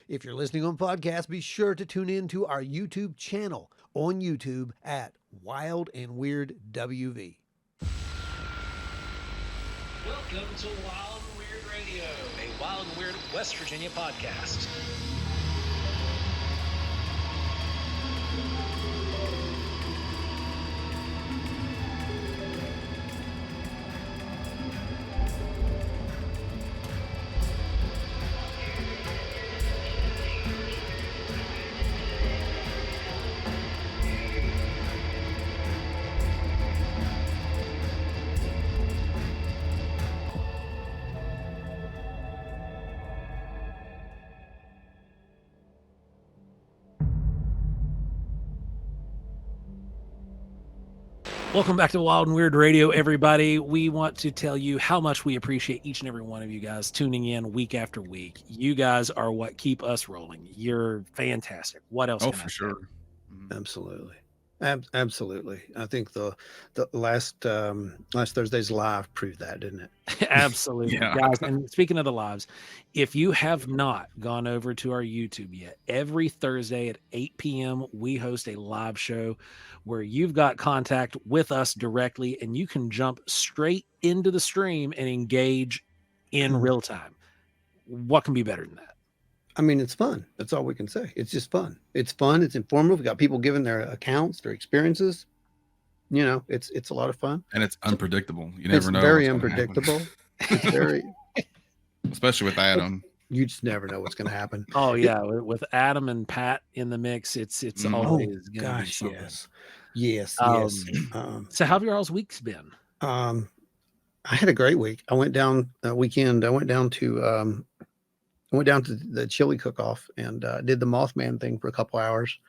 If you're listening on podcast, be sure to tune in to our YouTube channel on YouTube at Wild and Weird WV. Welcome to Wild and Weird Radio, a Wild and Weird West Virginia podcast. Welcome back to Wild and Weird Radio, everybody. We want to tell you how much we appreciate each and every one of you guys tuning in week after week. You guys are what keep us rolling. You're fantastic. What else? Oh, can I for say? sure. Absolutely. Absolutely. I think the last Thursday's live proved that, didn't it? Absolutely. Yeah. Guys, and speaking of the lives, if you have not gone over to our YouTube yet, every Thursday at 8 p.m., we host a live show where you've got contact with us directly and you can jump straight into the stream and engage in real time. What can be better than that? I mean, it's fun. That's all we can say. It's just fun. It's fun. It's informative. We got people giving their accounts, their experiences. You know, it's a lot of fun. And it's unpredictable. You never know. It's very what's gonna happen. unpredictable. It's very, Especially with Adam. you just never know what's going to happen. Oh yeah, with Adam and Pat in the mix, it's always Oh, gonna be gosh, something. yes. So how have your all's weeks been? I had a great week. I went down a weekend. I went down to the chili cook-off and did the Mothman thing for a couple hours,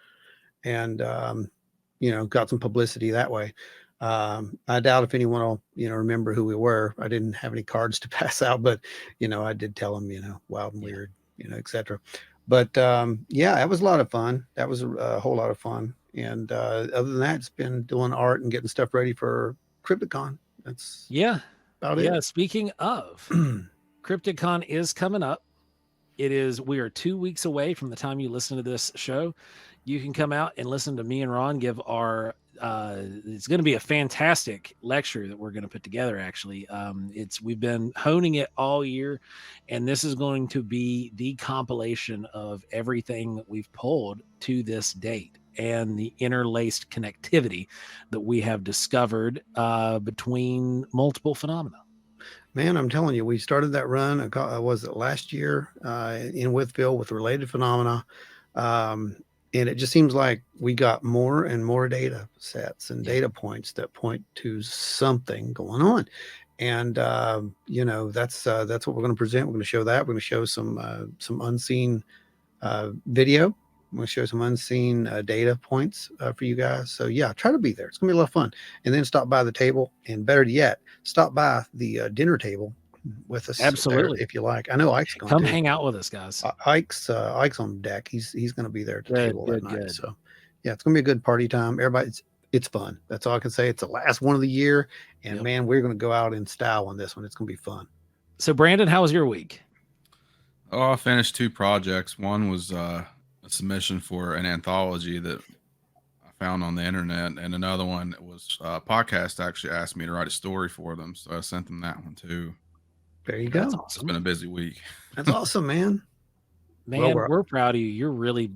and got some publicity that way. I doubt if anyone will remember who we were. I didn't have any cards to pass out, but I did tell them Wild and Weird, etc. But it was a lot of fun. That was a whole lot of fun. And other than that, it's been doing art and getting stuff ready for CrypticCon. That's about it. Yeah. Speaking of, CrypticCon is coming up. We are 2 weeks away from the time you listen to this show. You can come out and listen to me and Ron give our, it's going to be a fantastic lecture that we're going to put together. Actually, we've been honing it all year, and this is going to be the compilation of everything that we've pulled to this date and the interlaced connectivity that we have discovered between multiple phenomena. Man, I'm telling you, we started that run, was it last year in Withville with related phenomena. And it just seems like we got more and more data sets and data points that point to something going on. And, that's what we're going to present. We're going to show that. We're going to show some unseen video. I'm going to show some unseen data points for you guys. So try to be there. It's going to be a lot of fun. And then stop by the table, and better yet, stop by the dinner table with us. Absolutely. There, if you like. I know Ike's going Come to hang out with us, guys. Ike's on deck. He's going to be there at the table that night. Good. So it's going to be a good party time. Everybody, it's fun. That's all I can say. It's the last one of the year, and man, we're going to go out in style on this one. It's going to be fun. So Brandon, how was your week? Oh, I finished 2 projects. One was a submission for an anthology that I found on the internet, and another one was a podcast actually asked me to write a story for them, so I sent them that one too. There you go. It's been a busy week. That's awesome, man. Man, we're proud of you. You're really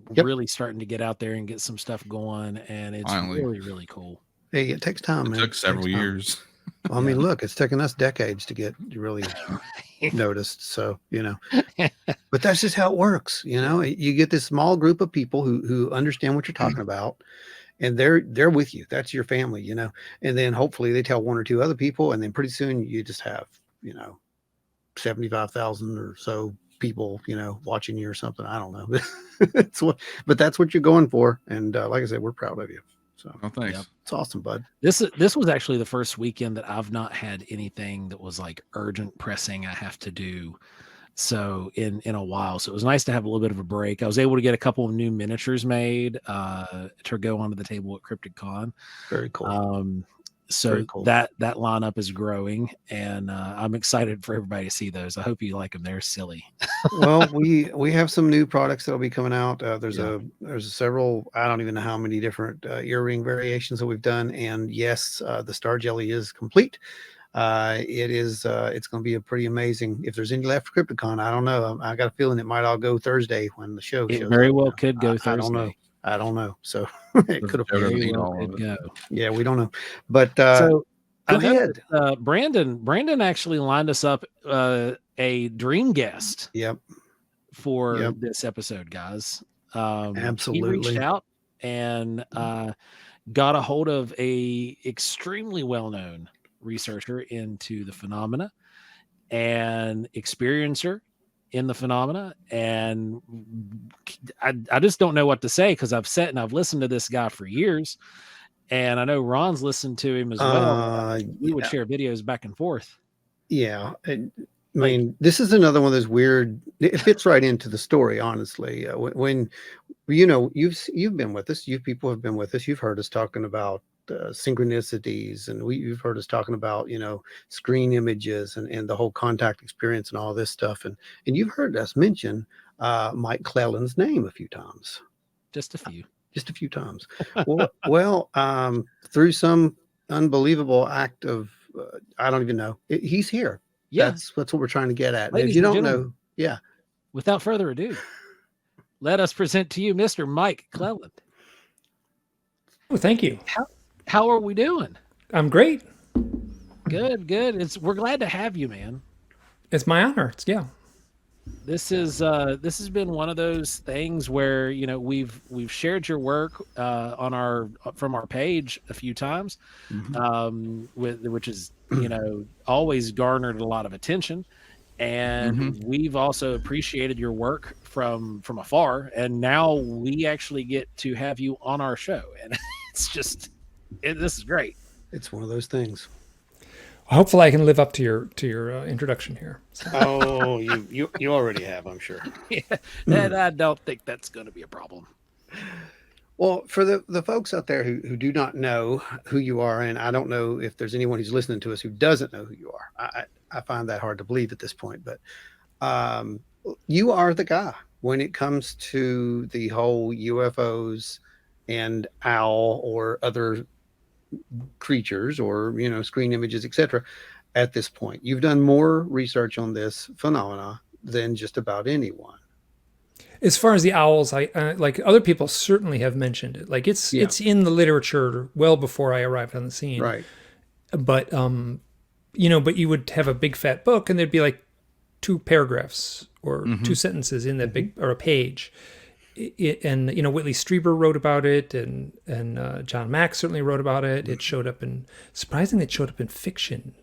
starting to get out there and get some stuff going, and it's really, really cool. Hey, it takes time, man. It took several years. Well, I mean, look, it's taken us decades to get really noticed. So, but that's just how it works. You get this small group of people who understand what you're talking about, and they're with you. That's your family, and then hopefully they tell 1 or 2 other people, and then pretty soon you just have, 75,000 or so people, watching you or something. I don't know. But that's what you're going for. And like I said, we're proud of you. So thanks. It's awesome, bud. This was actually the first weekend that I've not had anything that was like urgent pressing I have to do. So in a while. So it was nice to have a little bit of a break. I was able to get a couple of new miniatures made to go onto the table at CrypticCon. Very cool. So Very cool. that lineup is growing, and I'm excited for everybody to see those. I hope you like them. They're silly. Well, we have some new products that'll be coming out. There's Yeah. several. I don't even know how many different earring variations that we've done. And yes, the Star Jelly is complete. It is. It's going to be a pretty amazing. If there's any left for CryptoCon, I don't know. I got a feeling it might all go Thursday when the show It shows very up. well Now, could go I don't know. Thursday. I don't know. So it could have. Joe doesn't Very eat well all of could it. go. Yeah, we don't know. But So go I know ahead. that, Brandon actually lined us up a dream guest Yep. for Yep. this episode, guys. He reached Absolutely. out and got a hold of a extremely well-known researcher into the phenomena and experiencer in the phenomena. And I just don't know what to say, because I've sat and I've listened to this guy for years. And I know Ron's listened to him as well. We would Yeah. share videos back and forth. Yeah. I mean, this is another one of those weird. It fits right into the story, honestly. When you've been with us, you people have been with us. You've heard us talking about synchronicities, and you've heard us talking about screen images and the whole contact experience and all this stuff. And you've heard us mention Mike Clelland's name a few times. Just a few. Just a few times. Well, through some unbelievable act of I don't even know. He's here. Yeah. That's what we're trying to get at. And Ladies if you and don't gentlemen, know, yeah. Without further ado, let us present to you Mr. Mike Clelland. Oh, thank you. How are we doing? I'm great. Good. We're glad to have you, man. It's my honor. Yeah. This has been one of those things where we've shared your work from our page a few times, which is always garnered a lot of attention, and we've also appreciated your work from afar, and now we actually get to have you on our show, and this is great. It's one of those things. Hopefully, I can live up to your introduction here. So. Oh, you already have, I'm sure. Yeah, and I don't think that's going to be a problem. Well, for the folks out there who do not know who you are, and I don't know if there's anyone who's listening to us who doesn't know who you are. I find that hard to believe at this point, but you are the guy when it comes to the whole UFOs and owl or other creatures or screen images, etc. At this point, you've done more research on this phenomena than just about anyone. As far as the owls, I like other people certainly have mentioned it. Like it's in the literature well before I arrived on the scene. Right. But but you would have a big fat book, and there'd be like 2 paragraphs or 2 sentences in that big, or a page. And Whitley Strieber wrote about it, and John Mack certainly wrote about it. It showed up surprisingly, it showed up in fiction.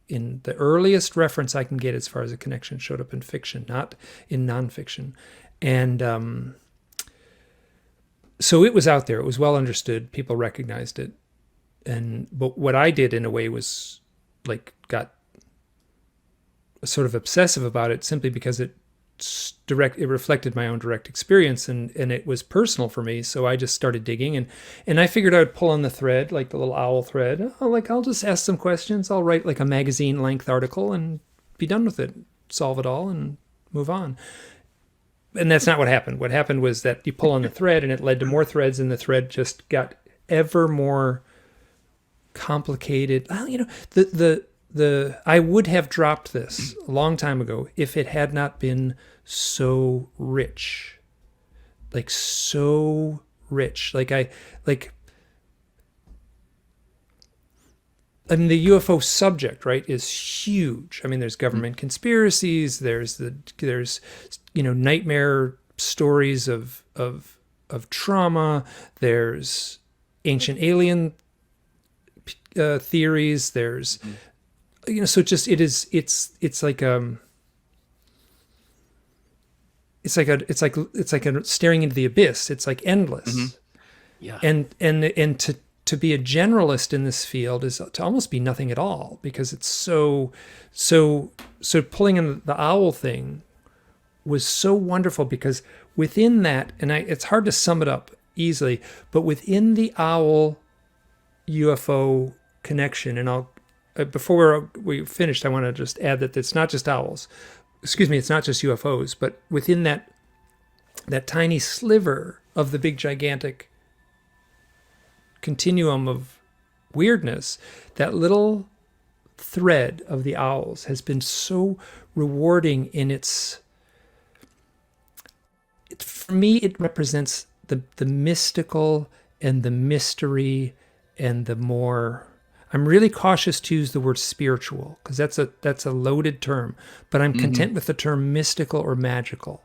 In the earliest reference I can get as far as a connection, showed up in fiction, not in nonfiction. And so it was out there. It was well understood. People recognized it. But what I did in a way was got sort of obsessive about it, simply because it reflected my own direct experience, and it was personal for me. So I just started digging, and I figured I would pull on the thread, like the little owl thread. I'll just ask some questions. I'll write like a magazine length article and be done with it, solve it all, and move on. And that's not what happened. What happened was that you pull on the thread, and it led to more threads, and the thread just got ever more complicated. Well, I would have dropped this a long time ago if it had not been so rich. So rich. I mean, the UFO subject, right, is huge. I mean, there's government conspiracies. There's nightmare stories of trauma. There's ancient alien theories. There's so it's like staring into the abyss. It's like endless. Yeah. And to be a generalist in this field is to almost be nothing at all, because it's so pulling in the owl thing was so wonderful, because within that, and it's hard to sum it up easily, but within the owl UFO connection. And I'll before we finished, I want to just add that it's not just owls. Excuse me, it's not just UFOs, but within that tiny sliver of the big gigantic continuum of weirdness, that little thread of the owls has been so rewarding in for me, it represents the mystical and the mystery and the more. I'm really cautious to use the word spiritual because that's a loaded term, but I'm content with the term mystical or magical.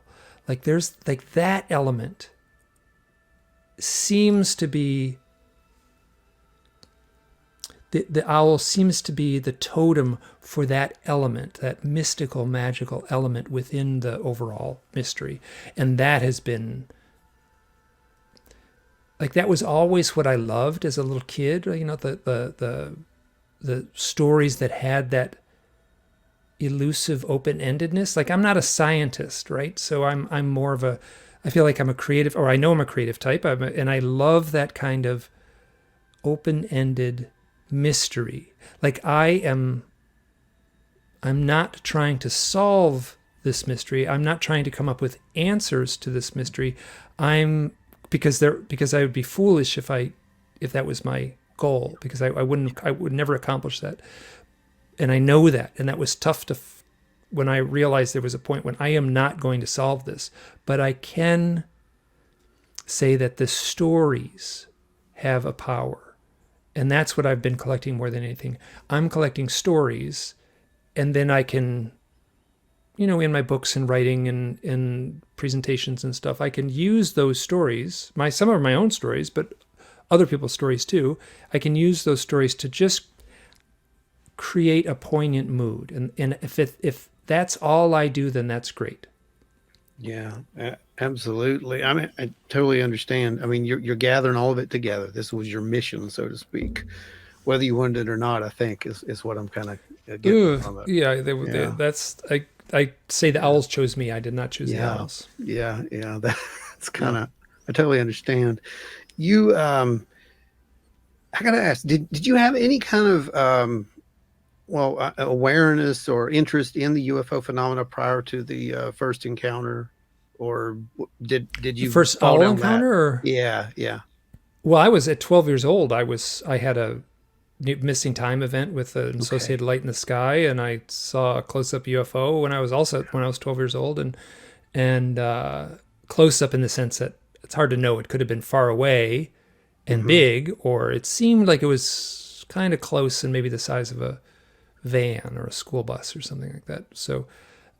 Like there's like that element seems to be the owl seems to be the totem for that element, that mystical, magical element within the overall mystery. And that has been, like, that was always what I loved as a little kid, you know, the stories that had that elusive open-endedness. Like, I'm not a scientist, right? So I'm more of I feel like I'm a creative, or I know I'm a creative type, and I love that kind of open-ended mystery. Like I'm not trying to solve this mystery. I'm not trying to come up with answers to this mystery. Because I would be foolish if that was my goal, because I would never accomplish that. And I know that, and that was tough when I realized there was a point when I am not going to solve this, but I can say that the stories have a power. And that's what I've been collecting more than anything. I'm collecting stories, and then I can, you know, in my books and writing and in presentations and stuff, I can use those stories, some are my own stories, but other people's stories too. I can use those stories to just create a poignant mood. And if that's all I do, then that's great. Yeah, absolutely. I mean, I totally understand. I mean, you're gathering all of it together. This was your mission, so to speak. Whether you wanted it or not, I think is what I'm kind of getting from it. Yeah, that's I say the owls chose me. I did not choose the owls. Yeah. That's kind of. I totally understand. You, I gotta ask, did you have any kind of awareness or interest in the UFO phenomena prior to the first encounter, or did you the first fall owl down encounter? that? Or Yeah. Well, I was at 12 years old. I had a missing time event with an associated light in the sky, and I saw a close-up UFO when I was 12 years old, and close-up in the sense that it's hard to know. It could have been far away and big, or it seemed like it was kind of close and maybe the size of a van or a school bus or something like that. So,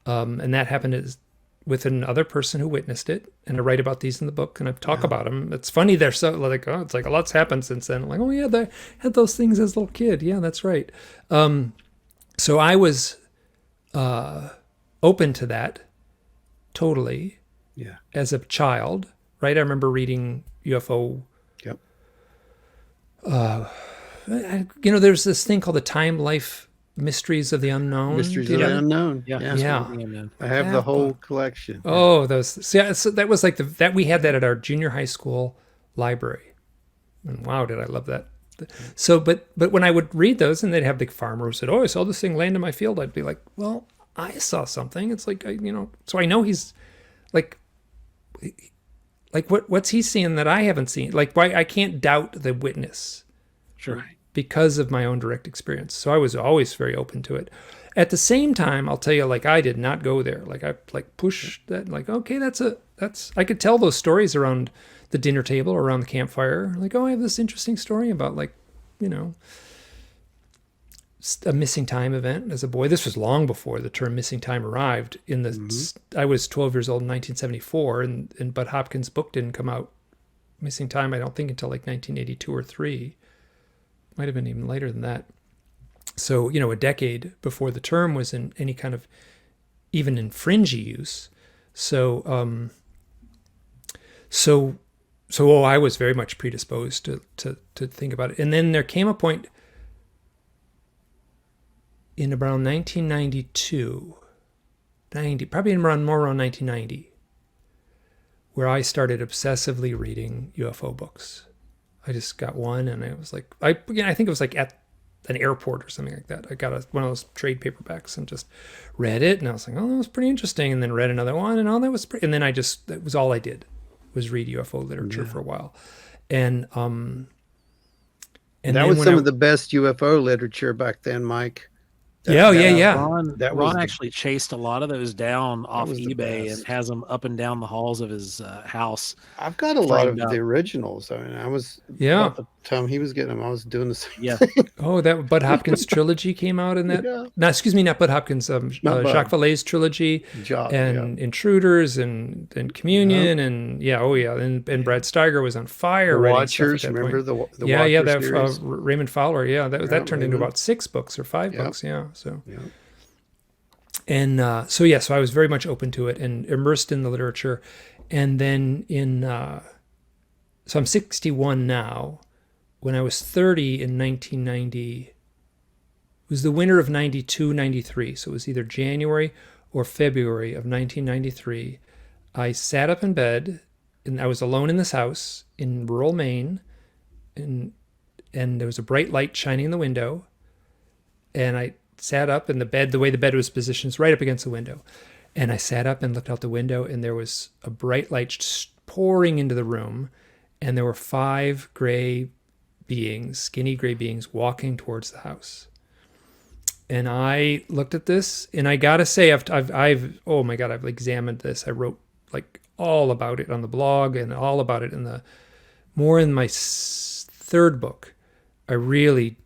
and that happened with another person who witnessed it, and I write about these in the book, and I talk about them. It's funny, they're so like, oh, it's like a lot's happened since then. I'm like, oh yeah, they had those things as a little kid. Yeah, that's right. So I was open to that totally. Yeah. As a child, right? I remember reading UFO. Yep. There's this thing called the Time Life Mysteries of the Unknown. Mysteries of the Unknown. Yeah. Yeah. I have the whole collection. Oh, those. So that was like that we had that at our junior high school library. And wow, did I love that. So, but when I would read those and they'd have the farmer who said, oh, I saw this thing land in my field, I'd be like, well, I saw something. It's like, so I know he's like what's he seeing that I haven't seen? Like, why I can't doubt the witness. Sure. Right. Because of my own direct experience. So I was always very open to it. At the same time, I'll tell you, like, I did not go there. Like, I push that, like, okay, I could tell those stories around the dinner table or around the campfire. Like, oh, I have this interesting story about, like, a missing time event as a boy. This was long before the term missing time arrived. I was 12 years old in 1974, and Bud Hopkins' book didn't come out, Missing Time, I don't think until like 1982 or 3. Might have been even later than that. So, a decade before the term was in any kind of even in fringy use. So, I was very much predisposed to think about it. And then there came a point in around 1992, probably around 1990, where I started obsessively reading UFO books. I just got one, and I was like, I think it was like at an airport or something like that. I got one of those trade paperbacks and just read it, and I was like, oh, that was pretty interesting. And then read another one, and that was pretty. And then that was all I did, was read UFO literature for a while. And that was some of the best UFO literature back then, Mike. Ron actually chased a lot of those down off eBay and has them up and down the halls of his house. I've got a lot of the originals. I mean, about the time he was getting them, I was doing the same thing. Oh, that Bud Hopkins trilogy came out in that. Yeah. No, excuse me, not Bud Hopkins. Jacques Vallée's trilogy, Intruders and Communion and and Brad Steiger was on fire. The Watchers, remember the Watchers series? Raymond Fowler. Yeah, that turned into about 6 books or 5 books. Yeah. So, and so I was very much open to it and immersed in the literature. And then so I'm 61 now. When I was 30 in 1990, it was the winter of 92, 93. So it was either January or February of 1993. I sat up in bed, and I was alone in this house in rural Maine, and there was a bright light shining in the window, and I sat up in the bed. The way the bed was positioned is right up against the window. And I sat up and looked out the window, and there was a bright light pouring into the room, and there were 5 skinny gray beings walking towards the house. And I looked at this, and I gotta say, I've oh my God, I've examined this. I wrote like all about it on the blog and all about it in my 3rd book. I really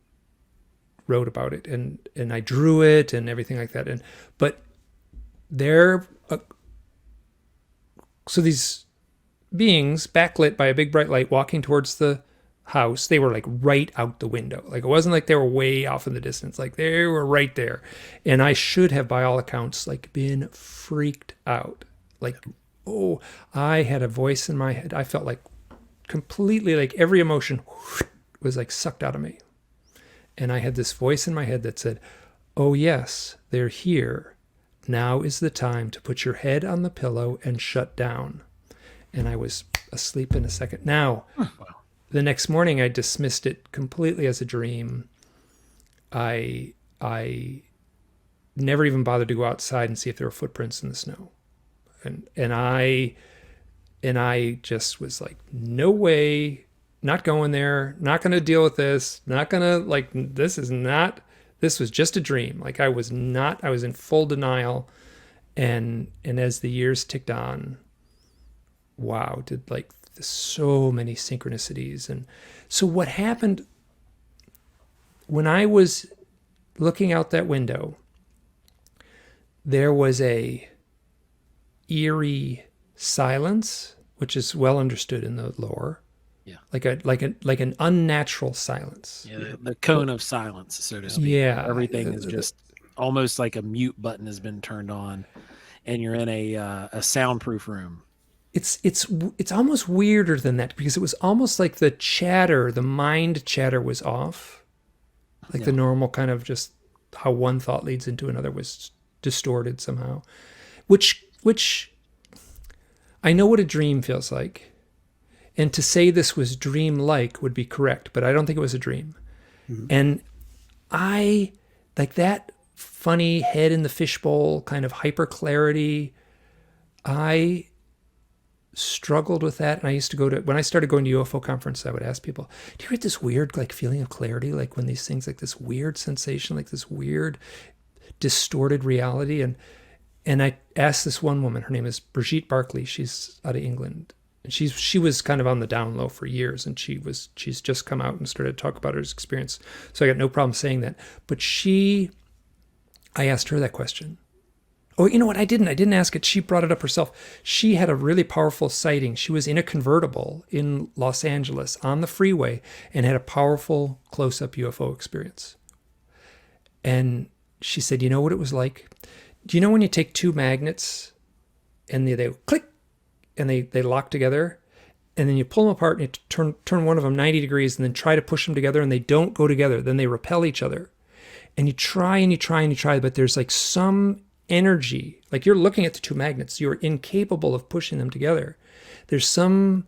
wrote about it and I drew it and everything like that. But so these beings backlit by a big bright light walking towards the house, they were like right out the window. Like it wasn't like they were way off in the distance, like they were right there. And I should have, by all accounts, like been freaked out. Like, oh, I had a voice in my head. I felt like completely, like every emotion was like sucked out of me. And I had this voice in my head that said, oh yes, they're here. Now is the time to put your head on the pillow and shut down. And I was asleep in a second. Now, the next morning I dismissed it completely as a dream. I never even bothered to go outside and see if there were footprints in the snow. And I just was like, no way. Not going there, not going to deal with this, not going to, this was just a dream. Like I was in full denial. And as the years ticked on, wow, did like so many synchronicities. And so what happened when I was looking out that window, there was a eerie silence, which is well understood in the lore. Yeah, like an unnatural silence. Yeah, the cone of silence, so to speak. Yeah, everything is just almost like a mute button has been turned on, and you're in a soundproof room. It's almost weirder than that, because it was almost like the mind chatter was off, like the normal kind of just how one thought leads into another was distorted somehow, which I know what a dream feels like. And to say this was dream-like would be correct, but I don't think it was a dream. Mm-hmm. And I, like that funny head in the fishbowl kind of hyper clarity, I struggled with that. And I used to when I started going to UFO conferences, I would ask people, do you get this weird like feeling of clarity? Like when these things, like this weird sensation, like this weird distorted reality. And I asked this one woman, her name is Brigitte Barclay. She's out of England. She was kind of on the down low for years, and she's just come out and started to talk about her experience. So I got no problem saying that. But I asked her that question. Oh, you know what? I didn't ask it. She brought it up herself. She had a really powerful sighting. She was in a convertible in Los Angeles on the freeway and had a powerful close-up UFO experience. And she said, you know what it was like? Do you know when you take 2 magnets and they click, and they lock together, and then you pull them apart and you turn one of them 90 degrees and then try to push them together, and they don't go together. Then they repel each other. And you try and you try and you try, but there's like some energy. Like you're looking at the 2 magnets. You're incapable of pushing them together. There's some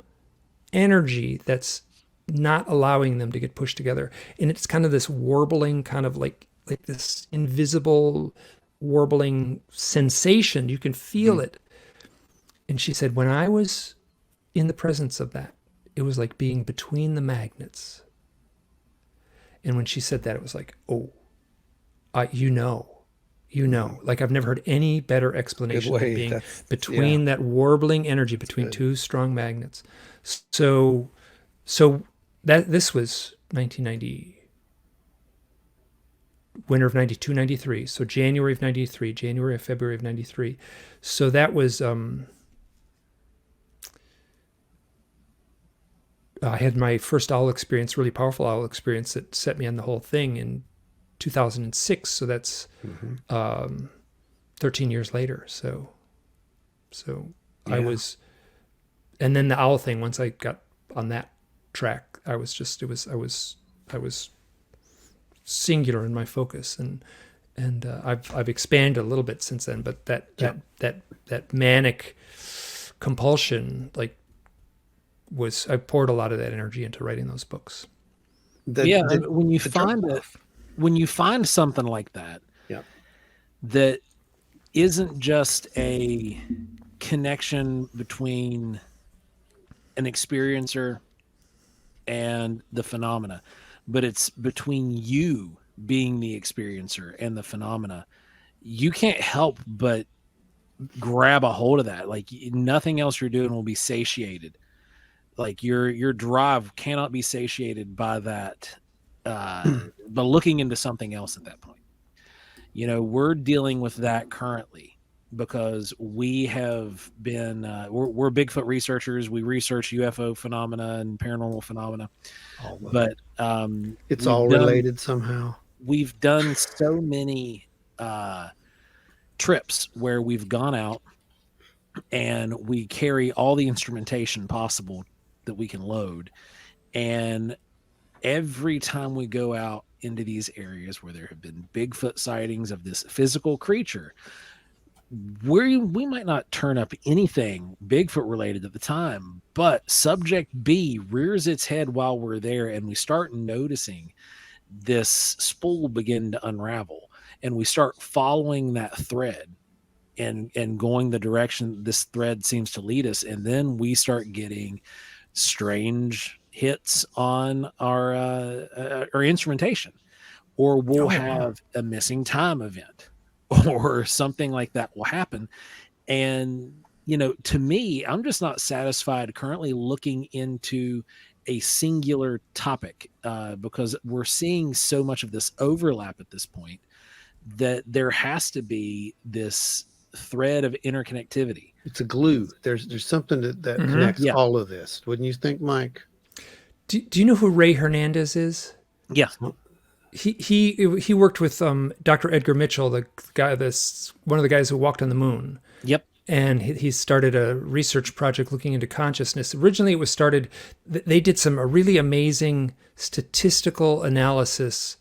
energy that's not allowing them to get pushed together. And it's kind of this warbling, kind of like this invisible warbling sensation. You can feel it. And she said, when I was in the presence of that, it was like being between the magnets. And when she said that, it was like, oh, you know, like I've never heard any better explanation way. of being That's- between that warbling energy between two strong magnets. So that this was 1990, winter of 92, 93. So January of 93, January or February of 93. So that was, I had my first owl experience, really powerful owl experience that set me on the whole thing in 2006. So that's 13 years later. So I was, and then the owl thing, once I got on that track, I was singular in my focus, and I've expanded a little bit since then, but that manic compulsion, like, I poured a lot of that energy into writing those books. When you find something like that, that isn't just a connection between an experiencer and the phenomena, but it's between you being the experiencer and the phenomena, you can't help but grab a hold of that. Like, nothing else you're doing will be satiated. Like, your drive cannot be satiated by that, by looking into something else at that point. We're dealing with that currently because we have been, we're Bigfoot researchers. We research UFO phenomena and paranormal phenomena, but it's all related somehow. We've done so many trips where we've gone out and we carry all the instrumentation possible that we can load. And every time we go out into these areas where there have been Bigfoot sightings of this physical creature, we might not turn up anything Bigfoot related at the time, but subject B rears its head while we're there, and we start noticing this spool begin to unravel, and we start following that thread and going the direction this thread seems to lead us, and then we start getting strange hits on our instrumentation, or we'll have a missing time event or something like that will happen. And to me, I'm just not satisfied currently looking into a singular topic, because we're seeing so much of this overlap at this point that there has to be this thread of interconnectivity. It's a glue. There's something that connects all of this. Wouldn't you think, Mike? Do you know who Ray Hernandez is? Yeah. He worked with Dr. Edgar Mitchell, one of the guys who walked on the moon. Yep. And he started a research project looking into consciousness. Originally, it was started, they did some really amazing statistical analysis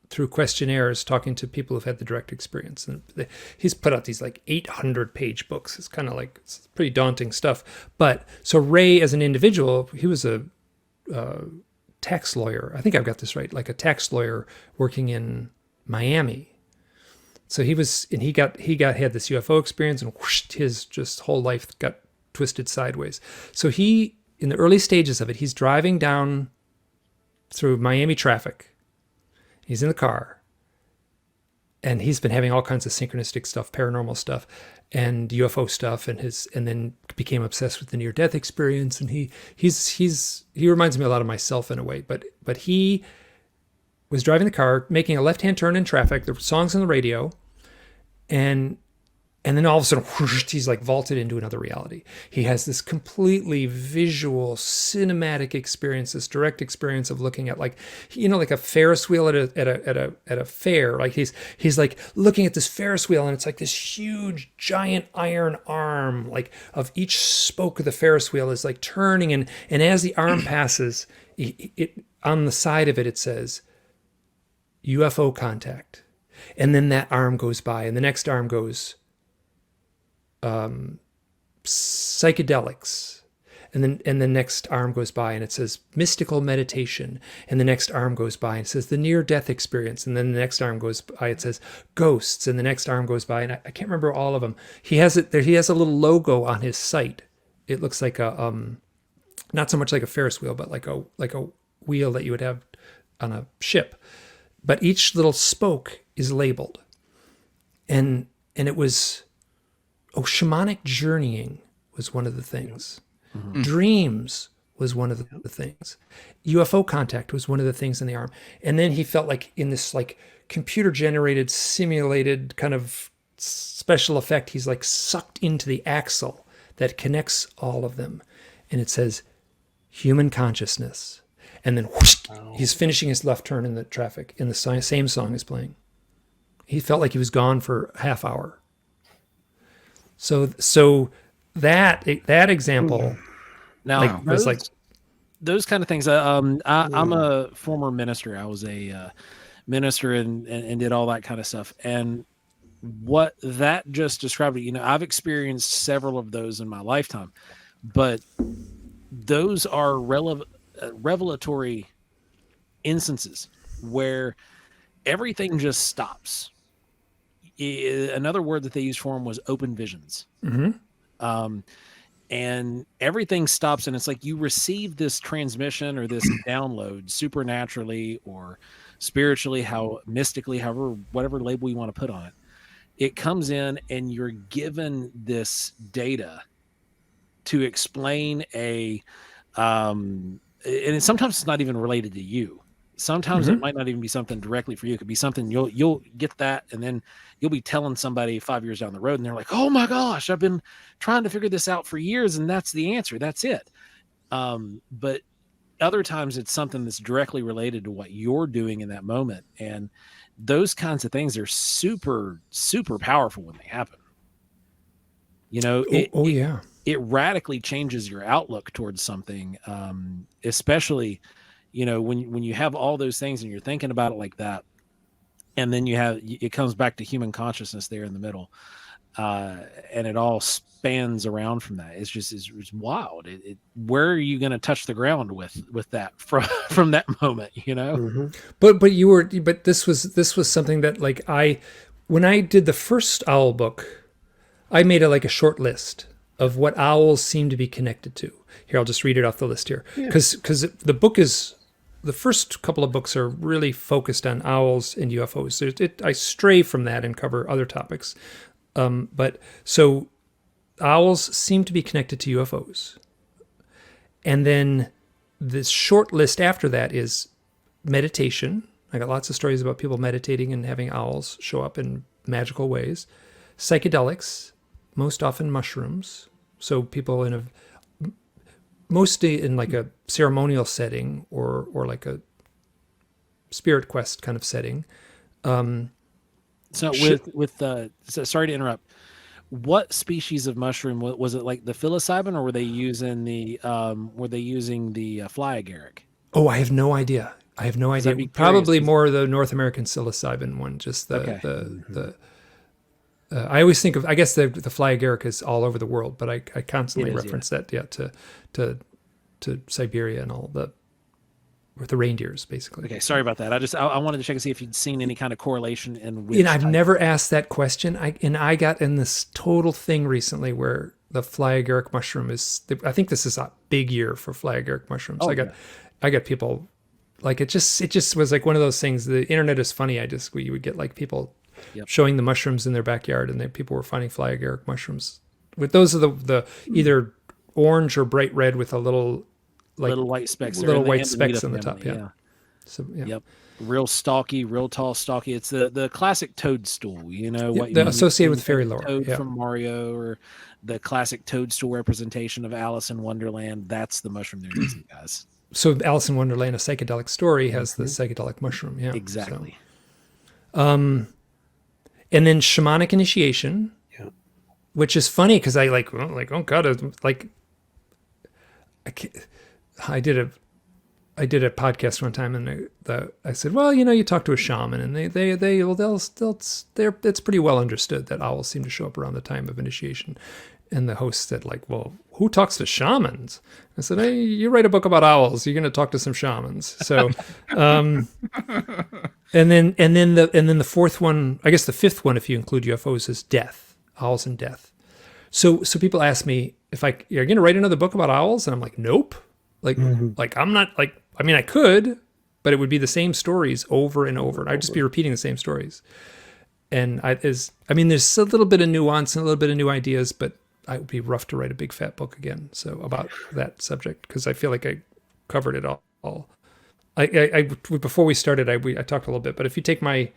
through questionnaires, talking to people who've had the direct experience. And he's put out these like 800-page books. It's kind of like, it's pretty daunting stuff. But so Ray, as an individual, he was a tax lawyer. I think I've got this right, like a tax lawyer working in Miami. So he had this UFO experience, and whoosh, his just whole life got twisted sideways. So he, in the early stages of it, he's driving down through Miami traffic. He's in the car, and he's been having all kinds of synchronistic stuff, paranormal stuff, and UFO stuff, and then became obsessed with the near-death experience. And he reminds me a lot of myself in a way, but he was driving the car, making a left-hand turn in traffic. There were songs on the radio, and then all of a sudden, whoosh, he's like vaulted into another reality. He has this completely visual, cinematic experience, this direct experience of looking at like a Ferris wheel at a fair. Like he's like looking at this Ferris wheel, and it's like this huge, giant iron arm, like of each spoke of the Ferris wheel is like turning, and as the arm passes, it on the side of it, it says UFO contact. And then that arm goes by, and the next arm goes psychedelics. And then the next arm goes by and it says mystical meditation. And the next arm goes by and it says the near-death experience. And then the next arm goes by, it says ghosts. And the next arm goes by, and I can't remember all of them. He has it there. He has a little logo on his site. It looks like a not so much like a Ferris wheel, but like a wheel that you would have on a ship. But each little spoke is labeled. And it was, shamanic journeying was one of the things. Mm-hmm. Dreams was one of the things. UFO contact was one of the things in the arm. And then he felt like in this like computer generated, simulated kind of special effect, he's like sucked into the axle that connects all of them. And it says human consciousness. And then whoosh, he's finishing his left turn in the traffic and the same song is playing. He felt like he was gone for a half hour. So that example, now was like those kind of things. I'm a former minister. I was a minister and did all that kind of stuff. And what that just described, I've experienced several of those in my lifetime, but those are revelatory instances where everything just stops. Another word that they used for them was open visions. Mm-hmm. And everything stops, and it's like you receive this transmission or this download supernaturally or spiritually, mystically, whatever label you want to put on it. It comes in and you're given this data to explain and sometimes it's not even related to you. Sometimes it might not even be something directly for you. It could be something you'll get that, and then you'll be telling somebody 5 years down the road, and they're like, "Oh my gosh, I've been trying to figure this out for years, and that's the answer. That's it." But other times it's something that's directly related to what you're doing in that moment, and those kinds of things are super, super powerful when they happen. It radically changes your outlook towards something, especially. When you have all those things and you're thinking about it like that, and then it comes back to human consciousness there in the middle, and it all spans around from that. It's wild. Where are you going to touch the ground with that from that moment? Mm-hmm. But this was something that when I did the first owl book, I made a short list of what owls seem to be connected to. Here, I'll just read it off the list here, because the book is. The first couple of books are really focused on owls and UFOs. I stray from that and cover other topics. But so owls seem to be connected to UFOs. And then this short list after that is meditation. I got lots of stories about people meditating and having owls show up in magical ways. Psychedelics, most often mushrooms. So people mostly in a ceremonial setting or like a spirit quest kind of setting. So sorry to interrupt. What species of mushroom was it? Like the psilocybin, or were they using the fly agaric? Oh, I have no idea. Probably more the North American psilocybin one. Just I always think of, I guess the fly agaric is all over the world, but I constantly reference that to Siberia and all with the reindeers, basically. Okay, sorry about that. I wanted to check and see if you'd seen any kind of correlation in which. And I've never asked that question. I got in this total thing recently where the fly agaric mushroom is. I think this is a big year for fly agaric mushrooms. I got people it just was like one of those things. The internet is funny. You would get people showing the mushrooms in their backyard, and people were finding fly agaric mushrooms. With those are the either orange or bright red with a little white specks, on the top. Yeah. So Yep. Real stalky, real tall stalky. It's the classic toadstool. Associated with fairy lore. Toad from Mario, or the classic toadstool representation of Alice in Wonderland. That's the mushroom they're using, guys. So Alice in Wonderland, a psychedelic story, has the psychedelic mushroom. Yeah, exactly. So. And then shamanic initiation, which is funny because I oh god, I did a podcast one time, and I said, well, you talk to a shaman, and it's pretty well understood that owls seem to show up around the time of initiation, And the host said, like, well, who talks to shamans? I said, hey, you write a book about owls, you're going to talk to some shamans. So, and then the fourth one, I guess the fifth one, if you include UFOs, is death, owls and death. So people ask me if you're going to write another book about owls, and I'm like, nope. Like I'm not like, I mean, I could, but it would be the same stories over and over. I'd just be repeating the same stories. And there's a little bit of nuance and a little bit of new ideas, but it would be rough to write a big fat book again. So about that subject, because I feel like I covered it all. Before we started, I talked a little bit, but if you take my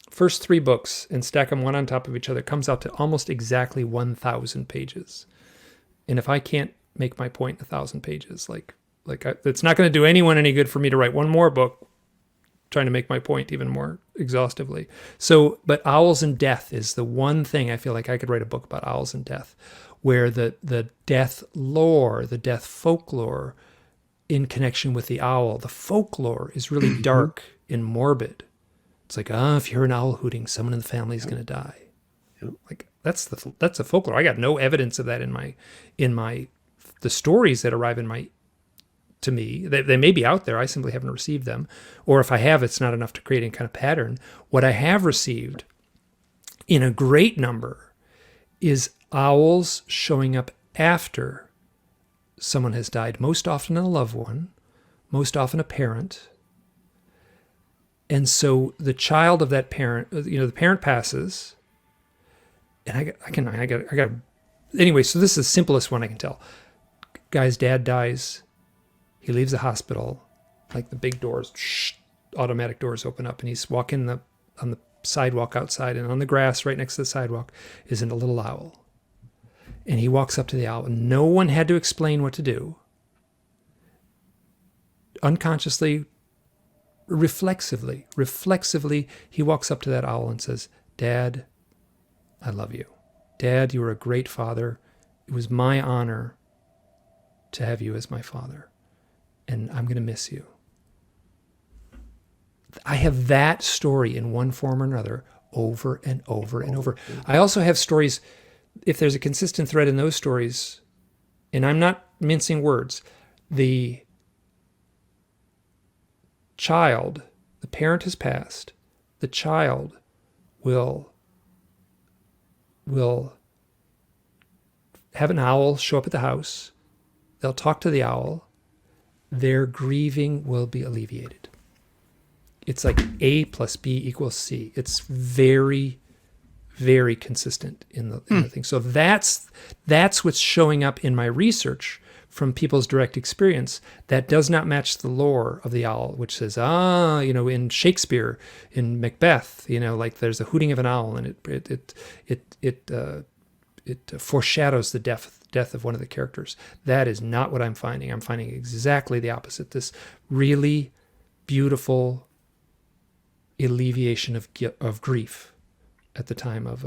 first 3 books and stack them one on top of each other, it comes out to almost exactly 1,000 pages. And if I can't make my point in 1,000 pages, it's not going to do anyone any good for me to write one more book trying to make my point even more exhaustively. So, but owls and death is the one thing I feel like I could write a book about, owls and death, where the death lore, the death folklore in connection with the owl, the folklore is really dark and morbid. It's like, if you hear an owl hooting, someone in the family is going to die. Like that's the folklore. I got no evidence of that in the stories that arrive to me. They may be out there. I simply haven't received them. Or if I have, it's not enough to create any kind of pattern. What I have received in a great number is owls showing up after someone has died, most often a loved one, most often a parent. And so the child of that parent, the parent passes, and I got anyway, so this is the simplest one I can tell. Guy's dad dies. He leaves the hospital, like the big doors, automatic doors open up, and he's walking on the sidewalk outside, and on the grass right next to the sidewalk is a little owl. And he walks up to the owl, and no one had to explain what to do. Unconsciously, reflexively, he walks up to that owl and says, Dad, I love you. Dad, you were a great father. It was my honor to have you as my father. And I'm going to miss you. I have that story in one form or another over and over and over. I also have stories, if there's a consistent thread in those stories, and I'm not mincing words, the child, the parent has passed, the child will have an owl show up at the house. They'll talk to the owl. Their grieving will be alleviated. It's like A plus B equals C. It's very, very consistent in the thing. So that's what's showing up in my research from people's direct experience that does not match the lore of the owl, which says, in Shakespeare, in Macbeth, like there's a hooting of an owl, and it foreshadows the death of one of the characters. That is not what I'm finding. I'm finding exactly the opposite. This really beautiful alleviation of grief at the time of.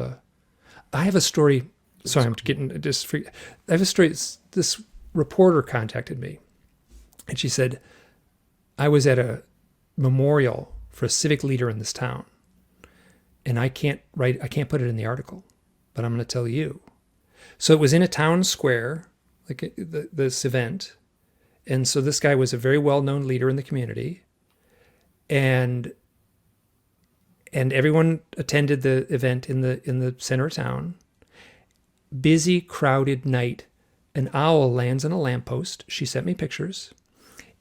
I have a story. Sorry, I'm getting just free. I have a story. This reporter contacted me, and she said, I was at a memorial for a civic leader in this town, and I can't put it in the article, but I'm going to tell you. So it was in a town square, like this event. And so this guy was a very well-known leader in the community. And everyone attended the event in the center of town. Busy, crowded night. An owl lands on a lamppost. She sent me pictures.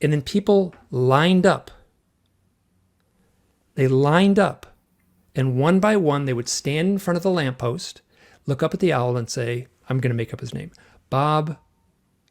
And then people lined up. They lined up. And one by one, they would stand in front of the lamppost, look up at the owl and say, I'm going to make up his name. Bob,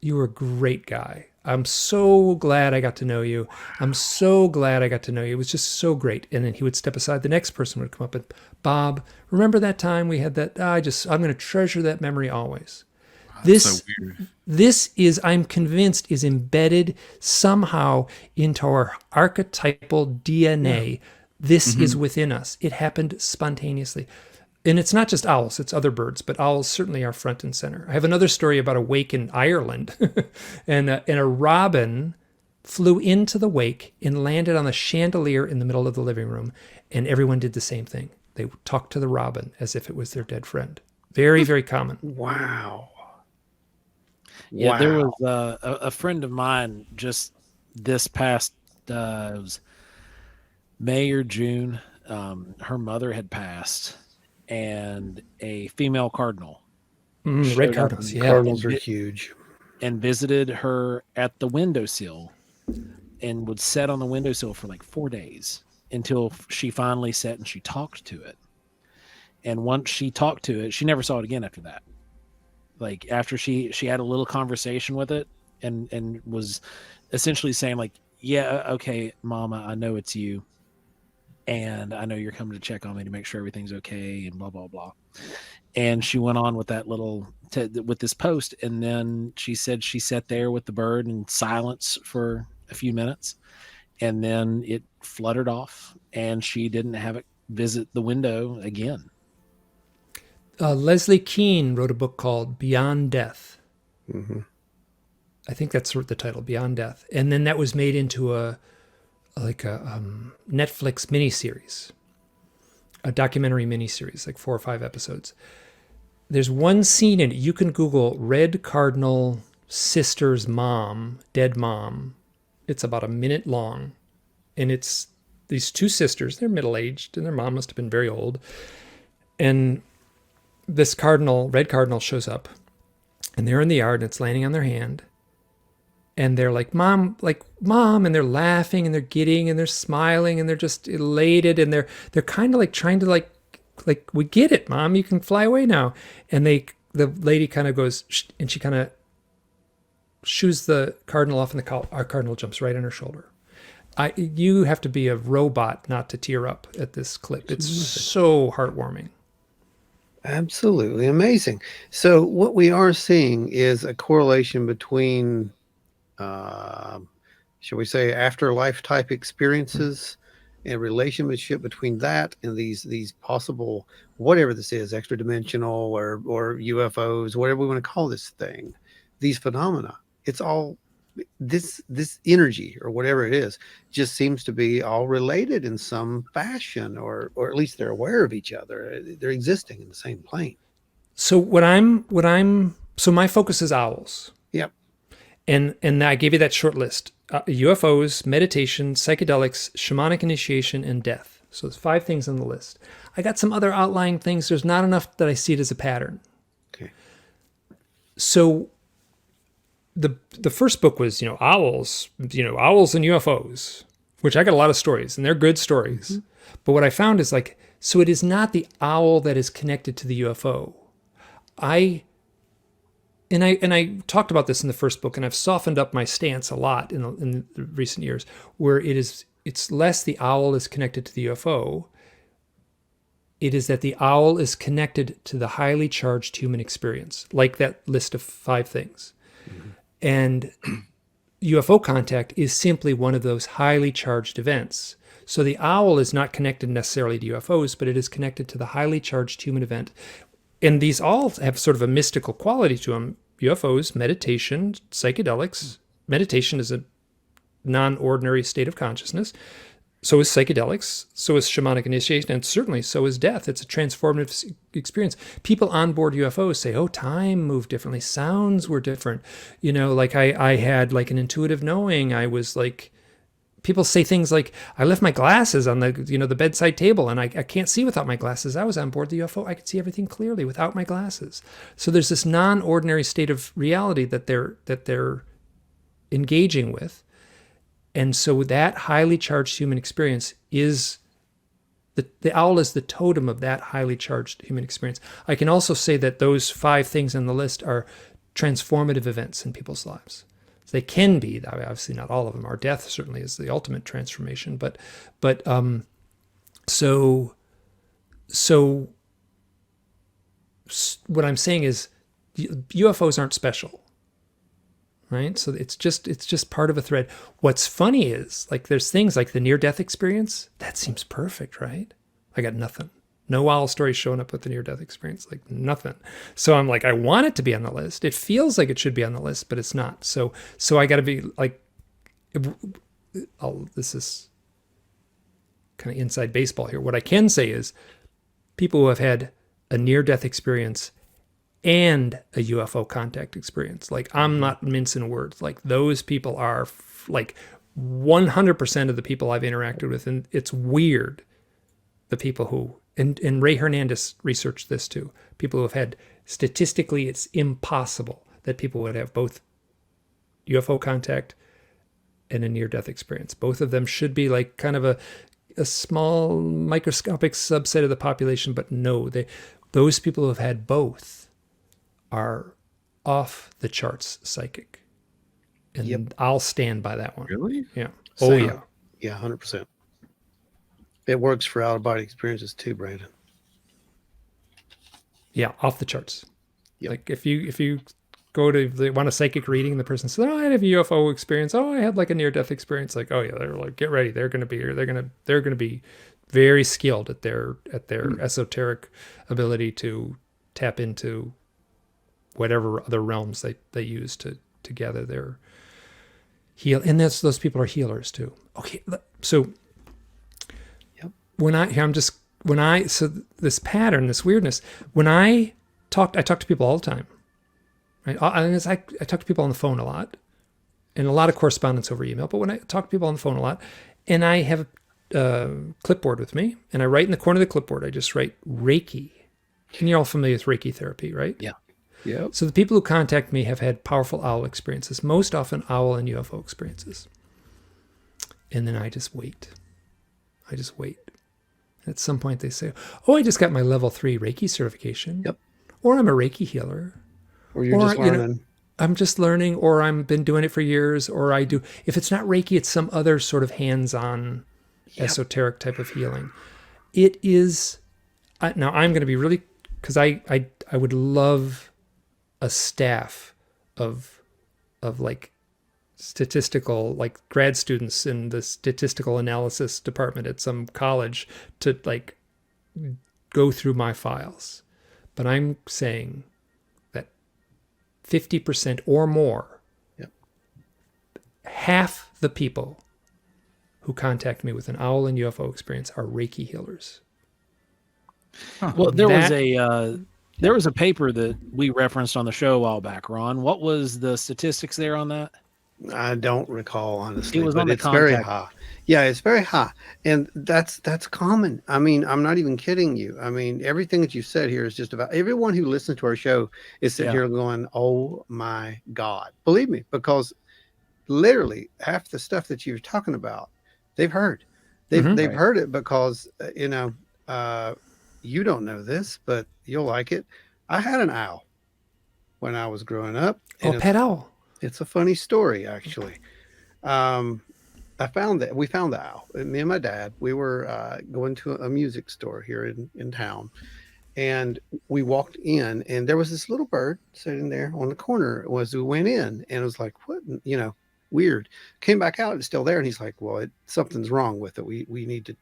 you were a great guy. I'm so glad I got to know you. I'm so glad I got to know you. It was just so great. And then he would step aside. The next person would come up and, Bob, remember that time we had that? I'm going to treasure that memory always. Wow, that's so weird. This is, I'm convinced, is embedded somehow into our archetypal DNA. Yeah. This is within us. It happened spontaneously. And it's not just owls, it's other birds, but owls certainly are front and center. I have another story about a wake in Ireland, and a robin flew into the wake and landed on the chandelier in the middle of the living room, and everyone did the same thing. They talked to the robin as if it was their dead friend. Very, very common. Wow. Yeah, there Wow. was a friend of mine just this past it was May or June. Her mother had passed, and a female cardinal Red showed up cardinals, and, yeah. Cardinals and, are vi- huge. and visited her at the windowsill, and would sit on the windowsill for like 4 days until she finally sat and she talked to it. And once she talked to it, she never saw it again after that. Like after she had a little conversation with it, and was essentially saying like, yeah, okay, mama, I know it's you, and I know you're coming to check on me to make sure everything's okay, and blah blah blah. And she went on with that with this post, and then she said she sat there with the bird in silence for a few minutes, and then it fluttered off, and she didn't have it visit the window again. Leslie Kean wrote a book called Beyond Death. Hmm. I think that's the title, Beyond Death. And then that was made into a Netflix miniseries, a documentary miniseries, like 4 or 5 episodes. There's one scene in it. You can Google Red Cardinal sister's mom, dead mom. It's about a minute long. And it's these 2 sisters. They're middle-aged, and their mom must have been very old. And this cardinal, red cardinal, shows up, and they're in the yard, and it's landing on their hand. And they're like, mom, and they're laughing, and they're gidding, and they're smiling, and they're just elated, and they're kind of like trying to like, we get it, mom, you can fly away now. And the lady kind of goes, shh, and she kind of shoos the cardinal off, and our cardinal jumps right on her shoulder. You have to be a robot not to tear up at this clip. It's so heartwarming. Absolutely amazing. So what we are seeing is a correlation between, shall we say, afterlife type experiences and relationship between that and these possible, whatever this is, extra dimensional or UFOs, whatever we want to call this thing, these phenomena. It's all this energy or whatever it is just seems to be all related in some fashion, or at least they're aware of each other. They're existing in the same plane. So so my focus is owls. Yep. And I gave you that short list: UFOs, meditation, psychedelics, shamanic initiation, and death. So there's 5 things on the list. I got some other outlying things. There's not enough that I see it as a pattern. Okay. So the first book was, owls and UFOs, which I got a lot of stories, and they're good stories. Mm-hmm. But what I found is so it is not the owl that is connected to the UFO. I talked about this in the first book, and I've softened up my stance a lot in the recent years, where it's less the owl is connected to the UFO. It is that the owl is connected to the highly charged human experience, like that list of 5 things. Mm-hmm. And UFO contact is simply one of those highly charged events. So the owl is not connected necessarily to UFOs, but it is connected to the highly charged human event. And these all have sort of a mystical quality to them. UFOs, meditation, psychedelics. Meditation is a non-ordinary state of consciousness. So is psychedelics. So is shamanic initiation. And certainly so is death. It's a transformative experience. People on board UFOs say, oh, time moved differently. Sounds were different. I had an intuitive knowing. I was people say things like, I left my glasses on the bedside table, and I can't see without my glasses. I was on board the UFO. I could see everything clearly without my glasses. So there's this non-ordinary state of reality that they're engaging with. And so that highly charged human experience is the owl is the totem of that highly charged human experience. I can also say that those 5 things on the list are transformative events in people's lives. They can be, obviously not all of them are. Death certainly is the ultimate transformation, but so what I'm saying is UFOs aren't special, right? So it's just part of a thread. What's funny is there's things like the near-death experience. That seems perfect, right? I got nothing. No owl stories showing up with the near-death experience, nothing. So I'm I want it to be on the list. It feels like it should be on the list, but it's not. So I got to be this is kind of inside baseball here. What I can say is people who have had a near-death experience and a UFO contact experience. Like, I'm not mincing words. Like, those people are like 100% of the people I've interacted with, and it's weird. The people who, and Ray Hernandez researched this too. People who have had, statistically, it's impossible that people would have both UFO contact and a near-death experience. Both of them should be like kind of a small microscopic subset of the population, but no, those people who have had both are off the charts psychic. And I'll stand by that one. Really? Yeah. Same. Oh, yeah. Yeah, 100%. It works for out-of-body experiences too, Brandon. Yeah, off the charts. Yep. Like, if you go to, they want a psychic reading, the person says, "Oh, I had a UFO experience. Oh, I had like a near-death experience." Like, oh yeah, they're like, get ready. They're gonna be very skilled at their esoteric ability to tap into whatever other realms they use to gather their heal. And those people are healers too. Okay, so so this pattern, this weirdness, I talk to people all the time. Right? I talk to people on the phone a lot, and a lot of correspondence over email. But when I talk to people on the phone a lot, and I have a clipboard with me, and I write in the corner of the clipboard, I just write Reiki. And you're all familiar with Reiki therapy, right? Yeah. Yep. So the people who contact me have had powerful owl experiences, most often owl and UFO experiences. And then I just wait. At some point they say, "Oh, I just got my level 3 Reiki certification." Yep. Or I'm a Reiki healer. Or you're just learning. I'm just learning, or I've been doing it for years, or I do. If it's not Reiki, it's some other sort of hands-on esoteric type of healing. It is. Now I'm going to be really, because I would love a staff of like statistical, like grad students in the statistical analysis department at some college to like go through my files. But I'm saying that 50% or more, half the people who contact me with an owl and UFO experience are Reiki healers. Well, there was a paper that we referenced on the show a while back, Ron. What was the statistics there on that? I don't recall, honestly. It was but on the it's very contact. high. Yeah, it's very high. And that's common. I mean, I'm not even kidding you. I mean, everything that you said here is just about everyone who listens to our show is sitting here going, "Oh my God." Believe me, because literally half the stuff that you're talking about, they've heard. They've heard it because, you don't know this, but you'll like it. I had an owl when I was growing up. Oh, pet owl. It's a funny story, actually. We found the owl. Me and my dad, we were going to a music store here in town. And we walked in, and there was this little bird sitting there on the corner as we went in. And it was like, what? Weird. Came back out, it's still there. And he's like, well, something's wrong with it. We need to,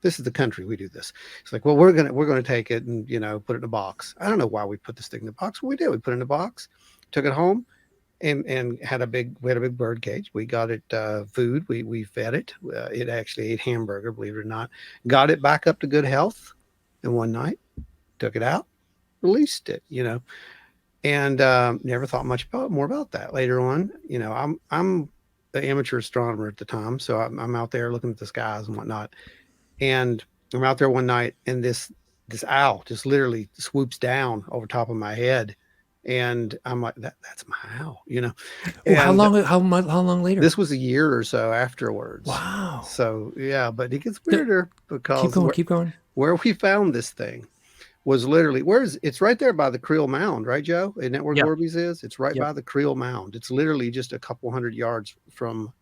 this is the country, we do this. It's like, well, we're gonna take it and put it in a box. I don't know why we put this thing in the box. Well, we did. We put it in a box, took it home, and had a big bird cage. We got it food. We fed it. It actually ate hamburger, believe it or not. Got it back up to good health. And one night, took it out, released it. And never thought much more about that. Later on, I'm an amateur astronomer at the time, so I'm out there looking at the skies and whatnot. And I'm out there one night, and this owl just literally swoops down over top of my head, and I'm like, "That's my owl," Oh, how long later? This was a year or so afterwards. Wow. So yeah, but it gets weirder because keep going. Where we found this thing was literally it's right there by the Creel Mound, right, Joe? Isn't that where Orbs is? It's right by the Creel Mound. It's literally just a couple hundred yards from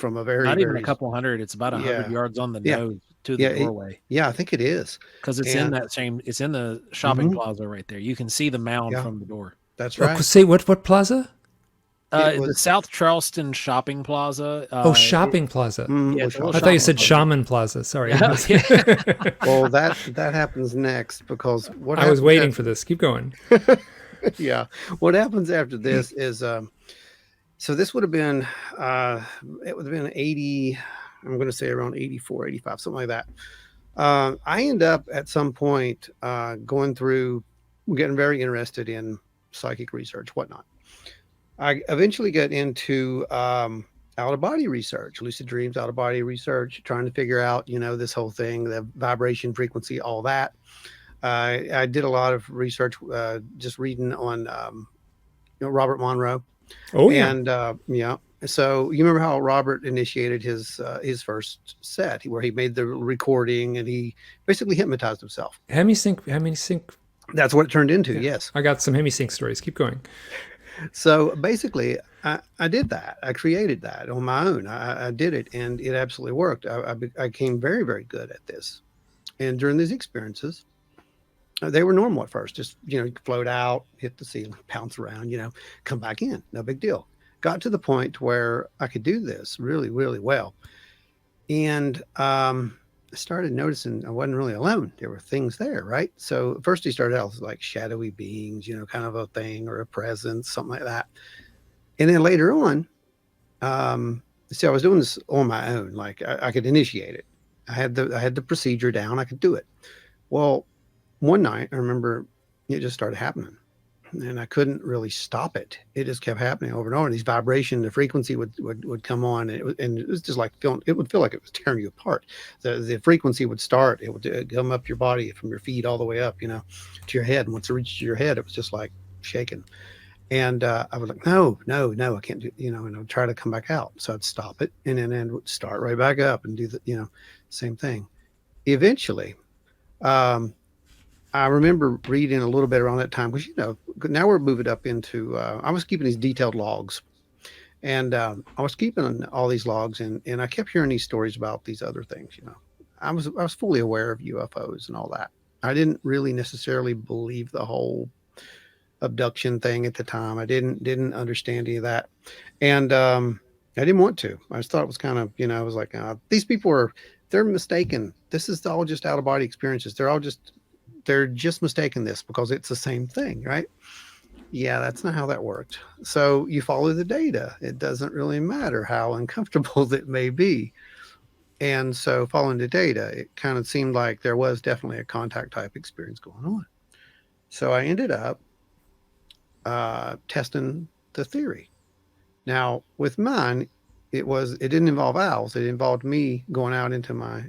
a very not even a couple hundred. It's about 100 yards on the nose to the doorway. I think it is because it's in the shopping plaza right there. You can see the mound from the door. That's right. Say what plaza? The South Charleston Shopping Plaza. Shopping plaza. Yeah, I thought you said Shaman Plaza. Sorry. Well, that happens next because I was waiting for this. Keep going. Yeah. What happens after this is, so this would have been, 80, I'm going to say around 84, 85, something like that. I end up at some point going through getting very interested in psychic research, whatnot. I eventually get into out of body research, lucid dreams, out of body research, trying to figure out, this whole thing, the vibration, frequency, all that. I did a lot of research, just reading on, Robert Monroe, Oh yeah. and yeah. So you remember how Robert initiated his first set, where he made the recording and he basically hypnotized himself. Hemisync. That's what it turned into. Yeah. Yes. I got some hemisync stories. Keep going. So basically, I did that. I created that on my own. I did it, and it absolutely worked. I became very, very good at this. And during these experiences, they were normal at first. Just, you float out, hit the ceiling, bounce around, come back in. No big deal. Got to the point where I could do this really, really well. And I started noticing I wasn't really alone. There were things there, right? So first he started out as like shadowy beings, kind of a thing or a presence, something like that. And then later on, see, I was doing this on my own. Like I could initiate it. I had the procedure down. I could do it. Well, one night I remember it just started happening, and I couldn't really stop it. It just kept happening over and over. These vibration, the frequency would come on, and it was just like feeling. It would feel like it was tearing you apart. The frequency would start. It would come up your body from your feet all the way up, to your head. And once it reached your head, it was just like shaking. And I was like, no, I can't do, and I'd try to come back out. So I'd stop it, and then would start right back up and do the, same thing. Eventually, I remember reading a little bit around that time because, now we're moving up into, I was keeping these detailed logs, and I was keeping all these logs, and I kept hearing these stories about these other things. I was fully aware of UFOs and all that. I didn't really necessarily believe the whole abduction thing at the time. I didn't understand any of that, and I didn't want to. I just thought it was kind of, I was like, these people they're mistaken. This is all just out of body experiences. They're just mistaking this because it's the same thing, right? Yeah, that's not how that worked. So you follow the data. It doesn't really matter how uncomfortable it may be. And so following the data, it kind of seemed like there was definitely a contact type experience going on. So I ended up testing the theory. Now with mine, it didn't involve owls. It involved me going out into my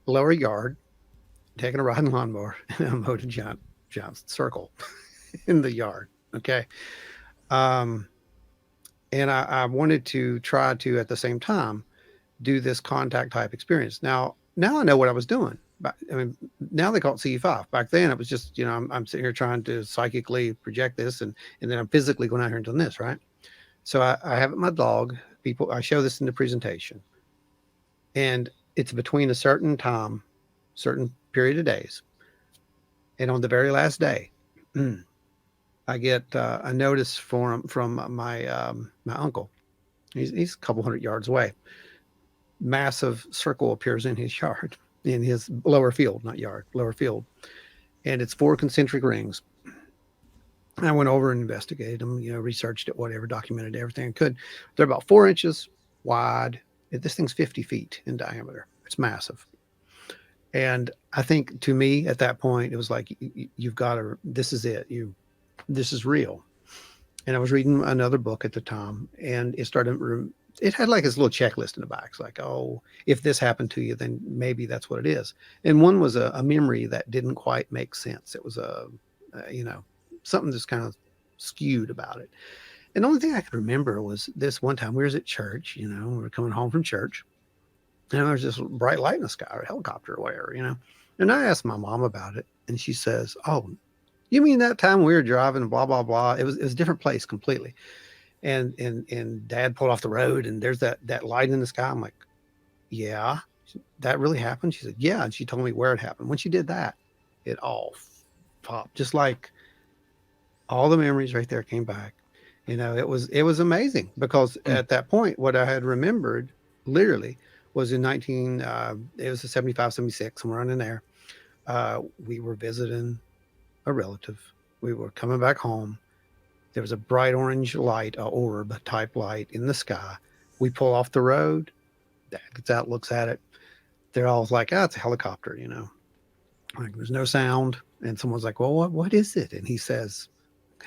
lower yard, taking a riding lawnmower, and I mowed a giant circle in the yard. Okay. And I wanted to try to, at the same time, do this contact type experience. Now I know what I was doing. I mean, now they call it CE5. Back then it was just, I'm sitting here trying to psychically project this, and then I'm physically going out here and doing this, right? So I have it in my log. I show this in the presentation, and it's between a certain time, certain period of days. And on the very last day, I get a notice from my my uncle. He's a couple hundred yards away. Massive circle appears in his yard, in his lower field, not yard, lower field, and it's 4 concentric rings. I went over and investigated them, researched it, whatever, documented everything I could. They're about 4 inches wide. This thing's 50 feet in diameter. It's massive. And I think to me at that point, it was like, you've got to, this is it. This is real. And I was reading another book at the time, and it had like this little checklist in the back. It's like, oh, if this happened to you, then maybe that's what it is. And one was a memory that didn't quite make sense. It was something just kind of skewed about it. And the only thing I could remember was this one time we were at church, we were coming home from church, and there was this bright light in the sky, or a helicopter or whatever, And I asked my mom about it, and she says, "Oh, you mean that time we were driving, blah, blah, blah." It was a different place completely. And Dad pulled off the road, and there's that light in the sky. I'm like, "Yeah, that really happened?" She said, "Yeah." And she told me where it happened. When she did that, it all popped, just like all the memories right there came back. It was amazing, because at that point, what I had remembered literally was in it was a 75, 76, somewhere in there. We were visiting a relative. We were coming back home. There was a bright orange light, a orb type light in the sky. We pull off the road. Dad gets out, looks at it. They're all like, "Ah, it's a helicopter," Like, there's no sound. And someone's like, well, what is it? And he says,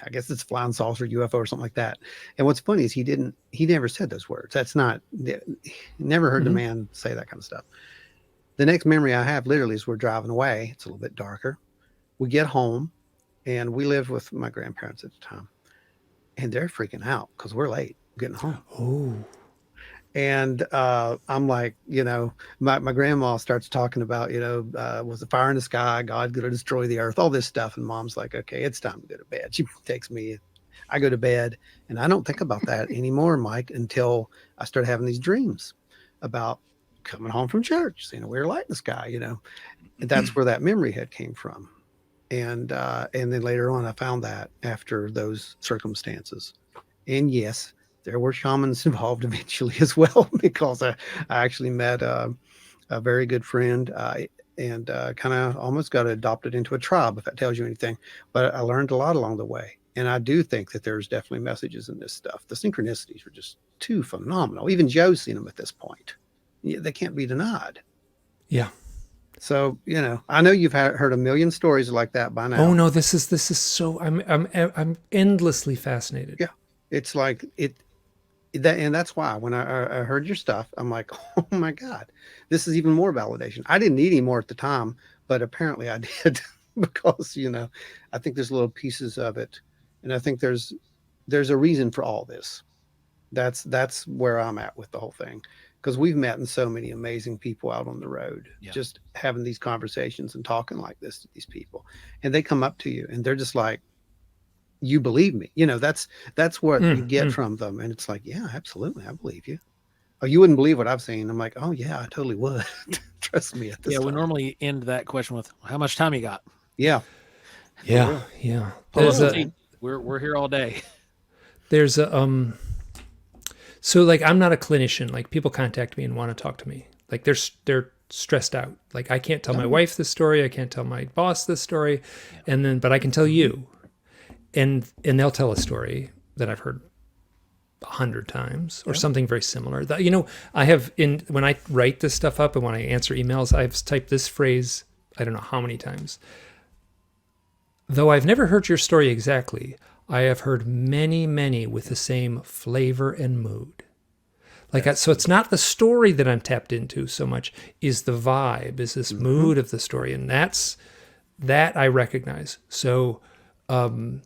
I guess it's flying saucer, UFO, or something like that. And what's funny is he never said those words. That's not, never heard the man say that kind of stuff. The next memory I have literally is we're driving away. It's a little bit darker. We get home, and we lived with my grandparents at the time, and they're freaking out because we're late getting home. Oh. And I'm like, my grandma starts talking about, was the fire in the sky, God going to destroy the earth, all this stuff. And mom's like, okay, it's time to go to bed. She takes me, I go to bed, and I don't think about that anymore, Mike, until I started having these dreams about coming home from church, seeing a weird light in the sky, and that's where that memory had came from. And then later on, I found that after those circumstances. And yes, there were shamans involved eventually as well, because I actually met a very good friend and kind of almost got adopted into a tribe, if that tells you anything. But I learned a lot along the way. And I do think that there's definitely messages in this stuff. The synchronicities were just too phenomenal. Even Joe's seen them at this point. They can't be denied. Yeah. So, I know you've heard a million stories like that by now. Oh no, this is so I'm endlessly fascinated. Yeah. It's like and that's why when I heard your stuff, I'm like, oh my God, this is even more validation. I didn't need any more at the time, but apparently I did because, I think there's little pieces of it. And I think there's a reason for all this. That's where I'm at with the whole thing. Because we've met so many amazing people out on the road, just having these conversations and talking like this to these people. And they come up to you and they're just like, you believe me. That's what you get from them. And it's like, yeah, absolutely. I believe you. Oh, you wouldn't believe what I've seen. I'm like, oh yeah, I totally would. Trust me at this time. We normally end that question with, how much time you got? Yeah. Yeah. We're here all day. There's a, so like, I'm not a clinician. Like people contact me and want to talk to me. Like they're stressed out. Like I can't tell my wife this story. I can't tell my boss this story. Yeah. But I can tell you. And they'll tell a story that I've heard 100 times or something very similar. That, I have when I write this stuff up and when I answer emails, I've typed this phrase, I don't know how many times. Though I've never heard your story exactly, I have heard many, many with the same flavor and mood. So it's not the story that I'm tapped into so much, is the vibe, is this mood of the story. And that I recognize. So, and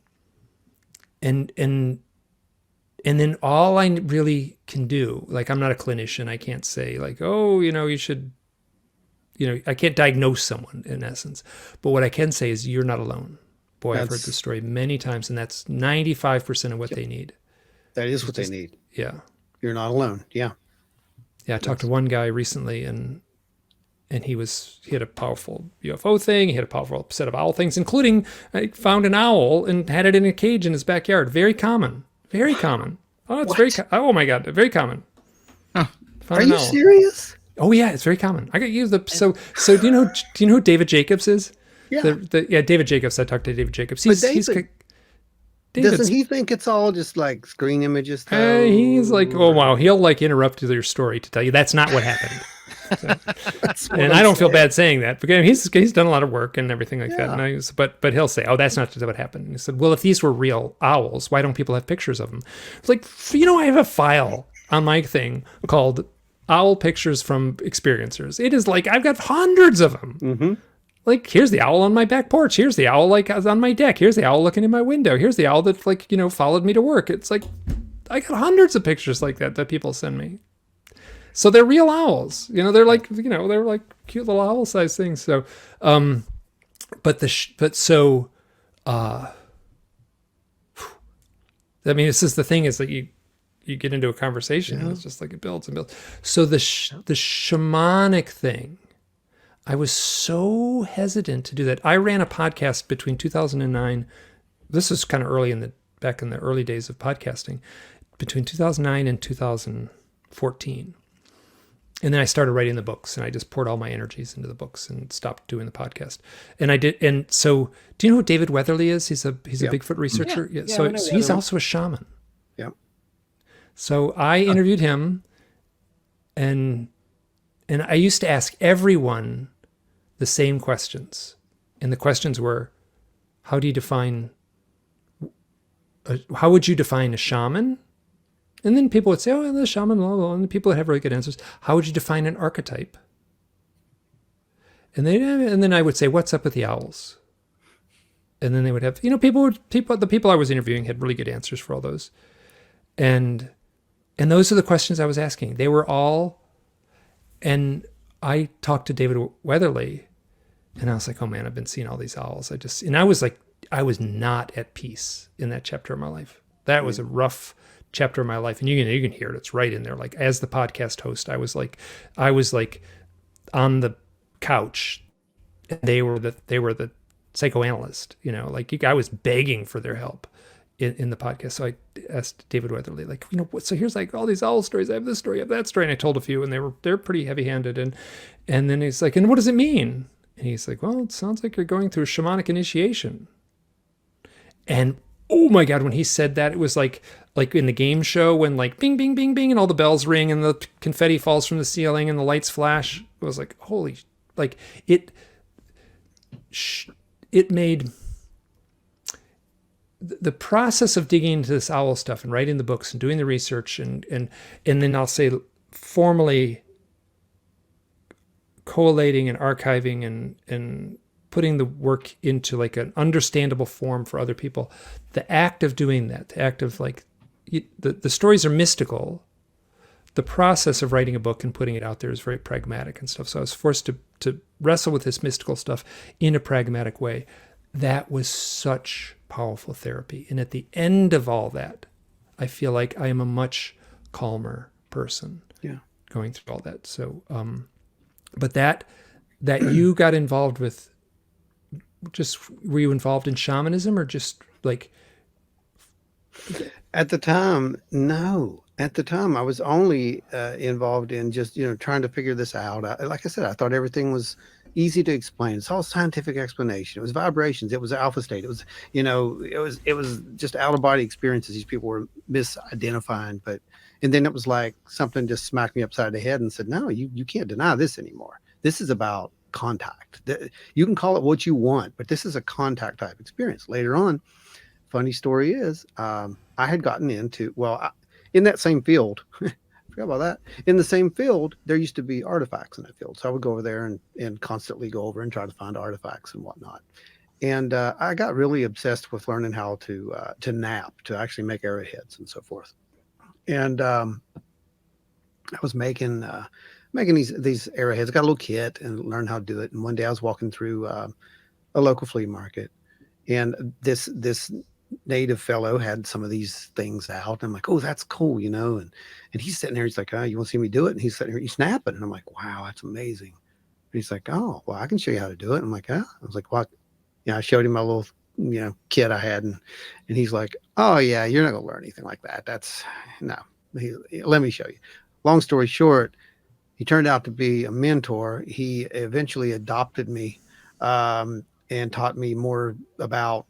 then all I really can do, like I'm not a clinician, I can't say like, oh, you should, I can't diagnose someone in essence. But what I can say is you're not alone. Boy, I've heard this story many times, and that's 95% of what they need. That is what they need. Yeah. You're not alone. Yeah. Yeah, I talked to one guy recently, and he had a powerful UFO thing. He had a powerful set of owl things, including I found an owl and had it in a cage in his backyard. Very common. Very common. Oh, it's oh my God, very common. Huh. Are you serious? Oh yeah, it's very common. I got you so do you know who David Jacobs is? Yeah. David Jacobs. I talked to David Jacobs. Doesn't he think it's all just like screen images? He's like, oh wow, he'll like interrupt your story to tell you that's not what happened. So, and I don't feel bad saying that because he's done a lot of work and everything like that. And but he'll say, oh, that's not what happened. And he said, well, if these were real owls, why don't people have pictures of them? It's like, I have a file on my thing called Owl Pictures from Experiencers. It is like I've got hundreds of them. Mm-hmm. Like, here's the owl on my back porch. Here's the owl like on my deck. Here's the owl looking in my window. Here's the owl that followed me to work. It's like I got hundreds of pictures like that people send me. So they're real owls, they're like, they're like cute little owl sized things. So, I mean, this is the thing is that you get into a conversation and it's just like it builds and builds. So the shamanic thing, I was so hesitant to do that. I ran a podcast between 2009. This is kind of back in the early days of podcasting, between 2009 and 2014. And then I started writing the books, and I just poured all my energies into the books and stopped doing the podcast. And I did. And so, do you know who David Weatherly is? He's a Bigfoot researcher. Yeah. So he's also a shaman. Yeah. So I interviewed him, and I used to ask everyone the same questions, and the questions were, how do you define, how would you define a shaman? And then people would say, oh, the shaman, blah, blah, and the people would have really good answers. How would you define an archetype? And then I would say, what's up with the owls? And then they would have, the people I was interviewing had really good answers for all those. And those are the questions I was asking. They were all, and I talked to David Weatherly, and I was like, oh man, I've been seeing all these owls. I was like, I was not at peace in that chapter of my life. That was a rough chapter of my life. And you can hear it. It's right in there. Like, as the podcast host, I was like on the couch, and they were the psychoanalyst, like I was begging for their help in the podcast. So I asked David Weatherly, like, so here's like all these owl stories. I have this story, I have that story. And I told a few, and they're pretty heavy handed. And then he's like, and what does it mean? And he's like, well, it sounds like you're going through a shamanic initiation. And oh my God, when he said that, it was like in the game show when like bing, bing, bing, bing, and all the bells ring and the confetti falls from the ceiling and the lights flash. It was like, holy, like it made the process of digging into this owl stuff and writing the books and doing the research and then I'll say formally collating and archiving and putting the work into like an understandable form for other people. The act of doing that, the act of like, the stories are mystical. The process of writing a book and putting it out there is very pragmatic and stuff. So I was forced to wrestle with this mystical stuff in a pragmatic way. That was such powerful therapy. And at the end of all that, I feel like I am a much calmer person. Yeah. Going through all that. So, but that you got involved with, were you involved in shamanism or just like? At the time, no. At the time, I was only involved in just, trying to figure this out. Like I said, I thought everything was easy to explain. It's all scientific explanation. It was vibrations. It was alpha state. It was, it was just out of body experiences. These people were misidentifying, and then it was like something just smacked me upside the head and said, no, you can't deny this anymore. This is about contact. You can call it what you want, but this is a contact type experience. Later on, funny story is, I had gotten into, in that same field, I forgot about that. In the same field, there used to be artifacts in that field. So I would go over there and constantly go over and try to find artifacts and whatnot. And I got really obsessed with learning how to nap, to actually make arrowheads and so forth. And I was making these arrowheads. I got a little kit and learned how to do it. And one day I was walking through a local flea market, and this native fellow had some of these things out. And I'm like, oh, that's cool, and he's sitting there. He's like, oh, you want to see me do it? And he's sitting there, he's snapping. And I'm like, wow, that's amazing. And he's like, oh, well, I can show you how to do it. And I'm like, I was like, what? I showed him my little, kit I had. And he's like, oh yeah, you're not gonna learn anything like that. That's no, let me show you. Long story short, he turned out to be a mentor. He eventually adopted me and taught me more about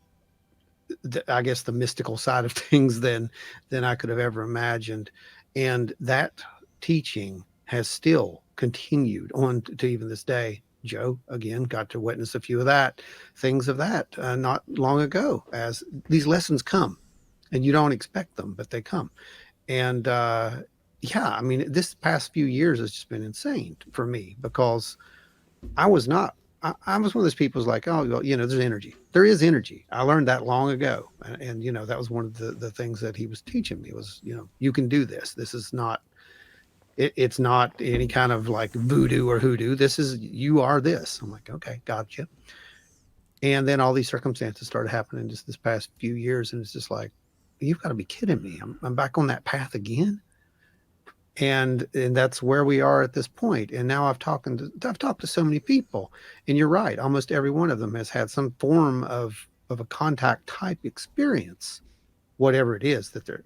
the mystical side of things than I could have ever imagined. And that teaching has still continued on to even this day. Joe, again, got to witness a few of things of that not long ago, as these lessons come and you don't expect them, but they come. And this past few years has just been insane for me, because I was one of those people who's like, oh, well, there's energy. There is energy. I learned that long ago. And that was one of the things that he was teaching me was, you can do this. This is not, it's not any kind of like voodoo or hoodoo. This is, you are this. I'm like, okay, gotcha. And then all these circumstances started happening just this past few years. And it's just like, you've got to be kidding me. I'm back on that path again. And that's where we are at this point. And now I've talked to so many people, and you're right. Almost every one of them has had some form of a contact type experience, whatever it is that they're,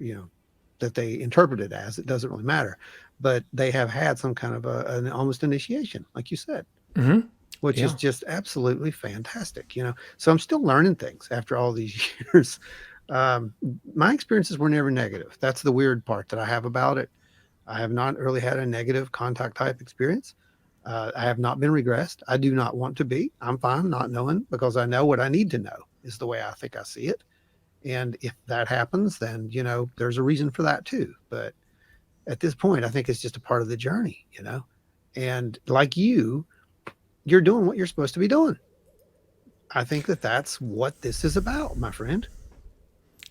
that they interpret it as. It doesn't really matter, but they have had some kind of an almost initiation, like you said, which is just absolutely fantastic. So I'm still learning things after all these years. My experiences were never negative. That's the weird part that I have about it. I have not really had a negative contact type experience. I have not been regressed. I do not want to be. I'm fine not knowing, because I know what I need to know. is the way I think I see it. And if that happens, then, there's a reason for that too. But at this point, I think it's just a part of the journey, and like you're doing what you're supposed to be doing. I think that that's what this is about, my friend.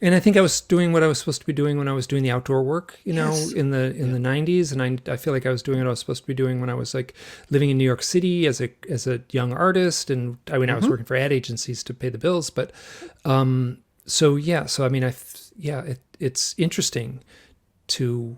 And I think I was doing what I was supposed to be doing when I was doing the outdoor work, Yes. in the 90s, and I feel like I was doing what I was supposed to be doing when I was like living in New York City as a young artist, and I mean I was working for ad agencies to pay the bills, but so yeah, so I mean it's interesting to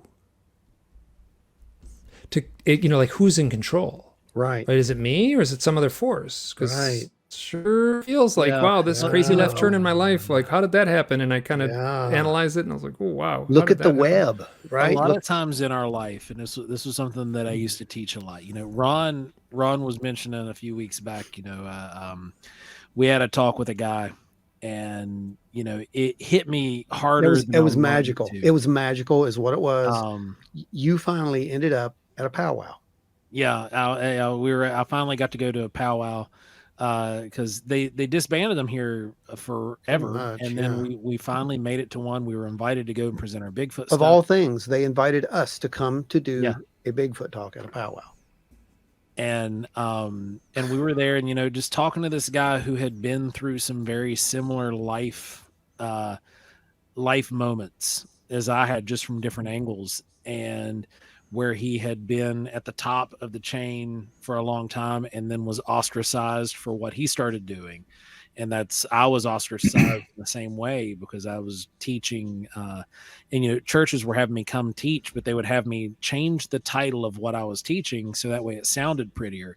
like who's in control, Right. right? Is it me or is it some other force? Because Right. sure feels like, Yeah. wow, this crazy left turn in my Oh, life, like how did that happen? And I kind of yeah. analyze it and I was like, oh wow, how Look did at the that happen? web, right? A lot Look, of times in our life, and this was something that I used to teach a lot. Ron was mentioning a few weeks back. We had a talk with a guy, and it hit me harder. it was magical. It was magical, is what it was. You finally ended up at a powwow. Yeah, I finally got to go to a powwow because they disbanded them here forever, Much, and then we finally made it to one. We were invited to go and present our Bigfoot Of stuff. all things, they invited us to come to do Yeah. a Bigfoot talk at a powwow. And we were there, and just talking to this guy who had been through some very similar life moments as I had, just from different angles, and where he had been at the top of the chain for a long time and then was ostracized for what he started doing. And I was ostracized the same way because I was teaching, and churches were having me come teach, but they would have me change the title of what I was teaching so that way it sounded prettier.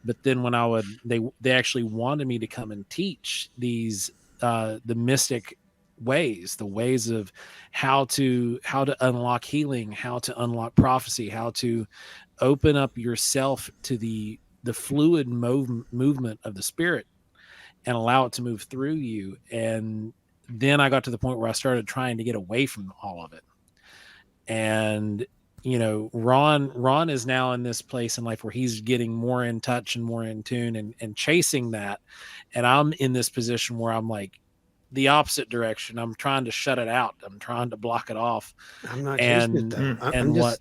But then when they actually wanted me to come and teach these the mystic ways, the ways of how to unlock healing, how to unlock prophecy, how to open up yourself to the fluid movement of the spirit and allow it to move through you. And then I got to the point where I started trying to get away from all of it. And Ron is now in this place in life where he's getting more in touch and more in tune and chasing that. And I'm in this position where I'm like the opposite direction. I'm trying to shut it out. I'm trying to block it off. I'm not chasing it though. I'm just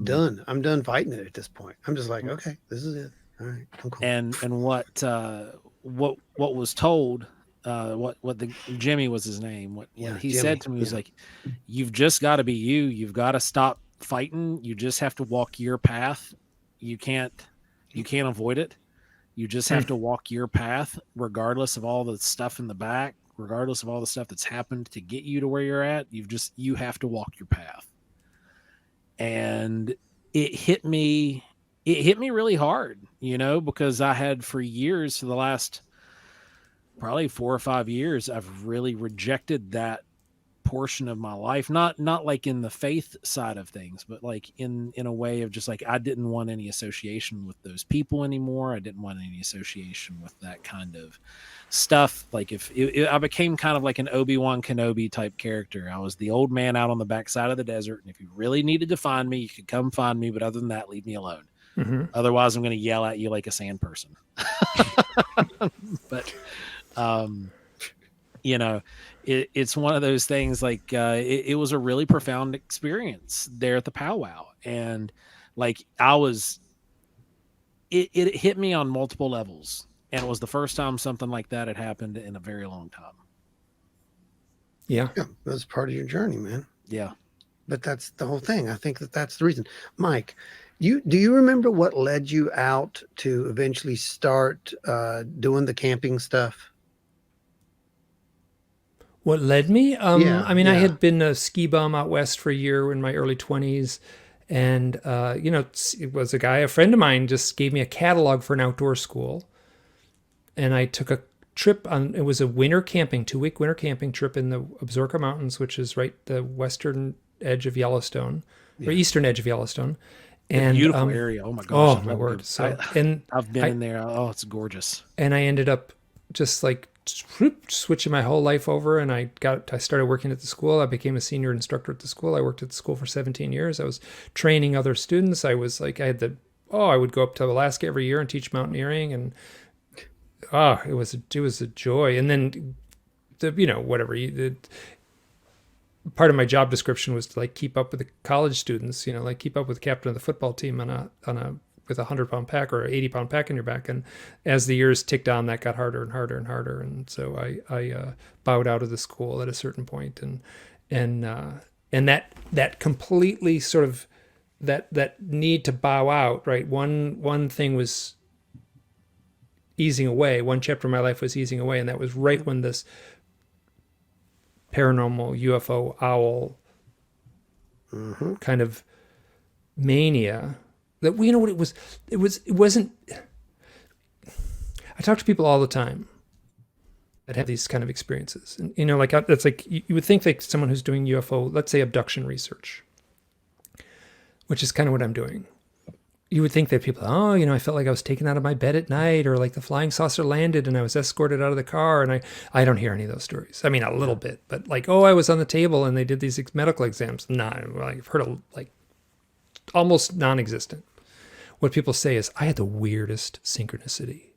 done. I'm done fighting it at this point. I'm just like, okay, this is it. All right, I'm cool. And what was told, what the Jimmy was his name. What he Jimmy, said to me was like, you've just got to be you. You've got to stop fighting. You just have to walk your path. You can't avoid it. You just have to walk your path, regardless of all the stuff in the back, regardless of all the stuff that's happened to get you to where you're at. You have to walk your path. And it hit me really hard, because I had for years, for the last probably 4 or 5 years, I've really rejected that portion of my life, not like in the faith side of things, but like in a way of just like, I didn't want any association with those people anymore. I didn't want any association with that kind of stuff. Like I became kind of like an Obi-Wan Kenobi type character. I was the old man out on the backside of the desert, and if you really needed to find me, you could come find me, but other than that, leave me alone. Mm-hmm. Otherwise, I'm going to yell at you like a sand person. But it's one of those things, like it was a really profound experience there at the powwow. And like it hit me on multiple levels. And it was the first time something like that had happened in a very long time. Yeah. That's part of your journey, man. Yeah. But that's the whole thing. I think that's the reason. Mike, do you remember what led you out to eventually start doing the camping stuff? What led me? I had been a ski bum out west for a year in my early 20s. And, it was a friend of mine just gave me a catalog for an outdoor school. And I took a trip it was a 2-week winter camping trip in the Absaroka Mountains, which is right the western edge of Yellowstone, or eastern edge of Yellowstone. And beautiful area. Oh my gosh. Oh my word. I've been in there. Oh, it's gorgeous. And I ended up just like switching my whole life over, and I started working at the school. I became a senior instructor at the school. I worked at the school for 17 years. I was training other students. I was like, I would go up to Alaska every year and teach mountaineering, and it was a joy. And then whatever. Part of my job description was to like keep up with the college students, like keep up with the captain of the football team on a with a 100-pound pack or an 80-pound pack on your back. And as the years ticked on, that got harder and harder and harder. And so I bowed out of the school at a certain point, and that completely sort of that need to bow out, right? One thing was easing away. One chapter of my life was easing away, and that was right when this paranormal UFO owl kind of mania that we know what it wasn't. I talk to people all the time that have these kind of experiences, and like that's like you would think like someone who's doing UFO, let's say abduction research, which is kind of what I'm doing. You would think that people, I felt like I was taken out of my bed at night, or like the flying saucer landed and I was escorted out of the car. And I don't hear any of those stories. I mean, a little bit, but like, I was on the table and they did these medical exams. I've heard of like almost non-existent. What people say is, I had the weirdest synchronicity.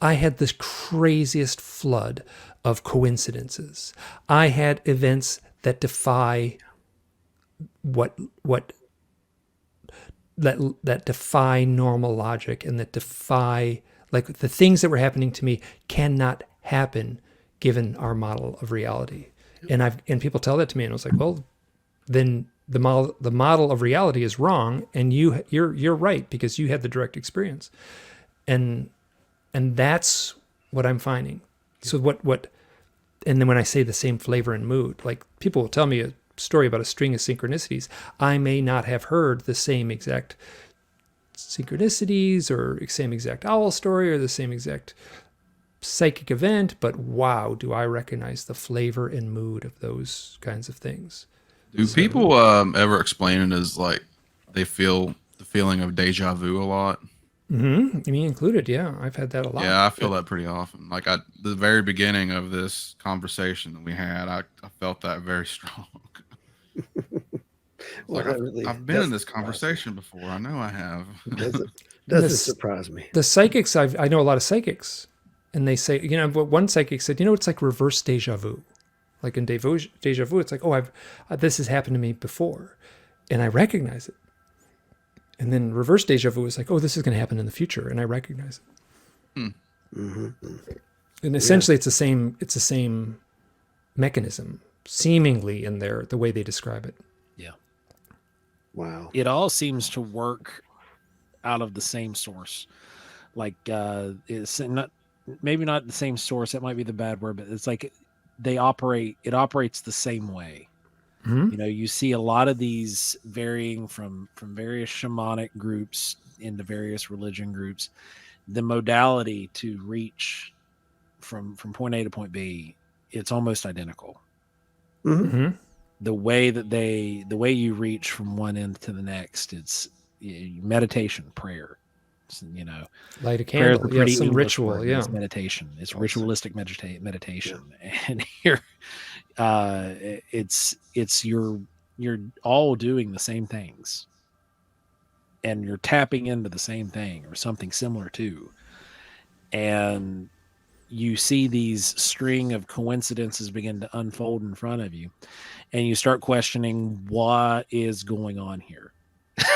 I had the craziest flood of coincidences. I had events that defy that defy normal logic, and that defy, like, the things that were happening to me cannot happen given our model of reality. And people tell that to me, and I was like, well, then the model of reality is wrong, and you're right because you had the direct experience, and that's what I'm finding. So what, and then when I say the same flavor and mood, like people will tell me a story about a string of synchronicities, I may not have heard the same exact synchronicities or same exact owl story or the same exact psychic event, but wow, do I recognize the flavor and mood of those kinds of things. Do people ever explain it as like they feel the feeling of deja vu a lot? Mm-hmm. Me included, yeah. I've had that a lot. Yeah, I feel that pretty often. Like the very beginning of this conversation that we had, I felt that very strong. Well, like I've been in this conversation before. I know I have. Doesn't surprise me. The psychics, I know a lot of psychics, and they say, one psychic said, it's like reverse deja vu. Like in deja vu, it's like, this has happened to me before, and I recognize it. And then reverse deja vu is like, this is going to happen in the future, and I recognize it. Mm-hmm. And essentially, it's the same mechanism, seemingly in the way they describe it. Yeah. Wow. It all seems to work out of the same source. Like it's maybe not the same source. That might be the bad word, but it's like it operates the same way. Mm-hmm. You see a lot of these varying from various shamanic groups into various religion groups. The modality to reach from point A to point B, it's almost identical. Mm-hmm. The way you reach from one end to the next, it's meditation, prayer. Light a candle, some ritual, It's meditation. It's ritualistic meditation, and here, you're all doing the same things, and you're tapping into the same thing or something similar to, and you see these string of coincidences begin to unfold in front of you, and you start questioning what is going on here,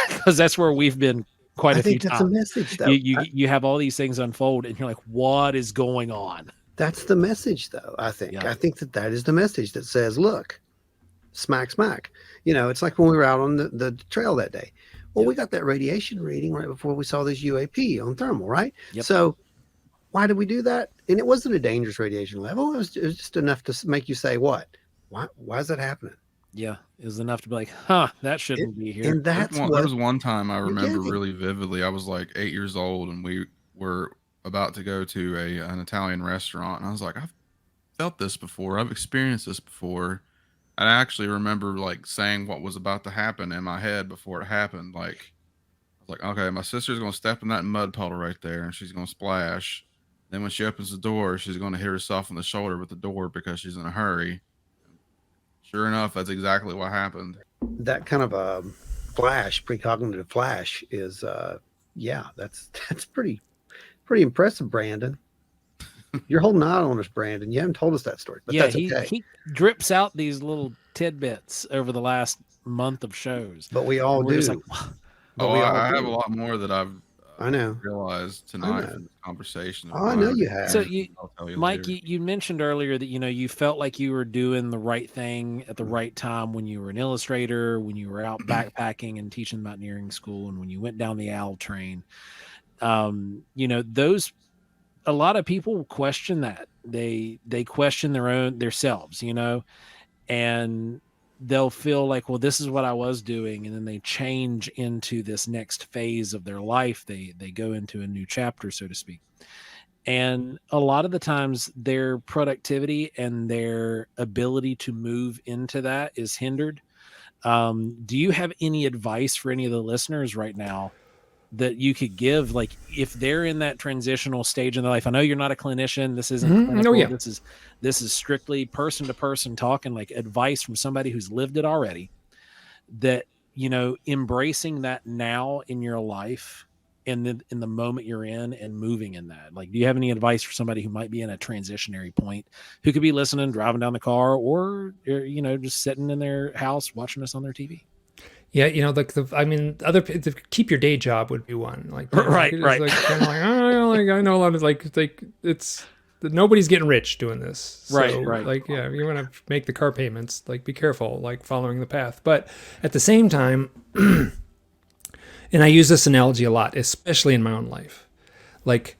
because that's where we've been quite a few times. That's a message, though. You have all these things unfold, and you're like, what is going on? That's the message, though. I think that is the message that says, look, smack. It's like when we were out on the trail that day. Well, we got that radiation reading right before we saw this UAP on thermal, right? Yep. So why did we do that? And it wasn't a dangerous radiation level. It was just enough to make you say, what? Why is that happening? Yeah, it was enough to be like, that shouldn't be here. And there was one time I remember really vividly. I was like 8 years old, and we were about to go to an Italian restaurant, and I was like, I've felt this before. I've experienced this before. And I actually remember like saying what was about to happen in my head before it happened. Like, I was like, okay, my sister's going to step in that mud puddle right there, and she's going to splash. Then when she opens the door, she's going to hit herself in the shoulder with the door because she's in a hurry. Sure enough, that's exactly what happened. That kind of a precognitive flash is, that's pretty impressive, Brandon. You're holding out on us, Brandon. You haven't told us that story, but Yeah, that's he okay. he drips out these little tidbits over the last month of shows, But we all and we're do. just like, But Oh, we all I have a do. lot more that I've I know. realized I tonight know. from this conversation of Oh, I know mine. you have. so I'll tell you Mike, later. you mentioned earlier that you felt like you were doing the right thing at the right time when you were an illustrator, when you were out backpacking and teaching mountaineering school, and when you went down the owl train. Those, a lot of people question that. They question their selves, and they'll feel like, well, this is what I was doing, and then they change into this next phase of their life. They go into a new chapter, so to speak. And a lot of the times their productivity and their ability to move into that is hindered. Do you have any advice for any of the listeners right now that you could give, like if they're in that transitional stage in their life? I know you're not a clinician. This isn't Oh, clinical. yeah. This is strictly person to person talking, like advice from somebody who's lived it already, that, embracing that now in your life and then in the moment you're in and moving in that. Like, do you have any advice for somebody who might be in a transitionary point, who could be listening, driving down the car, or, just sitting in their house watching us on their TV? Yeah, keep your day job would be one. Like, Right, it's right. like kind of like, I know a lot of like it's nobody's getting rich doing this. So, Right. like, yeah, you want to make the car payments. Like, be careful, like following the path. But at the same time, and I use this analogy a lot, especially in my own life. Like,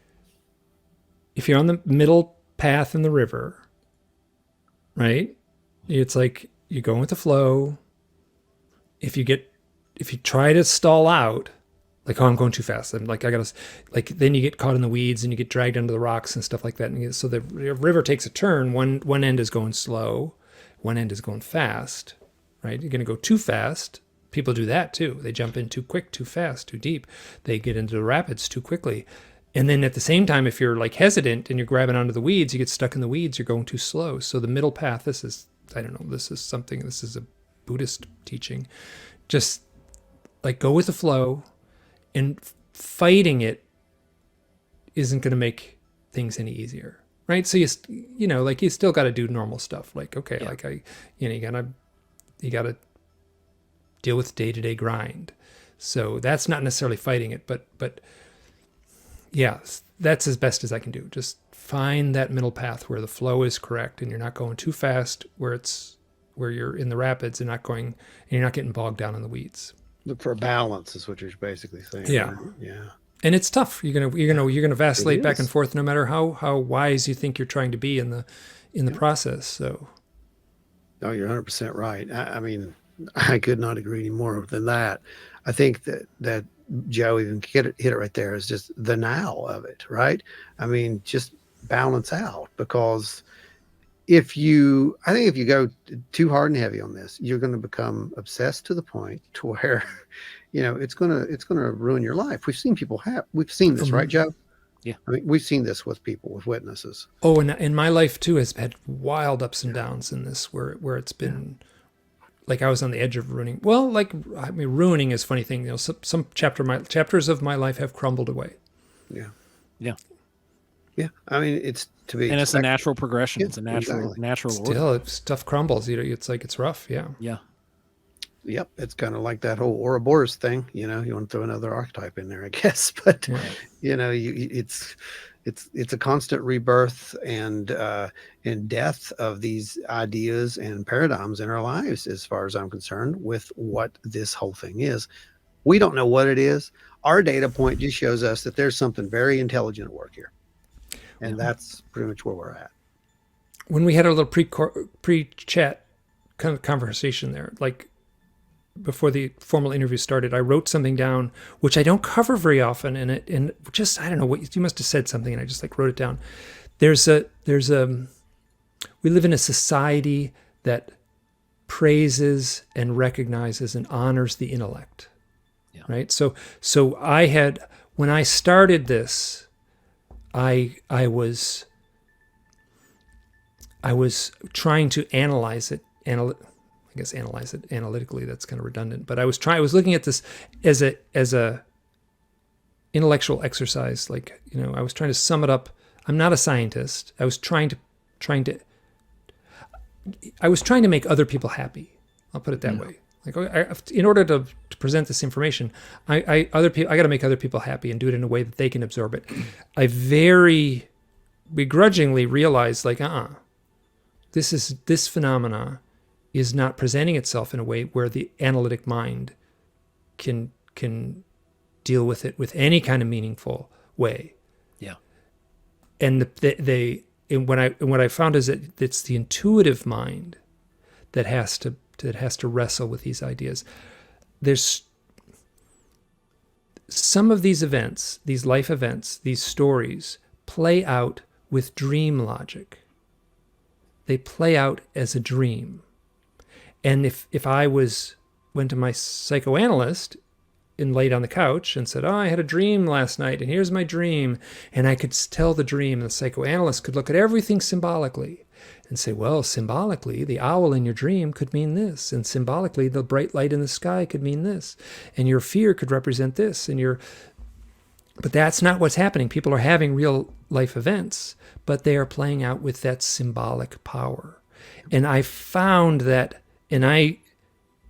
if you're on the middle path in the river, right? It's like you're going with the flow. If you try to stall out, like, oh, I'm going too fast, I'm like, I gotta, like, then you get caught in the weeds and you get dragged under the rocks and stuff like that. And so the river takes a turn. One end is going slow, one end is going fast, right? You're gonna go too fast. People do that too. They jump in too quick, too fast, too deep. They get into the rapids too quickly. And then at the same time, if you're like hesitant and you're grabbing onto the weeds, you get stuck in the weeds, you're going too slow. So the middle path, this is a Buddhist teaching. Just like go with the flow, and fighting it isn't going to make things any easier, right? So you still got to do normal stuff. Like, okay, Yeah. like you gotta deal with day-to-day grind. So that's not necessarily fighting it, but yeah, that's as best as I can do. Just find that middle path where the flow is correct and you're not going too fast, where you're in the rapids and you're not getting bogged down in the weeds. Look for a balance is what you're basically saying. Yeah. Right? Yeah. And it's tough. You're gonna vacillate back is. and forth no matter how wise you think you're trying to be in the process. So No, you're 100% right. I mean, I could not agree any more than that. I think that Joe even hit it right there is just the now of it, right? I mean, just balance out, because I think if you go too hard and heavy on this, you're going to become obsessed to the point to where, it's going to ruin your life. We've seen this, right, Joe? Yeah. I mean, we've seen this with people, with witnesses. Oh, and my life too has had wild ups and downs in this, where it's been like I was on the edge of ruining. Well, like, I mean, ruining is a funny thing. Some chapters of my life have crumbled away. Yeah. Yeah. Yeah. I mean, it's to be, And it's a natural progression. Yeah, it's a natural exactly. order. Still, if stuff crumbles, it's like it's rough. Yeah. Yeah. Yep. It's kind of like that whole Ouroboros thing. You want to throw another archetype in there, I guess, but it's a constant rebirth and death of these ideas and paradigms in our lives, as far as I'm concerned, with what this whole thing is. We don't know what it is. Our data point just shows us that there's something very intelligent at work here. And that's pretty much where we're at. When we had a little pre-chat kind of conversation there, like before the formal interview started, I wrote something down, which I don't cover very often. And just, I don't know what you must have said something. And I just like wrote it down. We live in a society that praises and recognizes and honors the intellect. Yeah. Right. So when I started this, I was trying to analyze it analytically. That's kind of redundant, but I was looking at this as a intellectual exercise. Like, I was trying to sum it up. I'm not a scientist. I was trying to make other people happy. I'll put it that way. Like, in order to present this information, I got to make other people happy and do it in a way that they can absorb it. I very begrudgingly realized, like, this phenomena is not presenting itself in a way where the analytic mind can deal with it with any kind of meaningful way. Yeah. And what I found is that it's the intuitive mind that has to wrestle with these ideas. There's some of these events, these life events, these stories play out with dream logic. They play out as a dream. And if I went to my psychoanalyst and laid on the couch and said, I had a dream last night, and here's my dream, and I could tell the dream, and the psychoanalyst could look at everything symbolically and say, well, symbolically, the owl in your dream could mean this, and symbolically, the bright light in the sky could mean this, and your fear could represent this, but that's not what's happening. People are having real life events, but they are playing out with that symbolic power. And I found that, and I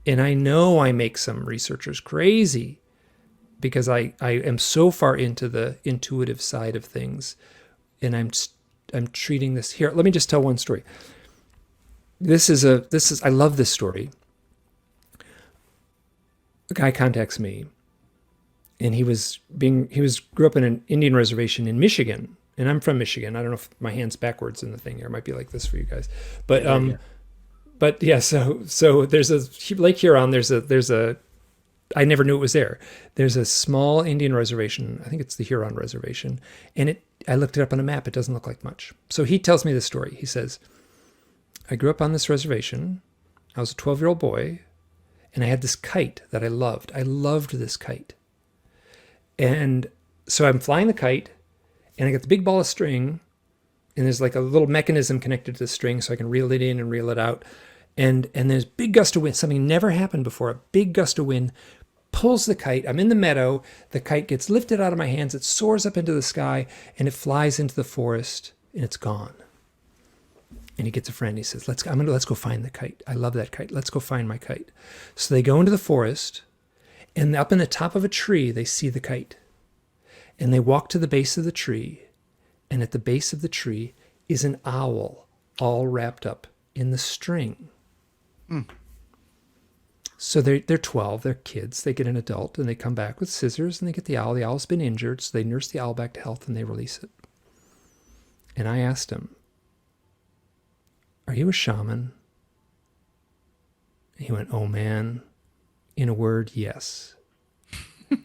know I make some researchers crazy because I am so far into the intuitive side of things, and I'm treating this here. Let me just tell one story. I love this story. A guy contacts me, and he grew up in an Indian reservation in Michigan, and I'm from Michigan. I don't know if my hand's backwards in the thing here. It might be like this for you guys, but But yeah, so there's a Lake Huron. There's a I never knew it was there. There's a small Indian reservation. I think it's the Huron Reservation, and I looked it up on a map. It doesn't look like much. So he tells me this story. He says, I grew up on this reservation. I was a 12-year-old boy, and I had this kite that I loved. I loved this kite, and so I'm flying the kite, and I got the big ball of string, and there's like a little mechanism connected to the string, so I can reel it in and reel it out. And there's big gust of wind, something never happened before. A big gust of wind pulls the kite. I'm in the meadow. The kite gets lifted out of my hands. It soars up into the sky, and it flies into the forest, and it's gone. And he gets a friend. He says, let's go find the kite. I love that kite. Let's go find my kite. So they go into the forest, and up in the top of a tree, they see the kite. And they walk to the base of the tree, and at the base of the tree is an owl all wrapped up in the string. So they're 12, they're kids, they get an adult, and they come back with scissors, and they get the owl. The owl's been injured, so they nurse the owl back to health, and they release it. And I asked him, are you a shaman? He went, oh man, in a word, yes.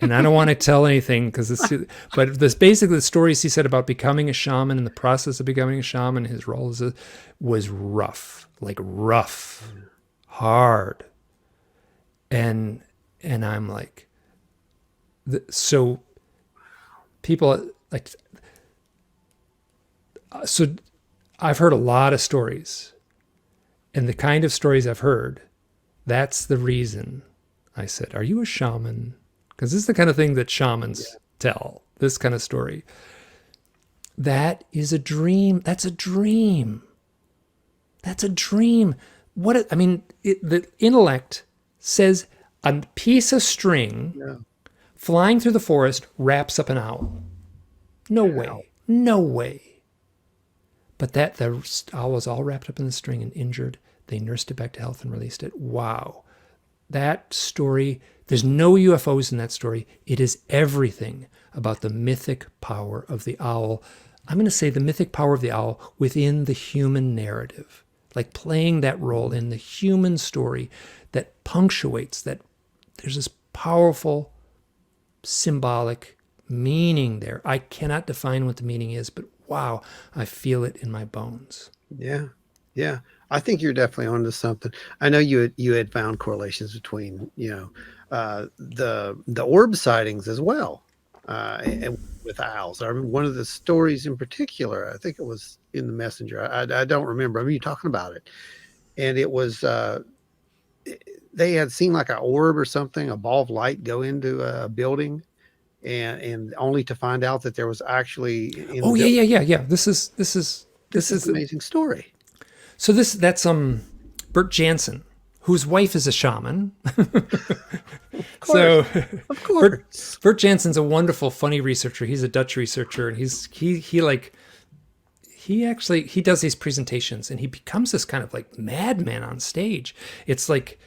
And I don't want to tell anything but this basically the stories he said about becoming a shaman and the process of becoming a shaman, his role was rough, hard. And I'm like, so people like, so I've heard a lot of stories, and the kind of stories I've heard, that's the reason I said, are you a shaman? Because this is the kind of thing that shamans tell, this kind of story. That is a dream. That's a dream. That's a dream. The intellect says a piece of string flying through the forest wraps up an owl. No way. But the owl was all wrapped up in the string and injured. They nursed it back to health and released it. Wow. That story, there's no UFOs in that story. It is everything about the mythic power of the owl. I'm going to say the mythic power of the owl within the human narrative, like playing that role in the human story that punctuates that. There's this powerful symbolic meaning there. I cannot define what the meaning is, but wow, I feel it in my bones. Yeah. I think you're definitely onto something. I know you had found correlations between the orb sightings as well, and with owls. I remember one of the stories in particular. I think it was in the messenger. I don't remember. I mean, you talking about it, and it was they had seen like an orb or something, a ball of light go into a building, and only to find out that there was actually in Oh, the yeah. This is an amazing story. so that's Bert Jansen, whose wife is a shaman. Of course, So of course. Bert Jansen's a wonderful, funny researcher. He's a Dutch researcher, and he does these presentations, and he becomes this kind of like madman on stage. It's like,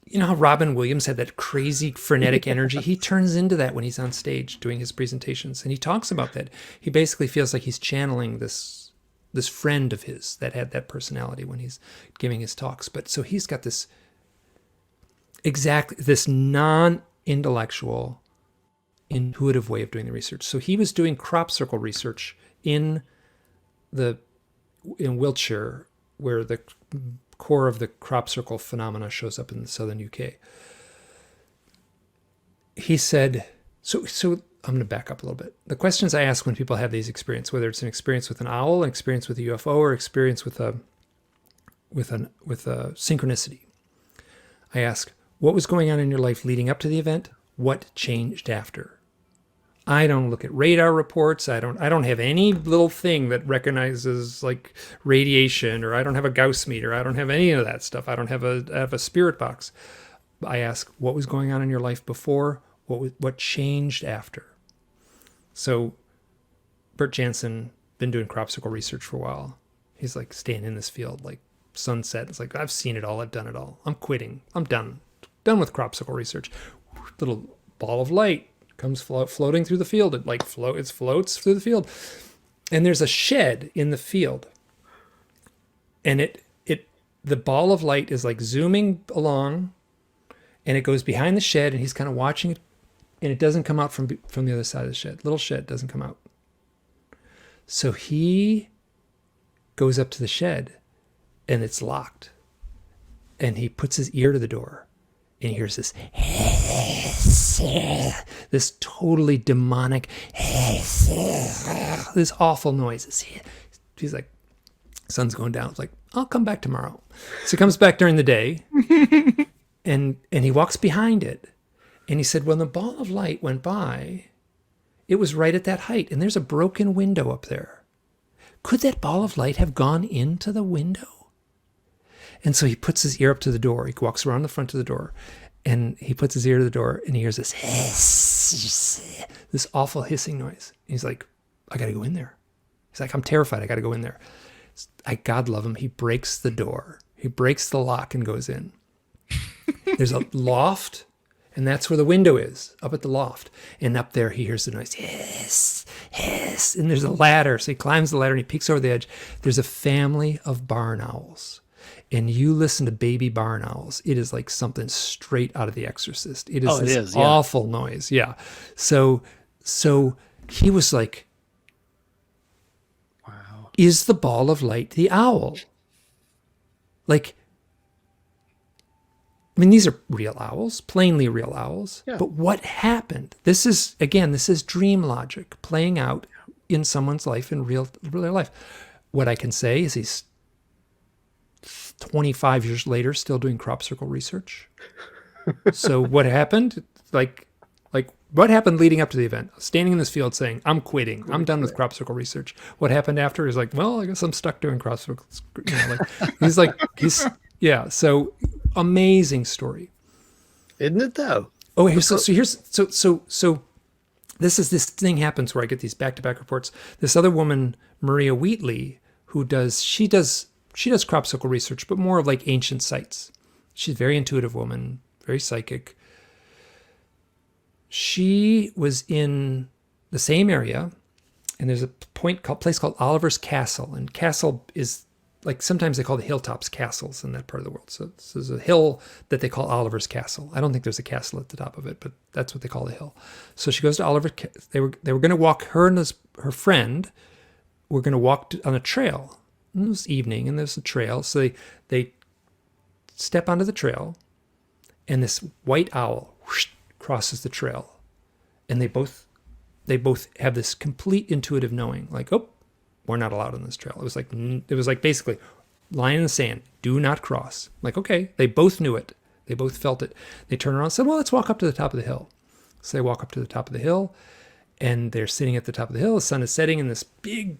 you know how Robin Williams had that crazy frenetic energy? He turns into that when he's on stage doing his presentations, and he talks about that. He basically feels like he's channeling this friend of his that had that personality when he's giving his talks. But so he's got this non-intellectual, intuitive way of doing the research. So he was doing crop circle research in Wiltshire, where the core of the crop circle phenomena shows up in the southern UK. He said, so I'm going to back up a little bit. The questions I ask when people have these experiences, whether it's an experience with an owl, an experience with a UFO, or experience with a synchronicity, I ask, what was going on in your life leading up to the event? What changed after? I don't look at radar reports. I don't have any little thing that recognizes like radiation, or I don't have a Gauss meter. I don't have any of that stuff. I don't have a spirit box. I ask, what was going on in your life before? What changed after? So Bert Jansen been doing crop circle research for a while. He's like staying in this field, like sunset. It's like, I've seen it all. I've done it all. I'm quitting. I'm done with crop circle research. Little ball of light comes floating through the field. It floats through the field, and there's a shed in the field, and the ball of light is like zooming along, and it goes behind the shed, and he's kind of watching it, and it doesn't come out from the other side of the shed. Little shed doesn't come out. So he goes up to the shed, and it's locked, and he puts his ear to the door, and he hears this totally demonic, this awful noise. He's like, sun's going down. It's like, I'll come back tomorrow. So he comes back during the day, and he walks behind it. And he said, when the ball of light went by, it was right at that height, and there's a broken window up there. Could that ball of light have gone into the window? And so he puts his ear up to the door. He walks around the front of the door, and he puts his ear to the door, and he hears this hiss, this awful hissing noise. He's like, I got to go in there. He's like, I'm terrified. I got to go in there. God love him. He breaks the door. He breaks the lock and goes in. There's a loft, and that's where the window is, up at the loft. And up there, he hears the noise, hiss, hiss. And there's a ladder. So he climbs the ladder, and he peeks over the edge. There's a family of barn owls. And you listen to baby barn owls, it is like something straight out of The Exorcist. It is awful noise. Yeah. So he was like, Wow. Is the ball of light the owl? Like, I mean, these are real owls, plainly real owls. Yeah. But what happened? This is dream logic playing out in someone's life, in real life. What I can say is he's 25 years later still doing crop circle research. So what happened? Like what happened leading up to the event? Standing in this field saying, I'm quitting. I'm done with crop circle research. What happened after is like, well, I guess I'm stuck doing crop circle. Yeah. So amazing story. Isn't it though? Oh, this thing happens where I get these back-to-back reports. This other woman, Maria Wheatley, she does crop circle research, but more of like ancient sites. She's a very intuitive woman, very psychic. She was in the same area, and there's a place called Oliver's Castle, and castle is like, sometimes they call the hilltops castles in that part of the world. So there's a hill that they call Oliver's Castle. I don't think there's a castle at the top of it, but that's what they call the hill. So she goes to Oliver. They were going to walk, her and her friend were going to walk on a trail. And it was evening, and there's a trail. So they step onto the trail, and this white owl whoosh, crosses the trail, and they both have this complete intuitive knowing, like, oh, we're not allowed on this trail. It was like basically line in the sand, do not cross. Like, okay, they both knew it. They both felt it. They turned around and said, well, let's walk up to the top of the hill. So they walk up to the top of the hill, and they're sitting at the top of the hill. The sun is setting, and this big,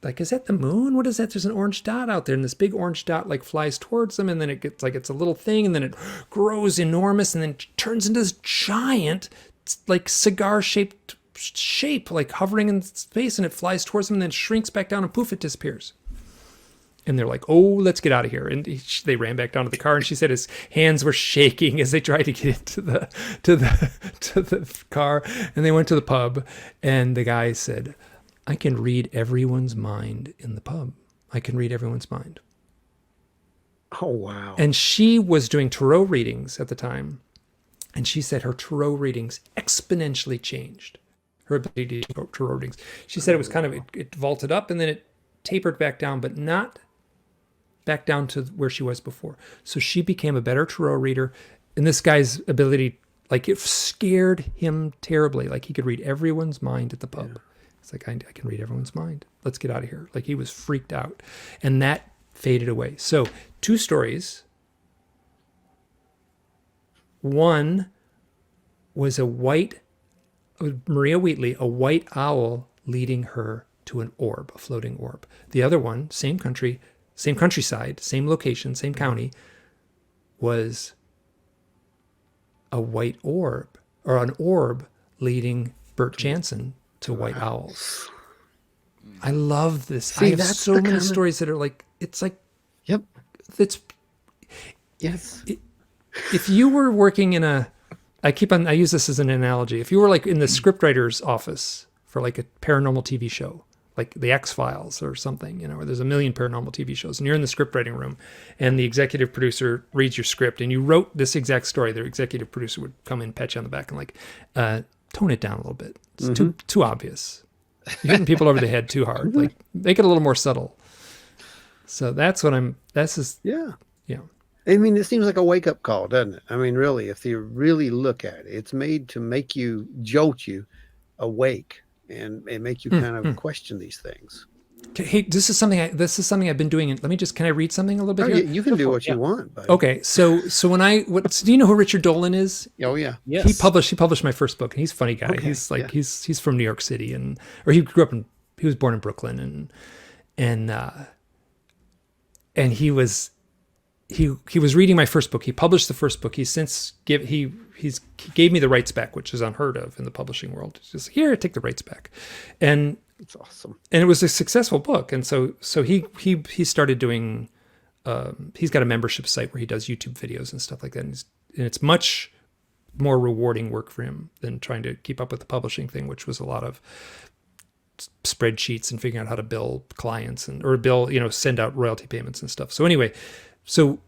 like, is that the moon? What is that? There's an orange dot out there, and this big orange dot like flies towards them, and then it gets like it's a little thing, and then it grows enormous, and then it turns into this giant, like cigar-shaped shape, like hovering in space, and it flies towards them, and then shrinks back down, and poof, it disappears. And they're like, "Oh, let's get out of here!" And they ran back down to the car, and she said his hands were shaking as they tried to get into the car. And they went to the pub, and the guy said, "I can read everyone's mind in the pub. I can read everyone's mind." Oh, wow. And she was doing tarot readings at the time, and she said her tarot readings exponentially changed. Her ability to do tarot readings. She said it was kind of it vaulted up, and then it tapered back down, but not back down to where she was before. So she became a better tarot reader. And this guy's ability, like, it scared him terribly. Like, he could read everyone's mind at the pub. Yeah. It's like, I can read everyone's mind. Let's get out of here. Like, he was freaked out. And that faded away. So 2 stories. One was Maria Wheatley, a white owl leading her to an orb, a floating orb. The other one, same country, same countryside, same location, same county, was a white orb, or an orb leading Bert Jansen to white owls. I love this. See, I have that's so the many kind of- stories that are like, it's like, Yep. it's, Yes. if you were working in I use this as an analogy. If you were like in the scriptwriter's office for like a paranormal TV show, like the X-Files or something, where there's a million paranormal TV shows, and you're in the scriptwriting room, and the executive producer reads your script, and you wrote this exact story, the executive producer would come in, pat you on the back, and like, tone it down a little bit. It's too obvious. You're hitting people over the head too hard. Like, make it a little more subtle. So that's what Yeah. yeah. I mean, it seems like a wake-up call, doesn't it? I mean, really, if you really look at it, it's made to make you, jolt you awake and make you kind of question these things. Hey, this is something I've been doing. Can I read something a little bit Oh, here? you can do what you want, buddy. Okay, so do you know who Richard Dolan is? Oh, yeah. Yes. He published my first book, and he's a funny guy. Okay, He's like yeah. he's from New York City, he was born in Brooklyn, and he was reading my first book. He published the first book. He's since he gave me the rights back, which is unheard of in the publishing world. It's just, here, take the rights back, and It's awesome. it was a successful book. And so he started doing. He's got a membership site where he does YouTube videos and stuff like that, and it's much more rewarding work for him than trying to keep up with the publishing thing, which was a lot of spreadsheets and figuring out how to bill clients send out royalty payments and stuff. So anyway, so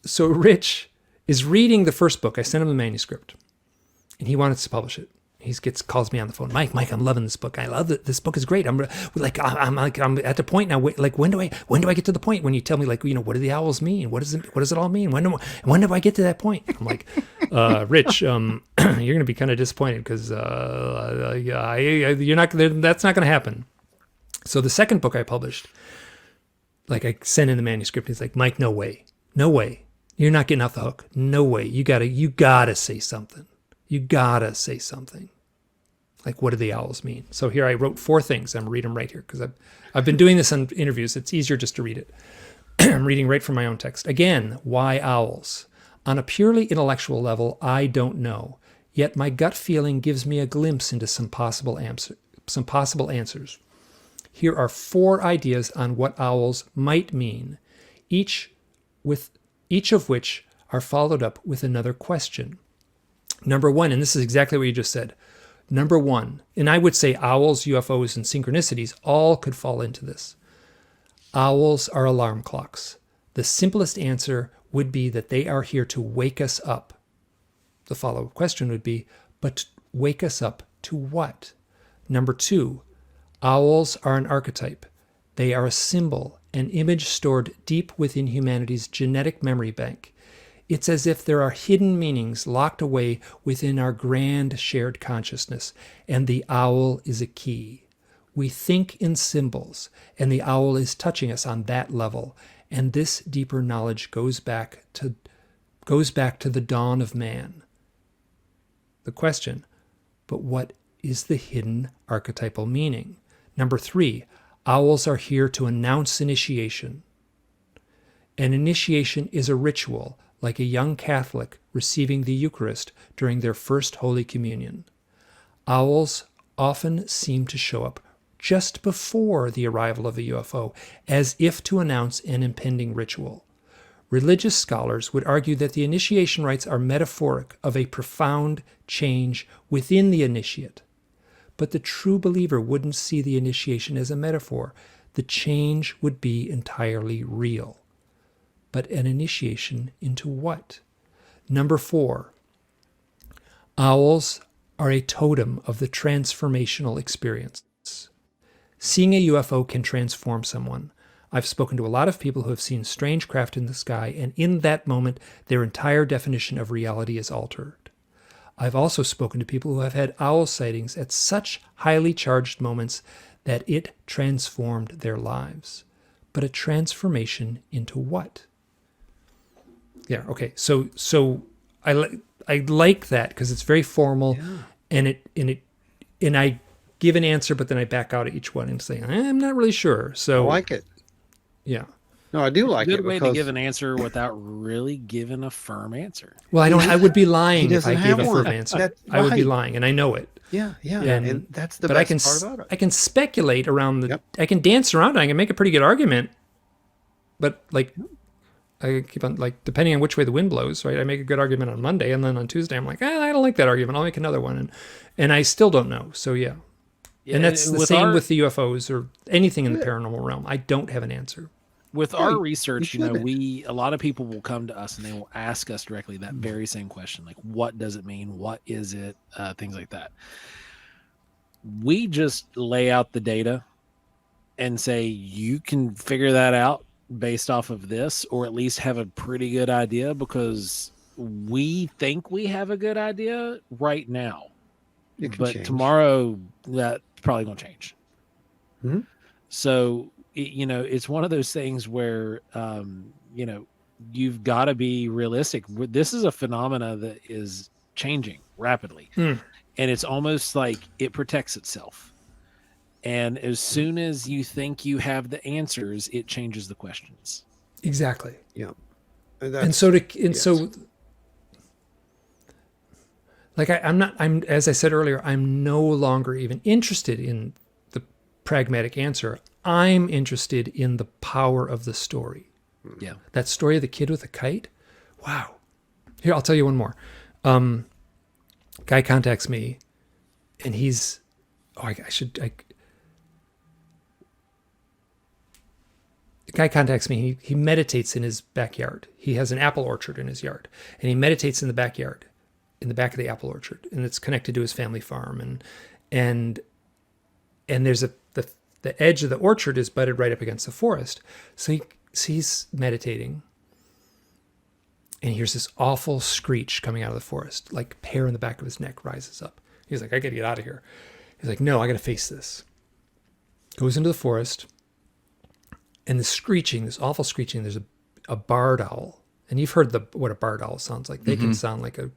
Rich is reading the first book. I sent him the manuscript, and he wanted to publish it. He calls me on the phone. Mike, I'm loving this book. I love it. This book is great. I'm at the point now. Like, when do I get to the point when you tell me, like, what do the owls mean? What does it all mean? When do I get to that point? I'm like, Rich, you're going to be kind of disappointed because you're not. That's not going to happen. So the second book I published, like, I sent in the manuscript. He's like, Mike, no way. You're not getting off the hook. No way. You gotta say something. You gotta say something. Like, what do the owls mean? So here I wrote 4 things. I'm reading them right here because I've been doing this in interviews. It's easier just to read it. I'm reading right from my own text. Again, why owls? On a purely intellectual level, I don't know. Yet my gut feeling gives me a glimpse into some possible answers. Here are 4 ideas on what owls might mean, each of which are followed up with another question. Number 1, and this is exactly what you just said. Number 1, and I would say owls, UFOs, and synchronicities all could fall into this. Owls are alarm clocks. The simplest answer would be that they are here to wake us up. The follow-up question would be, but wake us up to what? Number 2, owls are an archetype. They are a symbol, an image stored deep within humanity's genetic memory bank. It's as if there are hidden meanings locked away within our grand shared consciousness, and the owl is a key. We think in symbols, and the owl is touching us on that level, and this deeper knowledge goes back to the dawn of man. The question, but what is the hidden archetypal meaning? Number 3, owls are here to announce initiation. An initiation is a ritual, like a young Catholic receiving the Eucharist during their first Holy Communion. Owls often seem to show up just before the arrival of a UFO, as if to announce an impending ritual. Religious scholars would argue that the initiation rites are metaphoric of a profound change within the initiate. But the true believer wouldn't see the initiation as a metaphor. The change would be entirely real. But an initiation into what? Number 4, owls are a totem of the transformational experience. Seeing a UFO can transform someone. I've spoken to a lot of people who have seen strange craft in the sky, and in that moment, their entire definition of reality is altered. I've also spoken to people who have had owl sightings at such highly charged moments that it transformed their lives. But a transformation into what? Yeah, okay. So I like that because it's very formal, and I give an answer, but then I back out at each one and say I'm not really sure. So I like it. Yeah. No, I do like it. Good way to because give an answer without really giving a firm answer. Well, I would be lying He if I doesn't gave have a firm one. answer. I would be lying, and I know it. Yeah, And- and that's the but best part about it. I can speculate around the. Yep. I can dance around it. I can make a pretty good argument. But like, I keep on like depending on which way the wind blows, right? I make a good argument on Monday, and then on Tuesday I'm like, I don't like that argument. I'll make another one, and I still don't know. So yeah. And that's the same with the UFOs or anything in the paranormal realm. I don't have an answer. With Yeah, our you research, you know, shouldn't. a lot of people will come to us and they will ask us directly that very same question, like, what does it mean? What is it? Things like that. We just lay out the data and say, you can figure that out based off of this, or at least have a pretty good idea, because we think we have a good idea right now. It can But change. tomorrow, that's probably going to change. Mhm. So, you know, it's one of those things where, you know, you've got to be realistic. This is a phenomena that is changing rapidly. And it's almost like it protects itself. And as soon as you think you have the answers, it changes the questions. Exactly. Yeah. So like I'm as I said earlier, I'm no longer even interested in the pragmatic answer. I'm interested in the power of the story. Yeah. That story of the kid with the kite. Wow. Here, I'll tell you one more. Guy contacts me, and he's the guy contacts me. He meditates in his backyard. He has an apple orchard in his yard, and he meditates in the backyard, in the back of the apple orchard, and it's connected to his family farm. And there's the edge of the orchard is butted right up against the forest. So he's meditating, and he hears this awful screech coming out of the forest, like hair in the back of his neck rises up. He's like, I gotta get out of here. He's like, no, I gotta face this. Goes into the forest, and the screeching, this awful screeching, there's a barred owl. And you've heard what a barred owl sounds like. They can sound like a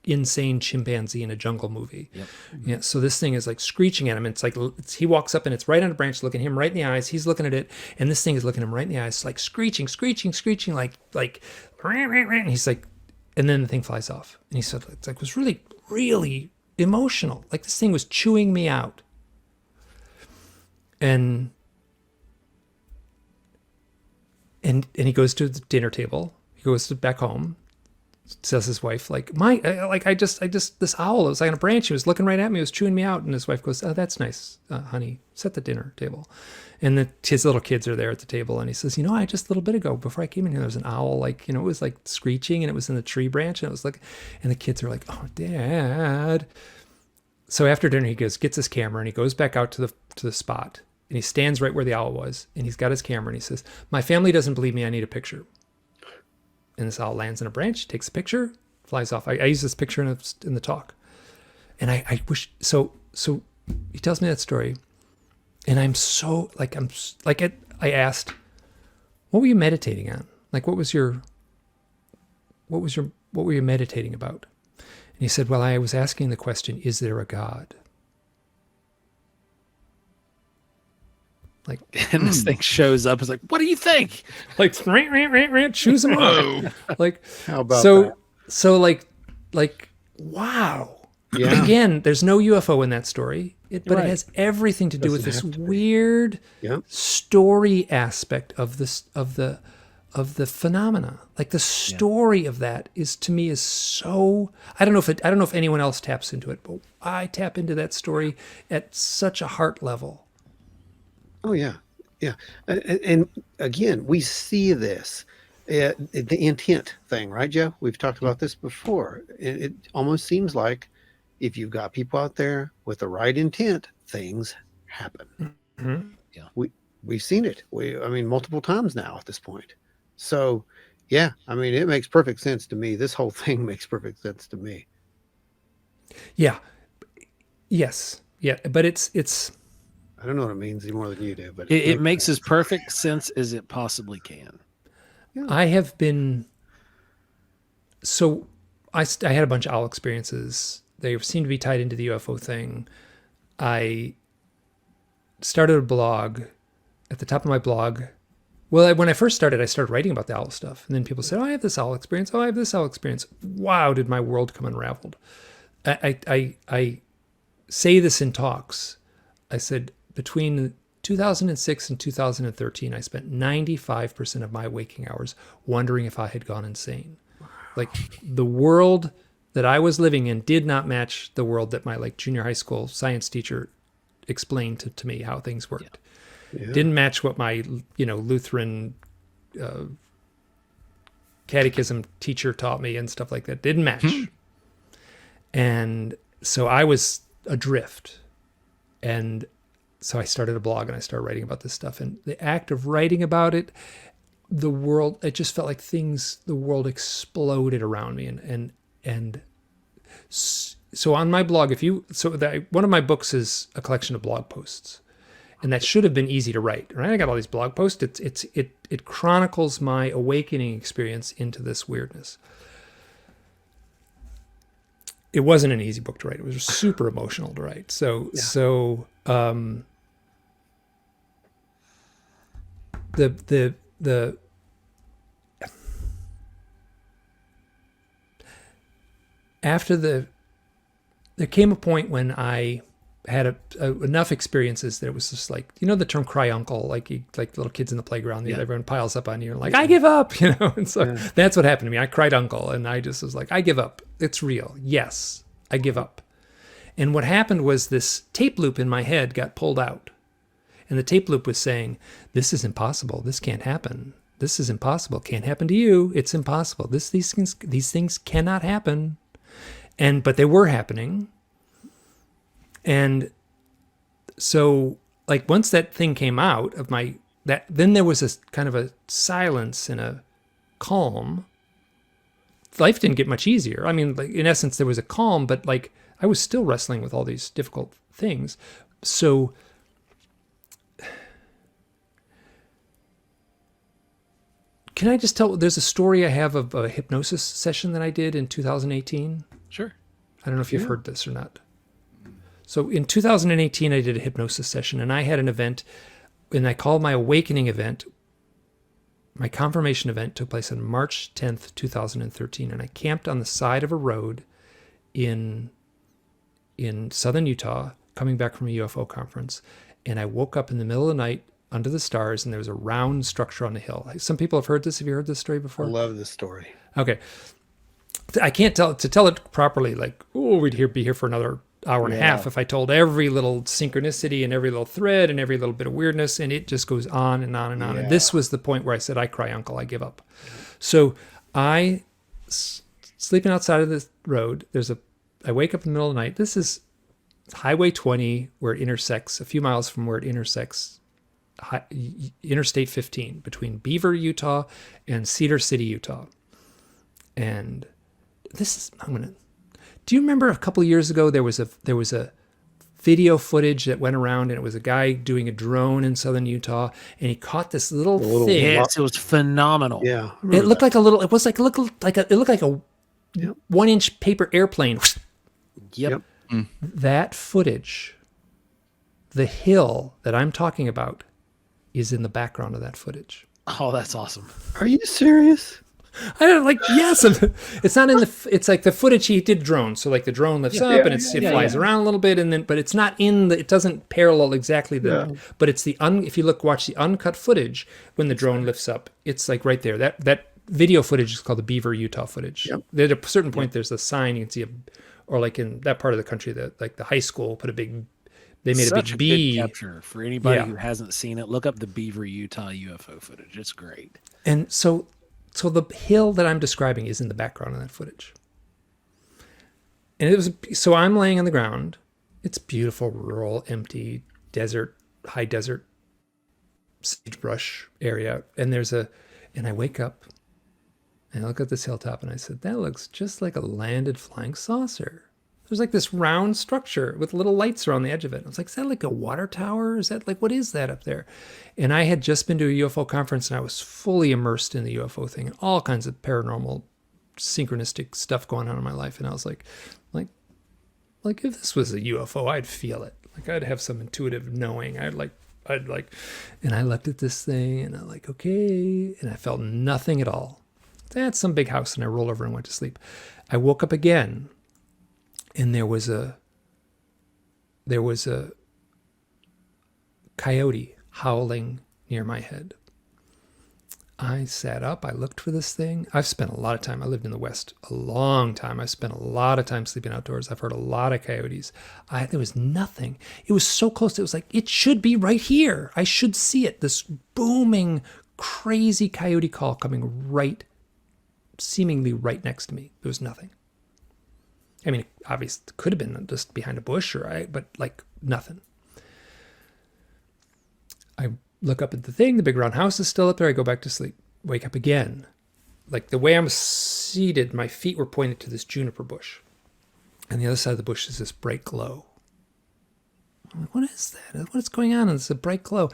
insane chimpanzee in a jungle movie. Yep. Yeah. So this thing is like screeching at him. It's like he walks up and it's right on a branch, looking him right in the eyes. He's looking at it, and this thing is looking him right in the eyes, like screeching, like, and he's like, and then the thing flies off. And he said, it was really, really emotional. Like this thing was chewing me out. And he goes to the dinner table. He goes back home. Says his wife, like, I just this owl, it was like on a branch, he was looking right at me, it was chewing me out. And his wife goes, oh, that's nice, honey, set the dinner table. And his little kids are there at the table, and he says, I just a little bit ago, before I came in here, there was an owl, like, it was like screeching, and it was in the tree branch, and it was like, and the kids are like, oh, Dad. So after dinner, he gets his camera, and he goes back out to the spot, and he stands right where the owl was, and he's got his camera, and he says, my family doesn't believe me, I need a picture. And this owl lands in a branch, takes a picture, flies off. I use this picture in the talk. And I wish, so he tells me that story. And I asked, what were you meditating on? Like, what were you meditating about? And he said, well, I was asking the question, is there a God? Like, And this thing shows up. It's like, what do you think? like choose them up. Like, How about so that? so like wow. Yeah. Again, there's no UFO in that story, but Right. it has everything to do with this Doesn't have to be. weird Yep. story aspect of this of the phenomena. Like the story of that is, to me, is so, I don't know if anyone else taps into it, but I tap into that story at such a heart level. Oh yeah, yeah, and again, we see this, the intent thing, right, Joe? We've talked about this before. It almost seems like if you've got people out there with the right intent, things happen. Mm-hmm. Yeah. We've seen it. I mean, multiple times now at this point. So, yeah, I mean, it makes perfect sense to me. This whole thing makes perfect sense to me. Yeah. Yes. Yeah. But it's I don't know what it means any more than you do, but It makes as perfect sense as it possibly can. I have been, so I had a bunch of owl experiences. They seem to be tied into the UFO thing. I started a blog. At the top of my blog, well, when I first started, I started writing about the owl stuff. And then people said, oh, I have this owl experience. Oh, I have this owl experience. Wow, did my world come unraveled. I say this in talks. I said, between 2006 and 2013, I spent 95% of my waking hours wondering if I had gone insane. Like, the world that I was living in did not match the world that my junior high school science teacher explained to me how things worked. Yeah. Didn't match what my Lutheran catechism teacher taught me and stuff like that. Didn't match. And so I was adrift. And so I started a blog and I started writing about this stuff. And the act of writing about it, it just felt like the world exploded around me. And so on my blog, one of my books is a collection of blog posts. And that should have been easy to write, right? I got all these blog posts. It chronicles my awakening experience into this weirdness. It wasn't an easy book to write. It was super emotional to write. There came a point when I had enough experiences that it was just like, the term cry uncle, like little kids in the playground, everyone piles up on you and I give up, and so that's what happened to me. I cried uncle and I just was like, I give up. It's real. Yes, I give up. And what happened was this tape loop in my head got pulled out, and the tape loop was saying, this is impossible. This can't happen. This is impossible. Can't happen to you. It's impossible. These things cannot happen. But they were happening. And so, once that thing came out of then there was a kind of a silence and a calm. Life didn't get much easier. I mean, in essence, there was a calm, but I was still wrestling with all these difficult things. So can I just tell, there's a story I have of a hypnosis session that I did in 2018. Sure. I don't know if you've heard this or not. So in 2018, I did a hypnosis session, and I had an event, and I called my awakening event. My confirmation event took place on March 10th, 2013, and I camped on the side of a road in southern Utah, coming back from a UFO conference, and I woke up in the middle of the night under the stars, and there was a round structure on the hill. Some people have heard this. Have you heard this story before? I love this story. Okay. I can't tell it properly, we'd be here for another hour and a half if I told every little synchronicity and every little thread and every little bit of weirdness, and it just goes on and on and on. And this was the point where I said, I cry uncle, I give up. So sleeping outside of the road, I wake up in the middle of the night. This is Highway 20, where it intersects, a few miles from where it intersects Interstate 15 between Beaver, Utah and Cedar City, Utah. And do you remember a couple of years ago there was a video footage that went around, and it was a guy doing a drone in southern Utah, and he caught this little thing. Yes, it was phenomenal. Yeah, It looked like a little. It looked like a Yep. 1-inch paper airplane. Yep. That footage, the hill that I'm talking about, is in the background of that footage. Oh, that's awesome. Are you serious? I don't like, yes, it's not in the, it's like the footage he did drone. So like the drone lifts up and it flies around a little bit, and then, but it's not in the, it doesn't parallel exactly but it's the, if you watch the uncut footage when the drone lifts up, it's like right there. That video footage is called the Beaver, Utah footage. At a certain point, there's a sign you can see, or like in that part of the country, that like the high school put a big, they made Such a big bee. good capture for anybody who hasn't seen it. Look up the Beaver, Utah UFO footage. It's great. And so the hill that I'm describing is in the background of that footage. And it was, so I'm laying on the ground. It's beautiful, rural, empty, desert, high desert, sagebrush area. And and I wake up and I look at this hilltop and I said, that looks just like a landed flying saucer. There's like this round structure with little lights around the edge of it. I was like, is that like a water tower? Is that like, what is that up there? And I had just been to a UFO conference and I was fully immersed in the UFO thing and all kinds of paranormal, synchronistic stuff going on in my life. And I was like if this was a UFO, I'd feel it. Like I'd have some intuitive knowing. And I looked at this thing and I'm like, okay. And I felt nothing at all. That's some big house. And I rolled over and went to sleep. I woke up again. And there was a coyote howling near my head. I sat up. I looked for this thing. I've spent a lot of time. I lived in the West a long time. I spent a lot of time sleeping outdoors. I've heard a lot of coyotes. There was nothing. It was so close. It was like, it should be right here. I should see it. This booming, crazy coyote call coming seemingly right next to me. There was nothing. I mean, obviously, it could have been just behind a bush, but like nothing. I look up at the thing. The big round house is still up there. I go back to sleep. Wake up again. Like the way I'm seated, my feet were pointed to this juniper bush. And the other side of the bush is this bright glow. I'm like, what is that? What's going on? And it's a bright glow.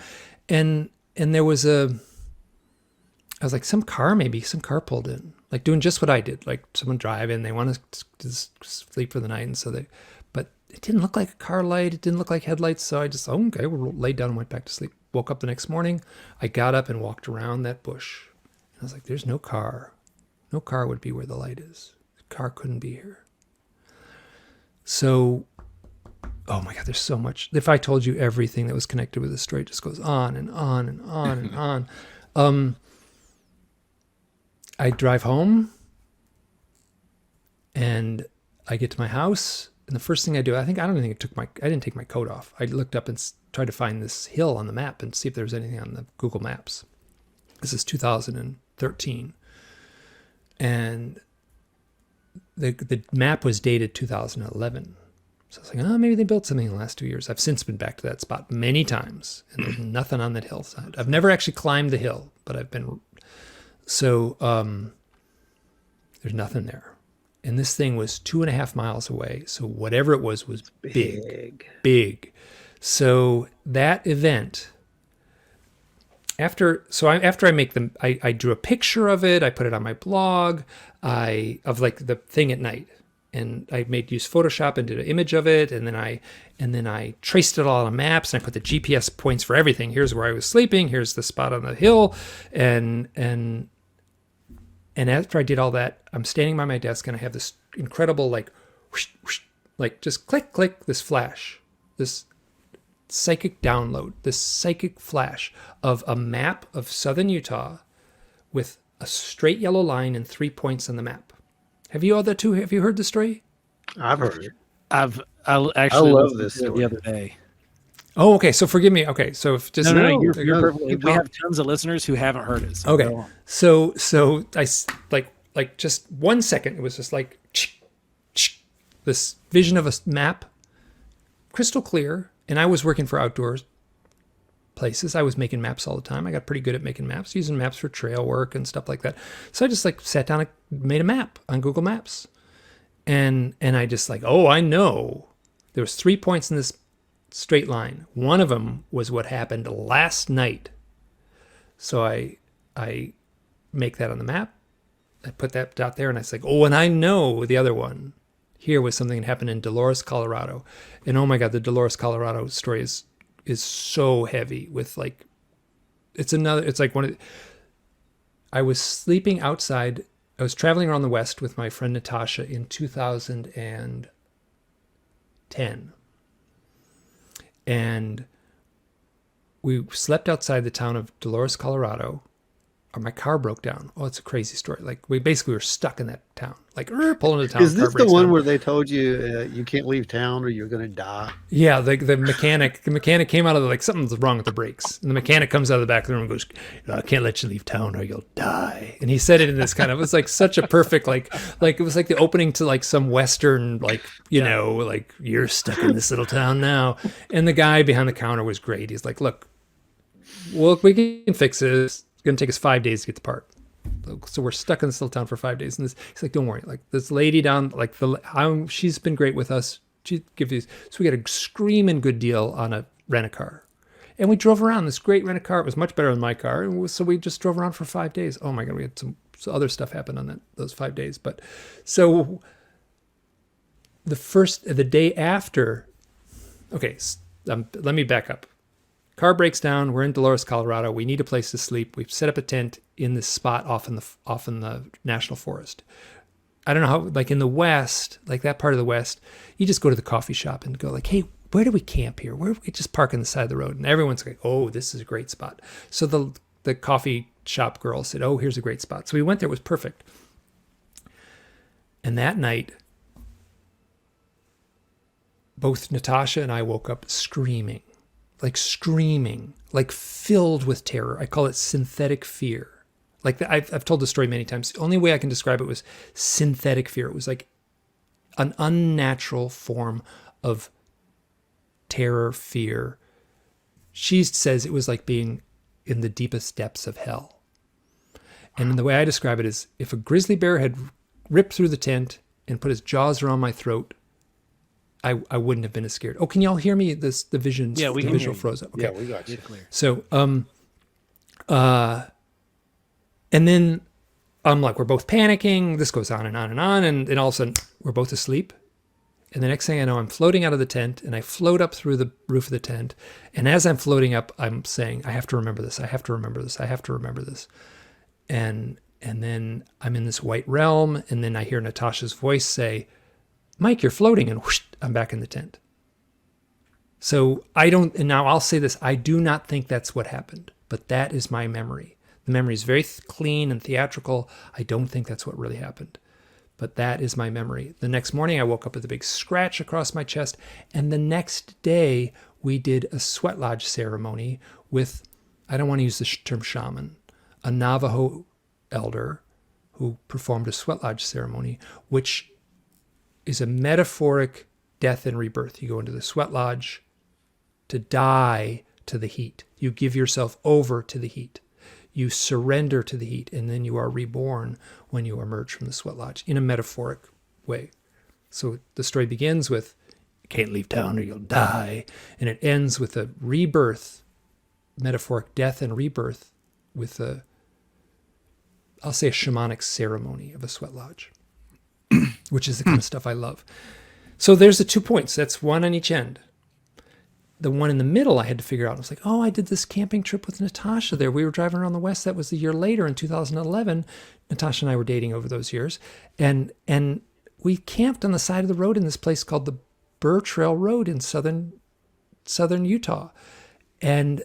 And there was I was like, some car pulled in. Like doing just what I did, like someone driving, they want to sleep for the night. And but it didn't look like a car light. It didn't look like headlights. So I just, okay, we laid down and went back to sleep. Woke up the next morning. I got up and walked around that bush. And I was like, there's no car. No car would be where the light is. The car couldn't be here. So, oh my God, there's so much. If I told you everything that was connected with this story, it just goes on and on and on and on. I drive home and I get to my house, and the first thing I do, I didn't take my coat off. I looked up and tried to find this hill on the map and see if there was anything on the Google Maps. This is 2013. And the map was dated 2011. So I was like, maybe they built something in the last 2 years. I've since been back to that spot many times, and there's nothing on that hillside. I've never actually climbed the hill, but I've been. So there's nothing there. And this thing was 2.5 miles away. So whatever it was big. So that event, after I make them, I drew a picture of it. I put it on my blog of like the thing at night. And I used Photoshop and did an image of it. And then I traced it all on maps, and I put the GPS points for everything. Here's where I was sleeping. Here's the spot on the hill. And after I did all that, I'm standing by my desk and I have this incredible, like, whoosh, whoosh, like just click, click, this flash, this psychic download, this psychic flash of a map of southern Utah with a straight yellow line and 3 points on the map. Have you heard the story? I've heard it. I actually love this story the other day. Oh, okay. So forgive me. Okay. So if just no, you're perfectly. We have tons of listeners who haven't heard it. So okay. So I like just 1 second. It was just like this vision of a map, crystal clear. And I was working for outdoors places. I was making maps all the time. I got pretty good at making maps, using maps for trail work and stuff like that. So I just like sat down and made a map on Google Maps, and I just like, I know there was 3 points in this straight line. One of them was what happened last night. So I make that on the map, I put that dot there, and I was like, oh, and I know the other one here was something that happened in Dolores, Colorado. And oh my God, the Dolores, Colorado story is so heavy with like, it's like I was sleeping outside. I was traveling around the West with my friend Natasha in 2010. And we slept outside the town of Dolores, Colorado. My car broke down. Oh, it's a crazy story. Like we basically were stuck in that town, like pulling into town. Is this car the breaks one down. where they told you you can't leave town or you're going to die? Yeah, the mechanic came out of like something's wrong with the brakes, and the mechanic comes out of the back of the room and goes, "I can't let you leave town or you'll die." And he said it in this kind of, it was like such a perfect like it was like the opening to like some Western, like like you're stuck in this little town now. And the guy behind the counter was great. He's like, "Look, well, we can fix this. It's going to take us 5 days to get the part." So we're stuck in this little town for 5 days. And he's like, "Don't worry. Like this lady down, like she's been great with us. She gives these." So we got a screaming good deal on a rent-a-car. And we drove around this great rent-a-car. It was much better than my car. And so we just drove around for 5 days. Oh my God, we had some other stuff happen on those 5 days. But so the day after, okay, let me back up. Car breaks down. We're in Dolores, Colorado. We need a place to sleep. We've set up a tent in this spot off in the national forest. I don't know how, like in the West, like that part of the West, you just go to the coffee shop and go like, "Hey, where do we camp here? Where do we just park on the side of the road?" And everyone's like, "Oh, this is a great spot." So the coffee shop girl said, "Oh, here's a great spot." So we went there. It was perfect. And that night, both Natasha and I woke up screaming, like filled with terror. I call it synthetic fear. Like I've told the story many times. The only way I can describe it was synthetic fear. It was like an unnatural form of terror, fear. She says it was like being in the deepest depths of hell. And the way I describe it is if a grizzly bear had ripped through the tent and put his jaws around my throat, I wouldn't have been as scared. Oh, can y'all hear me? The visions, Yeah, we the can visual hear you. froze up. Okay. Yeah, we got you. Clear. So, and then I'm like, we're both panicking. This goes on and on and on. And all of a sudden, we're both asleep. And the next thing I know, I'm floating out of the tent and I float up through the roof of the tent. And as I'm floating up, I'm saying, "I have to remember this. I have to remember this. I have to remember this." And then I'm in this white realm. And then I hear Natasha's voice say, "Mike, you're floating." And whoosh, I'm back in the tent. So and now I'll say this, I do not think that's what happened, but that is my memory. The memory is very clean and theatrical. I don't think that's what really happened, but that is my memory. The next morning I woke up with a big scratch across my chest. And the next day we did a sweat lodge ceremony with, I don't want to use the term shaman, a Navajo elder who performed a sweat lodge ceremony, which is a metaphoric death and rebirth. You go into the sweat lodge to die to the heat. You give yourself over to the heat. You surrender to the heat, and then you are reborn when you emerge from the sweat lodge in a metaphoric way. So the story begins with, "You can't leave town or you'll die," and it ends with a rebirth, metaphoric death and rebirth with I'll say a shamanic ceremony of a sweat lodge, which is the kind of stuff I love. So there's the 2 points. That's one on each end. The one in the middle I had to figure out. I was like, oh, I did this camping trip with Natasha there. We were driving around the West. That was the year later in 2011. Natasha and I were dating over those years. And we camped on the side of the road in this place called the Burr Trail Road in southern Utah. And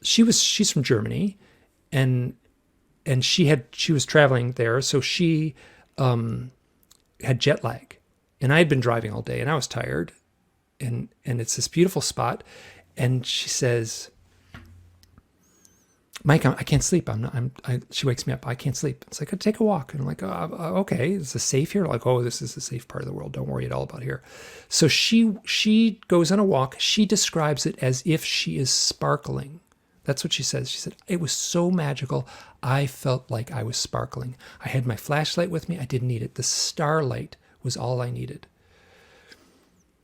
she's from Germany, and she was traveling there. So she had jet lag, and I had been driving all day and I was tired. And it's this beautiful spot. And she says, "Mike, I can't sleep. She wakes me up. I can't sleep." It's like, "I'll take a walk." And I'm like, "Oh, okay. Is this safe here?" Like, "Oh, this is a safe part of the world. Don't worry at all about here." So she goes on a walk. She describes it as if she is sparkling. That's what she says. She said, "It was so magical. I felt like I was sparkling. I had my flashlight with me. I didn't need it. The starlight was all I needed."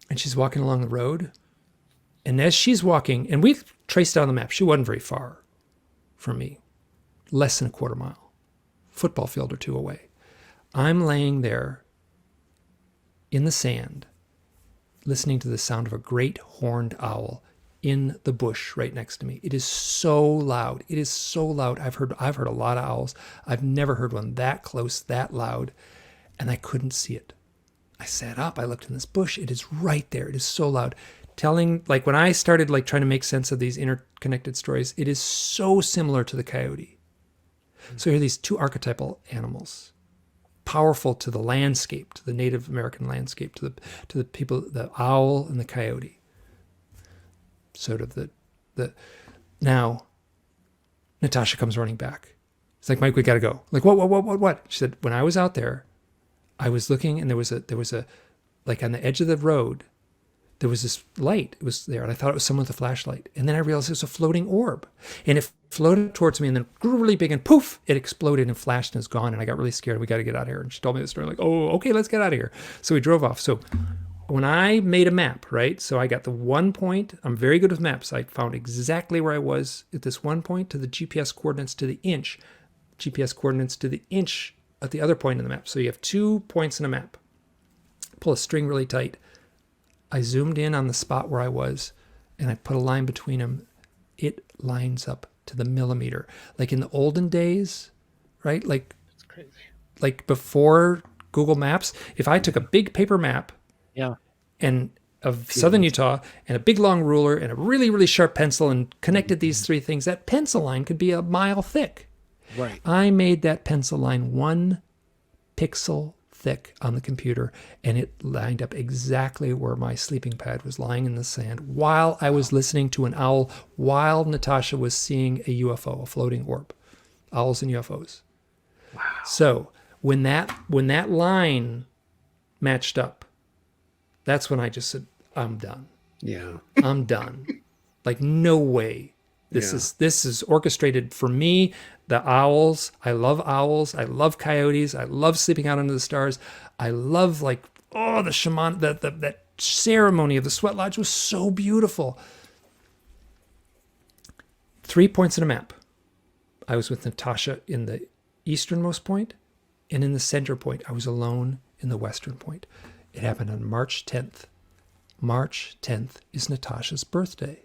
And she's walking along the road. And as she's walking, and we traced down the map, she wasn't very far from me, less than a quarter mile. football field or two away. I'm laying there in the sand, listening to the sound of a great horned owl in the bush right next to me. It is so loud. It is so loud. I've heard a lot of owls. I've never heard one that close, that loud, and I couldn't see it. I sat up. I looked in this bush. It is right there. It is so loud. Like when I started like trying to make sense of these interconnected stories, it is so similar to the coyote. So here are these two archetypal animals, powerful to the landscape, to the Native American landscape, to the people, the owl and the coyote. Sort of the now Natasha comes running back. It's like, Mike, we gotta go. Like, what? She said, when I was out there, I was looking and there was a like on the edge of the road, there was this light. It was there, and I thought it was someone with a flashlight. And then I realized it was a floating orb. And it floated towards me and then grew really big and poof, it exploded and flashed and is gone. And I got really scared. We got to get out of here. And she told me the story like, oh, okay, let's get out of here. So we drove off. So when I made a map, right? So I got the one point. I'm very good with maps. I found exactly where I was at this one point to the GPS coordinates to the inch. GPS coordinates to the inch at the other point in the map. So you have 2 points in a map. Pull a string really tight. I zoomed in on the spot where I was and I put a line between them. It lines up to the millimeter. Like in the olden days, right? Like, It's crazy. like before Google Maps, if I took a big paper map and of southern Utah and a big long ruler and a really, really sharp pencil and connected these three things, that pencil line could be a mile thick. Right. I made that pencil line 1 pixel thick on the computer, and it lined up exactly where my sleeping pad was lying in the sand while I was listening to an owl, while Natasha was seeing a UFO, a floating orb. Owls and UFOs. Wow. So when that line matched up, that's when I just said, I'm done. Yeah. I'm done. Like, no way. This is orchestrated for me. The owls, I love owls. I love coyotes. I love sleeping out under the stars. I love the shaman, that ceremony of the sweat lodge was so beautiful. 3 points in a map. I was with Natasha in the easternmost point, and in the center point, I was alone in the western point. It happened on March 10th. March 10th is Natasha's birthday.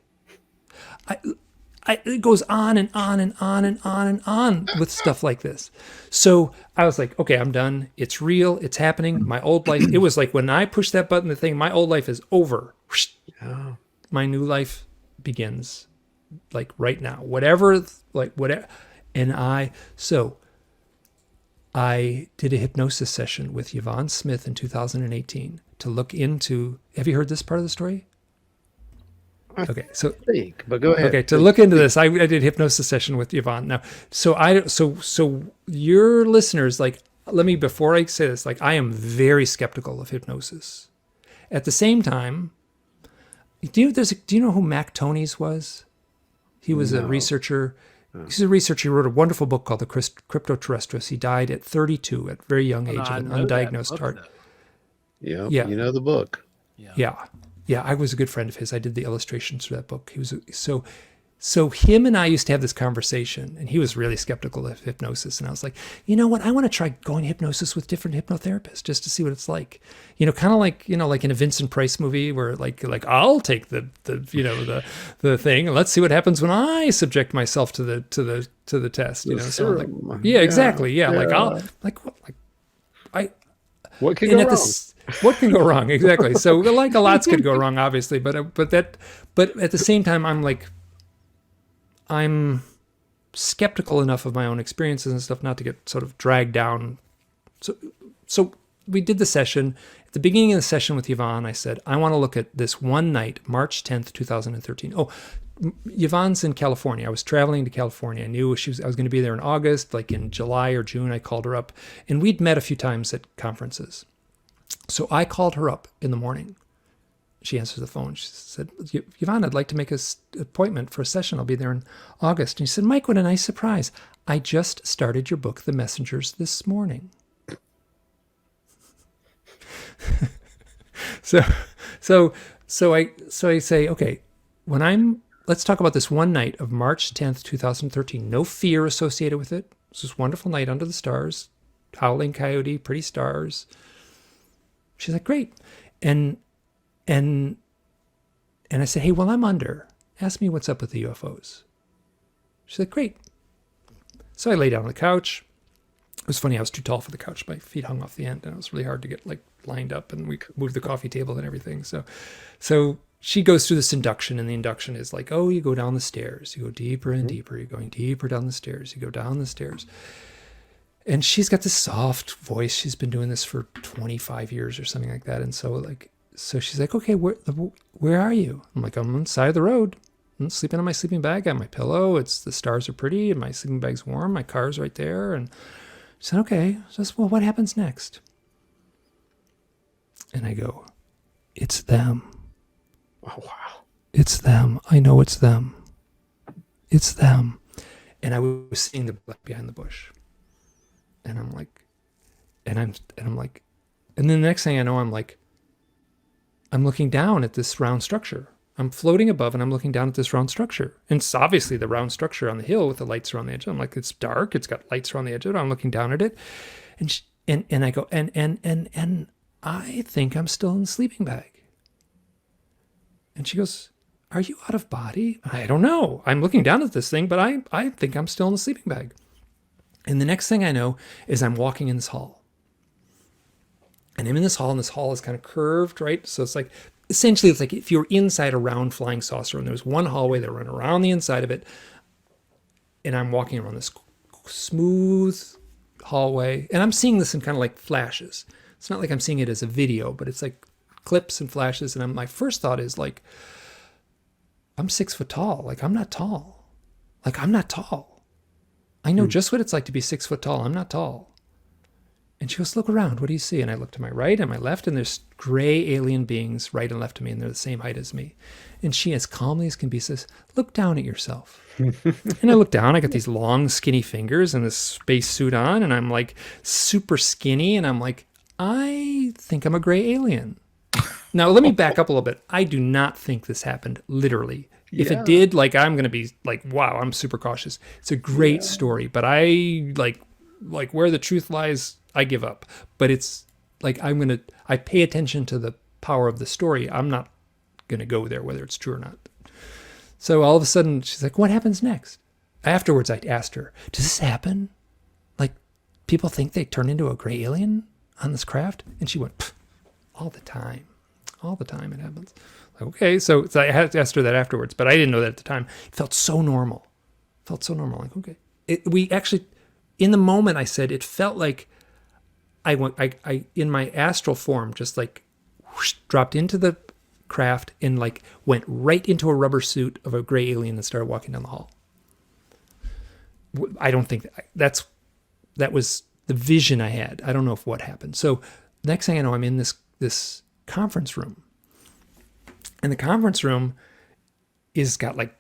It goes on and on and on and on and on with stuff like this. So I was like, okay, I'm done. It's real. It's happening. My old life, it was like when I pushed that button, the thing, my old life is over. Oh. My new life begins like right now. Whatever. And I did a hypnosis session with Yvonne Smith in 2018 to look into, have you heard this part of the story? Okay, so But go ahead. Okay, to look into this, I did hypnosis session with Yvonne. Now, so your listeners, like, let me, before I say this, like, I am very skeptical of hypnosis. At the same time, do you know who Mac Tonys was? He was a researcher. He's a researcher. He wrote a wonderful book called The Cryptoterrestrials. He died at 32, at a very young age of an undiagnosed heart. Yeah, Yeah. you know the book. Yeah, I was a good friend of his. I did the illustrations for that book. He was so him and I used to have this conversation, and he was really skeptical of hypnosis. And I was like, you know what? I want to try going hypnosis with different hypnotherapists just to see what it's like. You know, kind of like, you know, like in a Vincent Price movie where like I'll take the thing and let's see what happens when I subject myself to the test. You know, so like, yeah, exactly, yeah. Like What could go wrong? What can go wrong? Exactly. So like a lot could go wrong, obviously, but at the same time, I'm skeptical enough of my own experiences and stuff not to get sort of dragged down. So we did the session. At the beginning of the session with Yvonne, I said, I want to look at this one night, March 10th, 2013. Oh, Yvonne's in California. I was traveling to California. I knew I was going to be there in August, like in July or June. I called her up, and we'd met a few times at conferences. So I called her up in the morning. She answers the phone. She said, Yvonne, I'd like to make an appointment for a session. I'll be there in August. And she said, Mike, what a nice surprise. I just started your book, The Messengers, this morning. So I say, okay, let's talk about this one night of March 10th, 2013. No fear associated with it. It's this wonderful night under the stars, howling coyote, pretty stars. She's like, great. And I said, hey, while I'm under, ask me what's up with the UFOs. She's like, great. So I lay down on the couch. It was funny, I was too tall for the couch. My feet hung off the end, and it was really hard to get like lined up, and we moved the coffee table and everything. So she goes through this induction, and the induction is like, oh, you go down the stairs. You go deeper and deeper. You're going deeper down the stairs. You go down the stairs. And she's got this soft voice. She's been doing this for 25 years or something like that. And so she's like, okay, where are you? I'm like, I'm on the side of the road. I'm sleeping on my sleeping bag. I got my pillow. The stars are pretty, and my sleeping bag's warm. My car's right there. And she said, okay. So I said, well, what happens next? And I go, it's them. Oh, wow. It's them. I know it's them. It's them. And I was seeing the black behind the bush. And I'm like, and then the next thing I know, I'm looking down at this round structure. I'm floating above, and I'm looking down at this round structure. And it's obviously the round structure on the hill with the lights around the edge. I'm like, it's dark. It's got lights around the edge of it. I'm looking down at it. And I go, and I think I'm still in the sleeping bag. And she goes, are you out of body? I don't know. I'm looking down at this thing, but I think I'm still in the sleeping bag. And the next thing I know is I'm walking in this hall. And I'm in this hall, and this hall is kind of curved, right? So it's like, essentially, it's like if you're inside a round flying saucer, and there's one hallway that runs around the inside of it, and I'm walking around this smooth hallway, and I'm seeing this in kind of like flashes. It's not like I'm seeing it as a video, but it's like clips and flashes. And my first thought is like, I'm 6 foot tall. Like, I'm not tall. I know just what it's like to be 6 foot tall. I'm not tall. And she goes, look around. What do you see? And I look to my right and my left, and there's gray alien beings right and left of me, and they're the same height as me. And she, as calmly as can be, says, look down at yourself. And I look down. I got these long, skinny fingers and this space suit on, and I'm like super skinny, and I'm like, I think I'm a gray alien. Now, let me back up a little bit. I do not think this happened literally. If it did, like, I'm going to be like, wow, I'm super cautious. It's a great story, but I like where the truth lies, I give up. But it's like, I pay attention to the power of the story. I'm not going to go there, whether it's true or not. So all of a sudden she's like, what happens next? Afterwards, I asked her, does this happen? Like, people think they turn into a gray alien on this craft? And she went, all the time. All the time it happens. Like, okay, so I had asked her that afterwards, but I didn't know that at the time. It felt so normal. Like, okay. We actually, in the moment, I said, it felt like I in my astral form, just like whoosh, dropped into the craft and like went right into a rubber suit of a gray alien and started walking down the hall. I don't think that was the vision I had. I don't know if what happened. So next thing I know, I'm in this conference room. And the conference room is got like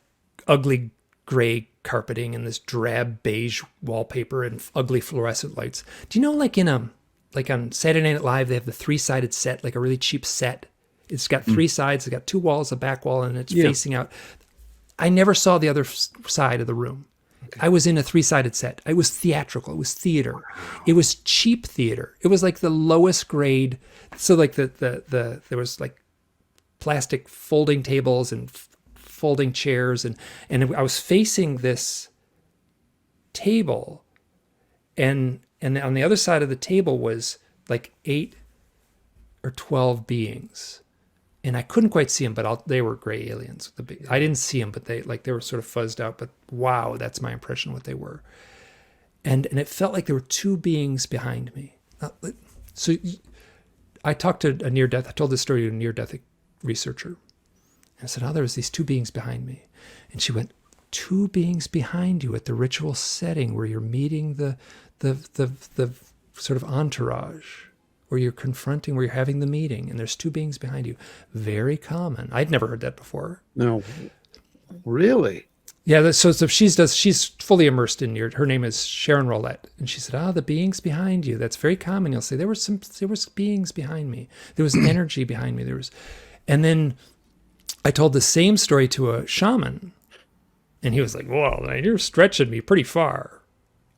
ugly gray carpeting and this drab beige wallpaper and ugly fluorescent lights. Do you know, like on Saturday Night Live, they have the 3-sided set, like a really cheap set. It's got 3 sides. It's got 2 walls, a back wall, and it's facing out. I never saw the other side of the room. Okay. I was in a 3-sided set. It was theatrical. It was theater. Wow. It was cheap theater. It was like the lowest grade. So like there was like plastic folding tables and folding chairs, and I was facing this table, and on the other side of the table was like 8 or 12 beings, and I couldn't quite see them, but they were gray aliens. I didn't see them, but they were sort of fuzzed out. But wow, that's my impression of what they were, and it felt like there were 2 beings behind me. So I talked to a near-death. I told this story to a near-death researcher. And I said, there was these 2 beings behind me. And she went, 2 beings behind you at the ritual setting where you're meeting the sort of entourage, where you're confronting, where you're having the meeting, and there's 2 beings behind you. Very common. I'd never heard that before. No, really? Yeah, so she's fully immersed in her name is Sharon Roulette. And she said, the beings behind you, that's very common. You'll say, there was beings behind me. There was energy behind me. And then I told the same story to a shaman, and he was like, well, you're stretching me pretty far.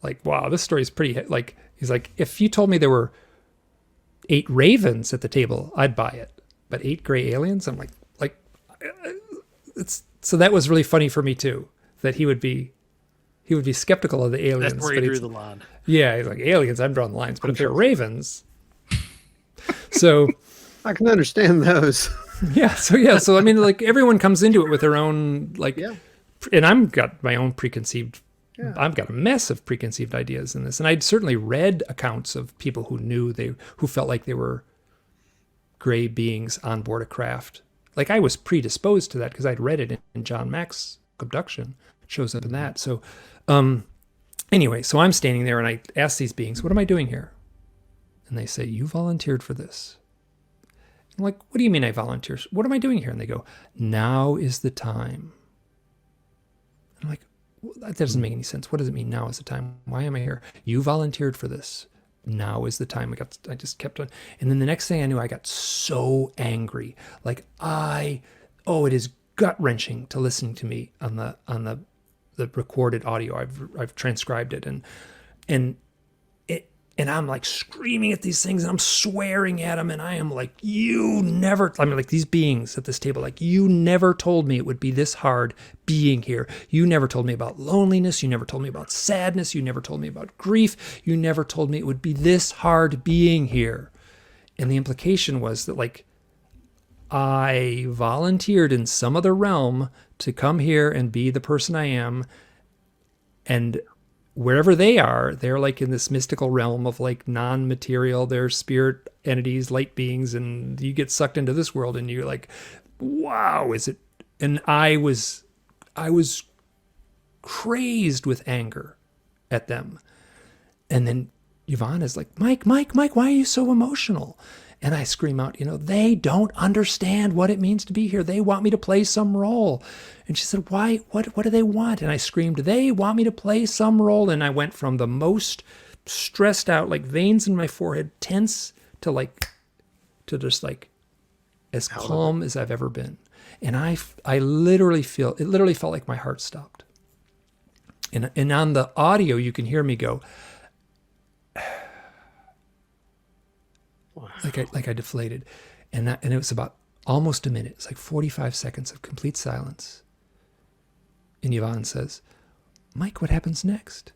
Like, wow, this story is pretty, like, he's like, if you told me there were 8 ravens at the table, I'd buy it. But 8 gray aliens? I'm like, it's, so that was really funny for me too, that he would be skeptical of the aliens. That's where he drew the line. Yeah, he's like, aliens, I'm drawing lines, but if they're ravens. So I can understand those. So I mean, like, everyone comes into it with their own, like, Yeah. and I've got my own I've got a mess of preconceived ideas in this. And I'd certainly read accounts of people who felt like they were gray beings on board a craft. Like, I was predisposed to that because I'd read it in John Mack's Abduction. It shows up in that. So, anyway, so I'm standing there and I ask these beings, what am I doing here? And they say, you volunteered for this. I'm like, what do you mean I volunteered? What am I doing here? And they go, now is the time. I'm like, well, that doesn't make any sense. What does it mean, now is the time? Why am I here? You volunteered for this. Now is the time. I just kept on. And then the next thing I knew, I got so angry. Like, it is gut wrenching to listen to me on the recorded audio. I've transcribed it, and I'm like screaming at these things, and I'm swearing at them, and I am like, like, these beings at this table, like, you never told me it would be this hard being here. You never told me about loneliness. You never told me about sadness. You never told me about grief. You never told me it would be this hard being here. And the implication was that, like, I volunteered in some other realm to come here and be the person I am, and wherever they are, they're like in this mystical realm of, like, non-material, they're spirit entities, light beings, and you get sucked into this world and you're like, wow, is it? And I was crazed with anger at them. And then Yvonne is like, Mike, why are you so emotional? And I scream out, they don't understand what it means to be here. They want me to play some role. And she said, why? What do they want? And I screamed, they want me to play some role. And I went from the most stressed out, like, veins in my forehead, tense, to just like as calm as I've ever been. And I literally felt like my heart stopped. And on the audio, you can hear me go, like I deflated. And it was about almost a minute. It's like 45 seconds of complete silence. And Yvonne says, Mike, what happens next?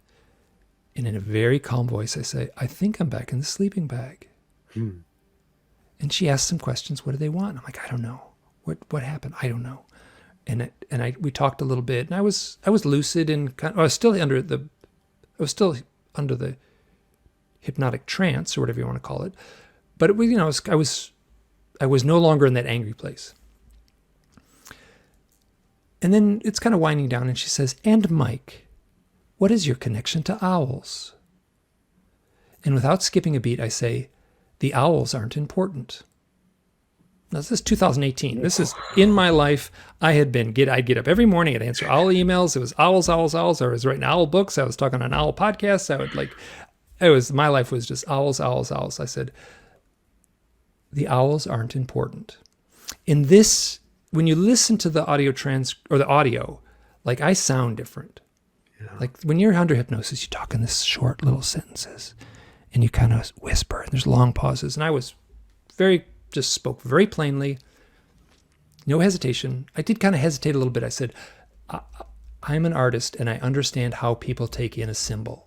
And in a very calm voice, I say, I think I'm back in the sleeping bag. And she asks some questions. What do they want? I'm like, I don't know. What happened? I don't know. And we talked a little bit, and I was lucid and I was still under the hypnotic trance, or whatever you want to call it. But it was, I was no longer in that angry place. And then it's kind of winding down, and she says, and Mike, what is your connection to owls? And without skipping a beat, I say, the owls aren't important. Now, this is 2018. This is in my life. I'd get up every morning. I'd answer owl emails. It was owls. I was writing owl books. I was talking on owl podcasts. My life was just owls. I said, the owls aren't important. In this, when you listen to the audio, like, I sound different. Yeah. Like, when you're under hypnosis, you talk in this short little sentences, and you kind of whisper, and there's long pauses. And I just spoke very plainly, no hesitation. I did kind of hesitate a little bit. I said, I'm an artist, and I understand how people take in a symbol.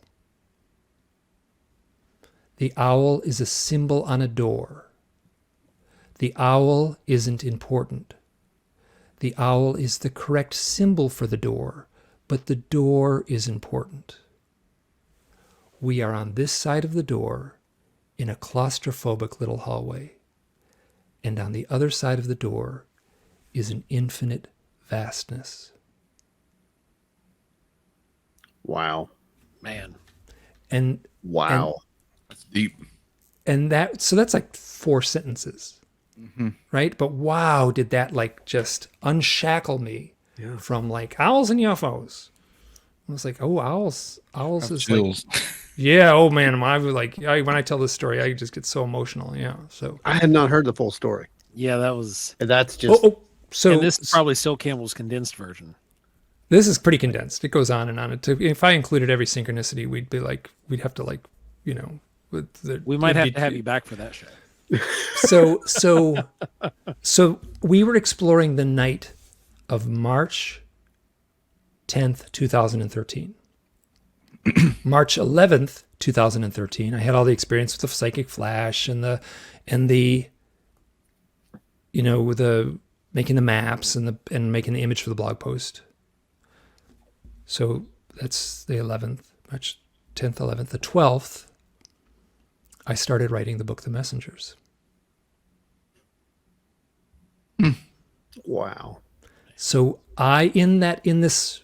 The owl is a symbol on a door. The owl isn't important. The owl is the correct symbol for the door, but the door is important. We are on this side of the door in a claustrophobic little hallway, and on the other side of the door is an infinite vastness. Wow. Man. And wow. That's deep. And that's like 4 sentences. Mm-hmm. Right? But wow, did that, like, just unshackle me from, like, owls and UFOs. I was like, oh, owls is chills. Like, yeah, oh man, I was like, when I tell this story, I just get so emotional. Yeah, so I had not heard the full story. Yeah, that's just so. And this is probably still Campbell's condensed version. This is pretty condensed. It goes on and on. If I included every synchronicity, we'd have to like, you know, We might have to have you back for that show. So we were exploring the night of March 10th, 2013. March 11th, 2013. I had all the experience with the psychic flash and the you know, with the making the maps and making the image for the blog post. So that's the 11th, March 10th, 11th. The 12th, I started writing the book, The Messengers. Wow. So in this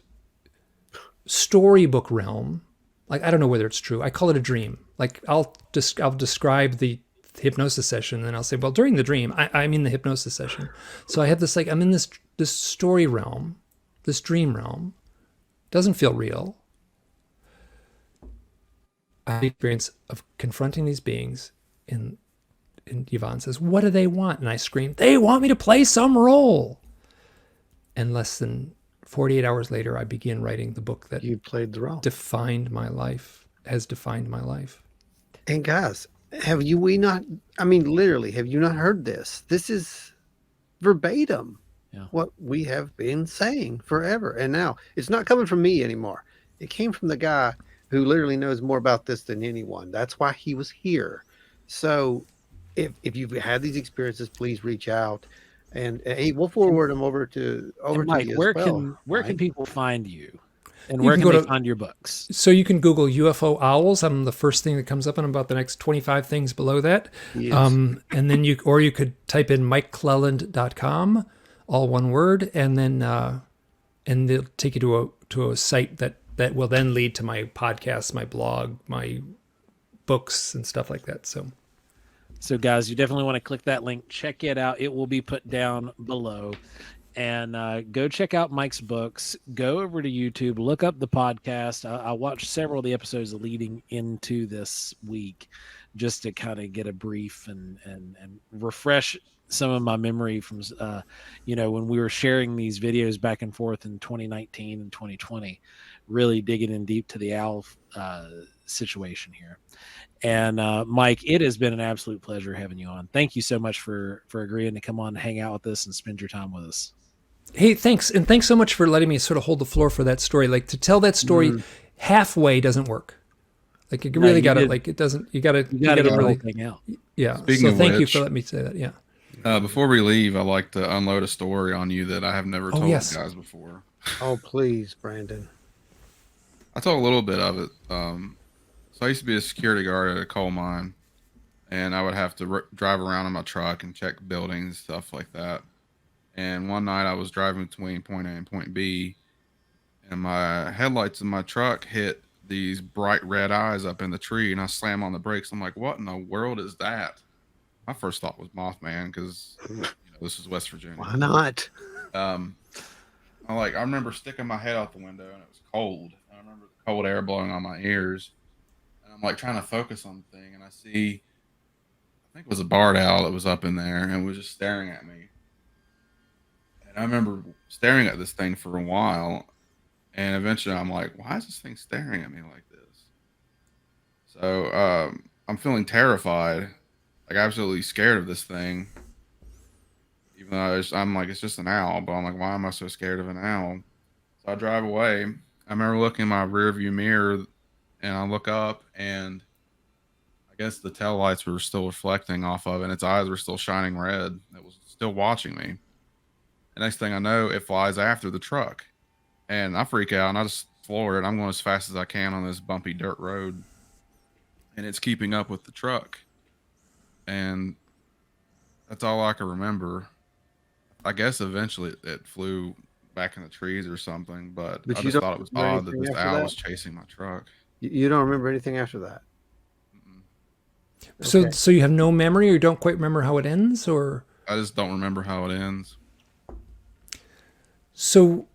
storybook realm, like, I don't know whether it's true. I call it a dream. Like I'll describe the hypnosis session, and then I'll say, well, during the dream, I'm in the hypnosis session. So I have this, like, I'm in this story realm, this dream realm. Doesn't feel real. I had the experience of confronting these beings, and Yvonne says, what do they want? And I scream, they want me to play some role. And less than 48 hours later, I begin writing the book that You played the role. has defined my life. And guys, we not, I mean, literally, have you not heard this? This is verbatim what we have been saying forever. And now it's not coming from me anymore. It came from the guy who literally knows more about this than anyone. That's why he was here. So if you've had these experiences, please reach out. And hey, we'll forward them over to Mike, you as where well. can people find you? And You where can can go they to- find your books? So you can Google UFO owls. I'm the first thing that comes up, and about the next 25 things below that. Yes. And then you could type in MikeClelland.com, all one word, and then and they'll take you to a site that will then lead to my podcast, my blog, my books, and stuff like that. So guys, you definitely want to click that link. Check it out. It will be put down below. And go check out Mike's books. Go over to YouTube. Look up the podcast. I watched several of the episodes leading into this week just to kind of get a brief and refresh some of my memory from, when we were sharing these videos back and forth in 2019 and 2020, really digging in deep to the owl situation here. And Mike, it has been an absolute pleasure having you on. Thank you so much for agreeing to come on and hang out with us and spend your time with us. Hey, thanks. And thanks so much for letting me sort of hold the floor for that story. Like, to tell that story halfway doesn't work. Like, you really got to, like, it doesn't, you got to get the really, whole thing out. Yeah. Speaking So of thank you which, for letting me say that. Yeah. Before we leave, I'd like to unload a story on you that I have never told yes. you guys before. Oh, please, Brandon. I told a little bit of it. So I used to be a security guard at a coal mine, and I would have to drive around in my truck and check buildings, stuff like that. And one night I was driving between point A and point B, and my headlights in my truck hit these bright red eyes up in the tree, and I slammed on the brakes. I'm like, what in the world is that? My first thought was Mothman, because this is West Virginia. Why not? I remember sticking my head out the window, and it was cold. I remember the cold air blowing on my ears, and I'm like trying to focus on the thing, and I see, I think it was a barred owl that was up in there and was just staring at me. And I remember staring at this thing for a while, and eventually I'm like, why is this thing staring at me like this? So I'm feeling terrified, like absolutely scared of this thing. Even though I'm like, it's just an owl, but I'm like, why am I so scared of an owl? So I drive away. I remember looking in my rear view mirror, and I look up, and I guess the tail lights were still reflecting off of it, and its eyes were still shining red. It was still watching me. The next thing I know, it flies after the truck, and I freak out, and I just floor it. I'm going as fast as I can on this bumpy dirt road, and it's keeping up with the truck. And that's all I can remember. I guess eventually it flew back in the trees or something, but I you just don't thought it was remember odd that anything this after owl that? was chasing my truck. You don't remember anything after that? So, so you have no memory, or you don't quite remember how it ends, or? I just don't remember how it ends. So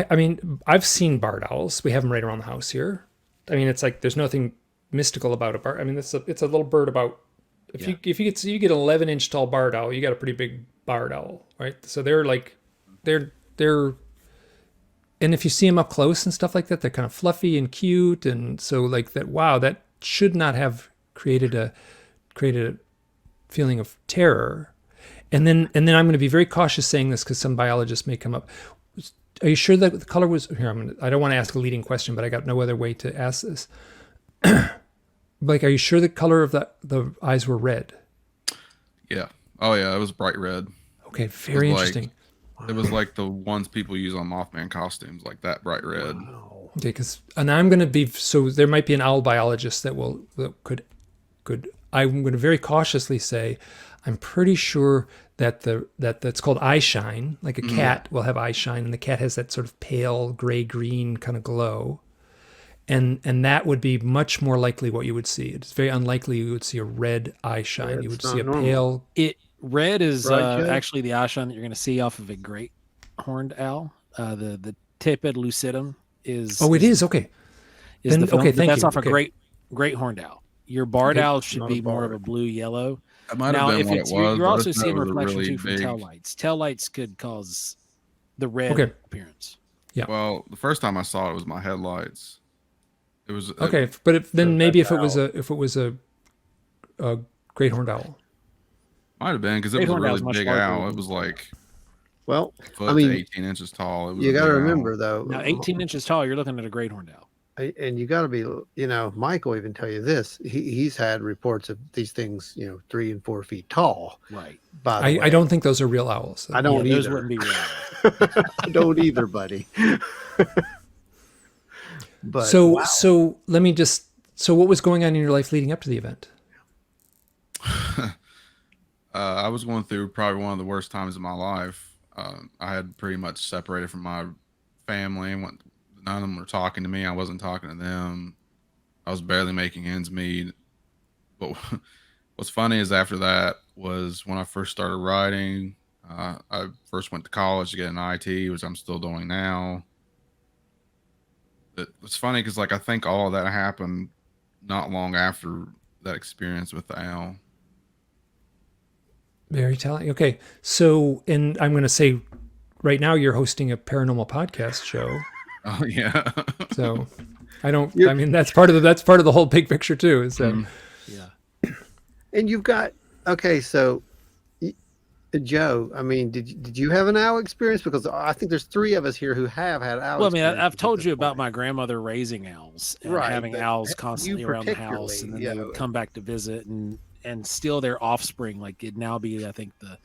I mean, I've seen barred owls. We have them right around the house here. I mean, it's like there's nothing mystical about a barred. I mean, it's a little bird about. If you get an 11-inch tall barred owl, you got a pretty big barred owl, right? So they're and if you see them up close and stuff like that, they're kind of fluffy and cute, and so like that. Wow, that should not have created a feeling of terror. And then I'm going to be very cautious saying this because some biologists may come up. Are you sure that the color was here? I don't want to ask a leading question, but I got no other way to ask this. Like, are you sure the color of the eyes were red? Yeah. Oh yeah, it was bright red. Okay, very interesting. It was like the ones people use on Mothman costumes, like that bright red. Wow. Okay, and I'm going to be, so there might be an owl biologist that could. I'm going to very cautiously say, I'm pretty sure that that's called eye shine. Like a cat will have eye shine, and the cat has that sort of pale gray green kind of glow, and that would be much more likely what you would see. It's very unlikely you would see a red eye shine. You would see a pale. Red is Right, Joe? actually the eye shine that you're going to see off of a great horned owl. The tepid lucidum is. Oh, it is okay. Is Then- the film, okay, but thank that's you. off a Okay. great horned owl. Your barred Okay. owl should Not be a more of a barred. blue yellow. That might Now, have if been what it's it was. you're but I also just know seeing it was a reflection really too from big- tail lights. Tail lights could cause the red Okay. appearance. Yeah. Well, the first time I saw it was my headlights. It was Okay, but then So maybe that's if it was a great horned owl. Might have been because it Great was a horned owl's really much big larger owl. than- It was like Well, a foot I mean, to 18 inches tall. It was you a got to big owl. remember though. Now, 18 inches tall, you're looking at a great horned owl. And you got to be, Mike will even tell you this. He's had reports of these things, 3 and 4 feet tall. Right. By the way, I don't think those are real owls. I don't Those either. wouldn't be real. I don't either, buddy. But So wow. so let me just. So what was going on in your life leading up to the event? I was going through probably one of the worst times of my life. I had pretty much separated from my family. None of them were talking to me. I wasn't talking to them. I was barely making ends meet. But what's funny is after that was when I first started writing. I first went to college to get an IT, which I'm still doing now. It's funny because I think all of that happened not long after that experience with the owl. Very telling. Okay, so and I'm going to say, right now you're hosting a paranormal podcast show. Oh yeah. So I don't. You're- I mean, that's part of the whole big picture too. Is that Yeah. And you've got, okay, so Joe, I mean, did you have an owl experience? Because I think there's 3 of us here who have had owl Well, I mean, I've experiences told at you this about point. my grandmother raising owls and Right, having but owls you constantly around the house, and then particularly, they would come back to visit and still their offspring. Like it'd now be, I think, the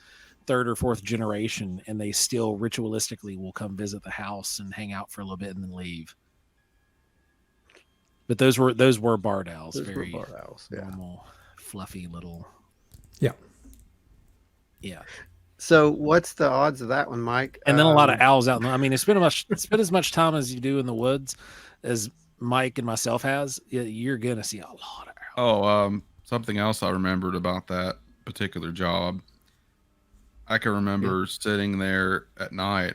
3rd or 4th generation, and they still ritualistically will come visit the house and hang out for a little bit and then leave. But those were barred owls, Those were very barred owls, yeah. normal, fluffy little. Yeah. Yeah. So what's the odds of that one, Mike? And then a lot of owls out. I mean, spend as much time as you do in the woods as Mike and myself has. You're gonna see a lot of owls. Oh, something else I remembered about that particular job. I can remember sitting there at night,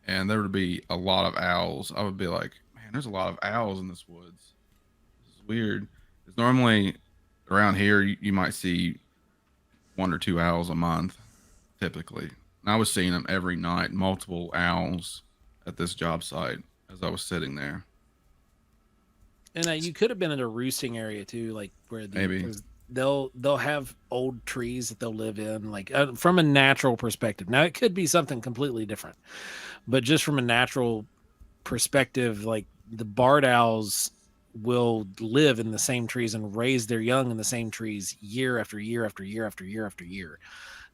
and there would be a lot of owls. I would be like, "Man, there's a lot of owls in this woods. This is weird." Because normally around here, you might see 1 or 2 owls a month, typically. And I was seeing them every night, multiple owls at this job site as I was sitting there. And you could have been in a roosting area too, like where Maybe. 'cause they'll have old trees that they'll live in, like from a natural perspective. Now it could be something completely different, but just from a natural perspective, like the barred owls will live in the same trees and raise their young in the same trees year after year after year after year after year.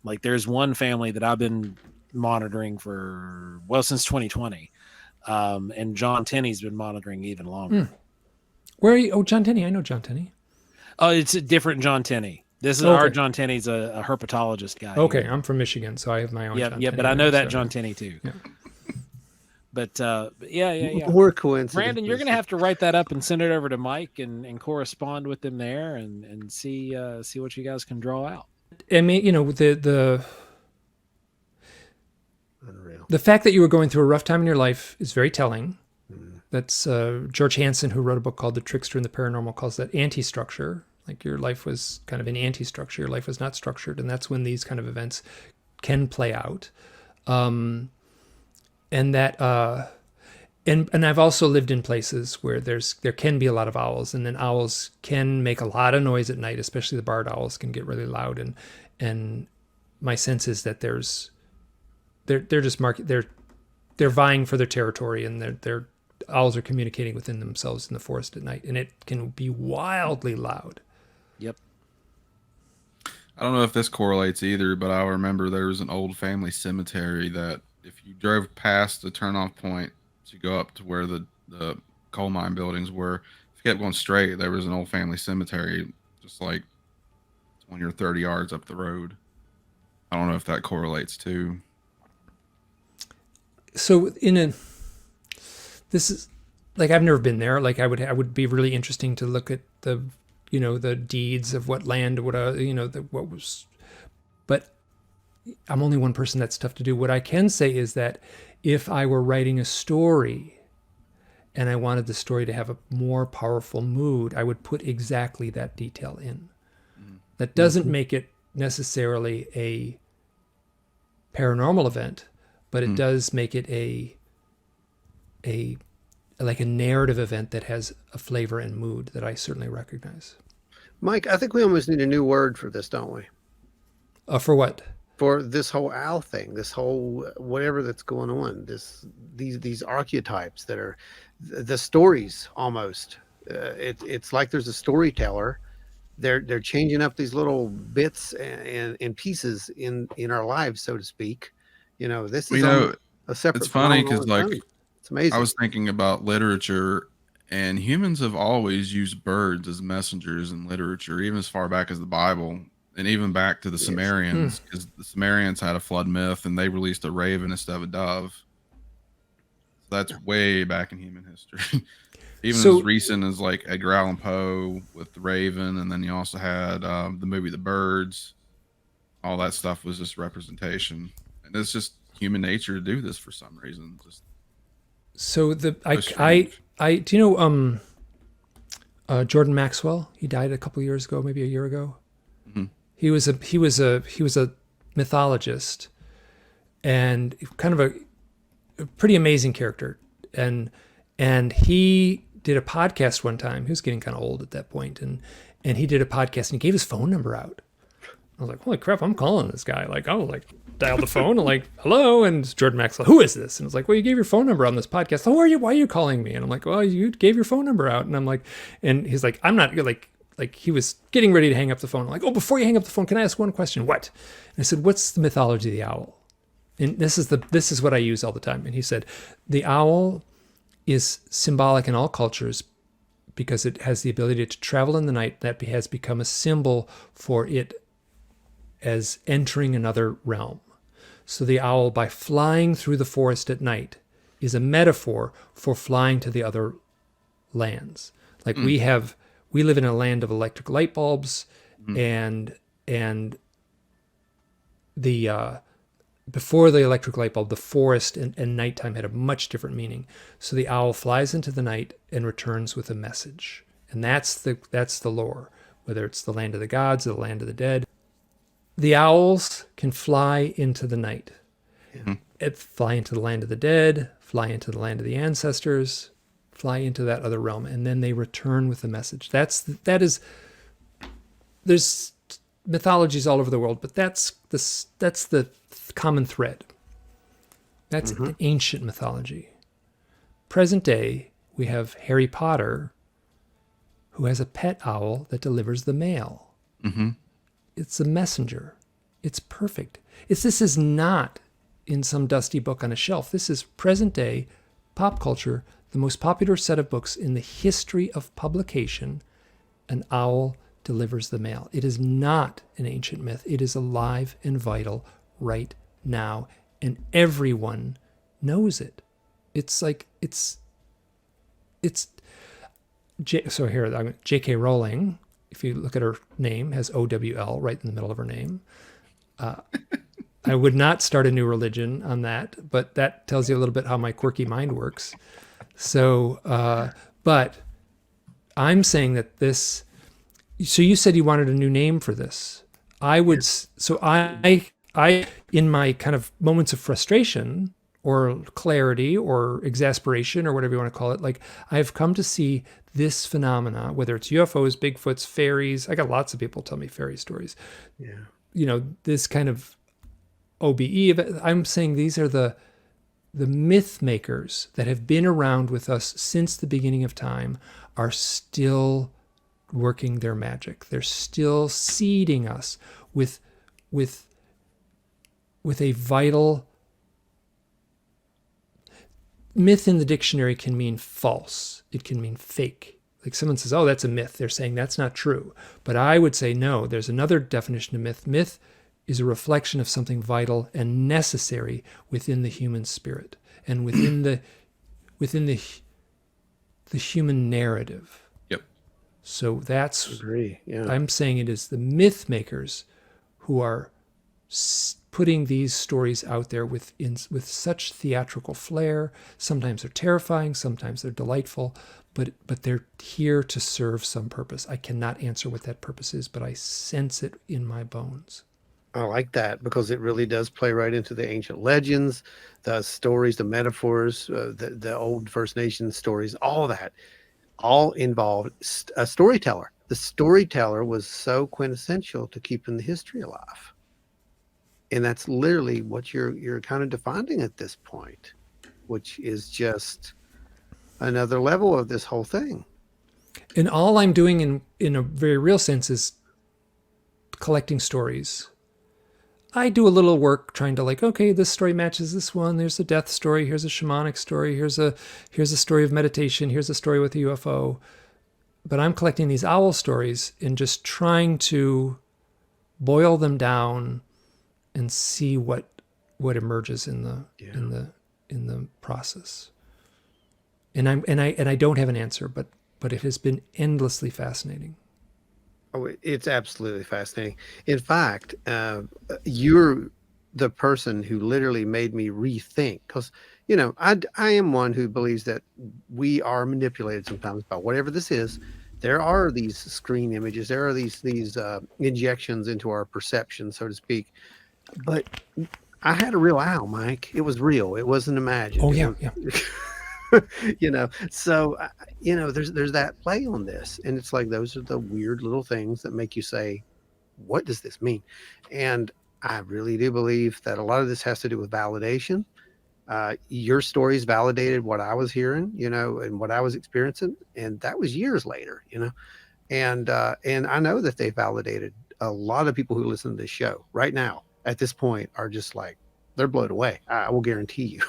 Like there's one family that I've been monitoring since 2020, and John Tenney's been monitoring even longer. Where are you? Oh, John Tenney. I know John Tenney. Oh, it's a different John Tenney. This is Okay. our John Tenney's a herpetologist guy. Okay, here. I'm from Michigan, so I have my own. Yeah, John yeah, Tenney but I there, know that so- John Tenney too. Yeah. But yeah. More coincidence. Brandon, you're gonna have to write that up and send it over to Mike and correspond with them there and see what you guys can draw out. I mean, the Unreal. the fact that you were going through a rough time in your life is very telling. That's George Hansen, who wrote a book called The Trickster and the Paranormal, calls that anti-structure. Like your life was kind of an anti-structure. Your life was not structured, and that's when these kind of events can play out. and that and I've also lived in places where there can be a lot of owls, and then owls can make a lot of noise at night, especially the barred owls can get really loud, and my sense is that they're just they're vying for their territory, and their owls are communicating within themselves in the forest at night, and it can be wildly loud. Yep. I don't know if this correlates either, but I remember there was an old family cemetery that if you drove past the turnoff point to go up to where the coal mine buildings were, if you kept going straight, there was an old family cemetery just like 20 or 30 yards up the road. I don't know if that correlates too. So this is like, I've never been there. Like I would be really interesting to look at the deeds of what land what was, but I'm only one person. That's tough to do. What I can say is that if I were writing a story and I wanted the story to have a more powerful mood, I would put exactly that detail in. That doesn't make it necessarily a paranormal event, but it does make it a narrative event that has a flavor and mood that I certainly recognize. Mike, I think we almost need a new word for this, don't we? For what? For this whole owl thing, this whole whatever that's going on, these archetypes that are the stories almost. It's like there's a storyteller. They're changing up these little bits and pieces in our lives, so to speak. This is a separate. It's funny because it's amazing. I was thinking about literature, and humans have always used birds as messengers in literature, even as far back as the Bible. And even back to the Sumerians, because the Sumerians had a flood myth and they released a raven instead of a dove. So that's way back in human history. Even as recent as like Edgar Allan Poe with the Raven, and then you also had the movie The Birds. All that stuff was just representation, and it's just human nature to do this for some reason. Just do you know Jordan Maxwell? He died a couple years ago, maybe a year ago. Mm-hmm. He was a mythologist and kind of a pretty amazing character. And he did a podcast one time. He was getting kind of old at that point, and he did a podcast and he gave his phone number out. I was like, holy crap, I'm calling this guy. Like, I was like, dialed the phone and like, hello, and it's Jordan Maxwell. Who is this? And I was like, well, you gave your phone number on this podcast. Oh, why are you calling me? And I'm like, well, you gave your phone number out. And I'm like, and he's like, I'm not like he was getting ready to hang up the phone. I'm like, oh, before you hang up the phone, can I ask one question? What? And I said, what's the mythology of the owl? And this is what I use all the time. And he said, the owl is symbolic in all cultures because it has the ability to travel in the night. That has become a symbol for it as entering another realm. So the owl, by flying through the forest at night, is a metaphor for flying to the other lands. Like we live in a land of electric light bulbs, and the before the electric light bulb, the forest and nighttime had a much different meaning. So the owl flies into the night and returns with a message, and that's the lore. Whether it's the land of the gods or the land of the dead, the owls can fly into the night, fly into the land of the dead, fly into the land of the ancestors, fly into that other realm, and then they return with a message. There's mythologies all over the world, but that's the common thread. That's an ancient mythology. Present day, we have Harry Potter, who has a pet owl that delivers the mail. Mm-hmm. It's a messenger. It's perfect. This is not in some dusty book on a shelf. This is present day pop culture, the most popular set of books in the history of publication. An owl delivers the mail. It is not an ancient myth. It is alive and vital right now, and everyone knows it. It's like so here, J.K. Rowling, if you look at her name, has O-W-L right in the middle of her name. I would not start a new religion on that, but that tells you a little bit how my quirky mind works. So, but I'm saying that this, so you said you wanted a new name for this. I would, so I in my kind of moments of frustration or clarity or exasperation or whatever you want to call it. Like, I've come to see this phenomena, whether it's UFOs, Bigfoots, fairies. I got lots of people tell me fairy stories. Yeah. You know, this kind of OBE. I'm saying these are the myth makers that have been around with us since the beginning of time are still working their magic. They're still seeding us with a vital. Myth in the dictionary can mean false. It can mean fake. Like someone says, oh, that's a myth. They're saying that's not true. But I would say, no, there's another definition of myth. Myth is a reflection of something vital and necessary within the human spirit and within the human narrative. Yep. So that's, Agree. Yeah. I'm saying it is the myth makers who are putting these stories out there with such theatrical flair. Sometimes they're terrifying, sometimes they're delightful, but they're here to serve some purpose. I cannot answer what that purpose is, but I sense it in my bones. I like that because it really does play right into the ancient legends, the stories, the metaphors, the old First Nations stories, all that, all involved a storyteller. The storyteller was so quintessential to keeping the history alive. And that's literally what you're kind of defining at this point, which is just another level of this whole thing. And all I'm doing in a very real sense is collecting stories. I do a little work trying to like, okay, this story matches this one. There's a death story. Here's a shamanic story. Here's a story of meditation. Here's a story with a UFO. But I'm collecting these owl stories and just trying to boil them down and see what emerges in the process. And I don't have an answer, but it has been endlessly fascinating. Oh, it's absolutely fascinating. In fact, you're the person who literally made me rethink because, you know, I am one who believes that we are manipulated sometimes by whatever this is. There are these screen images. There are these injections into our perception, so to speak. But I had a real owl, Mike. It was real. It wasn't imagined. Oh, yeah. You know, so you know, there's that play on this, and it's like those are the weird little things that make you say, what does this mean? And I really do believe that a lot of this has to do with validation. Your stories validated what I was hearing, you know, and what I was experiencing, and that was years later, you know. And I know that they validated a lot of people who listen to this show right now at this point are just like, they're blown away. I will guarantee you.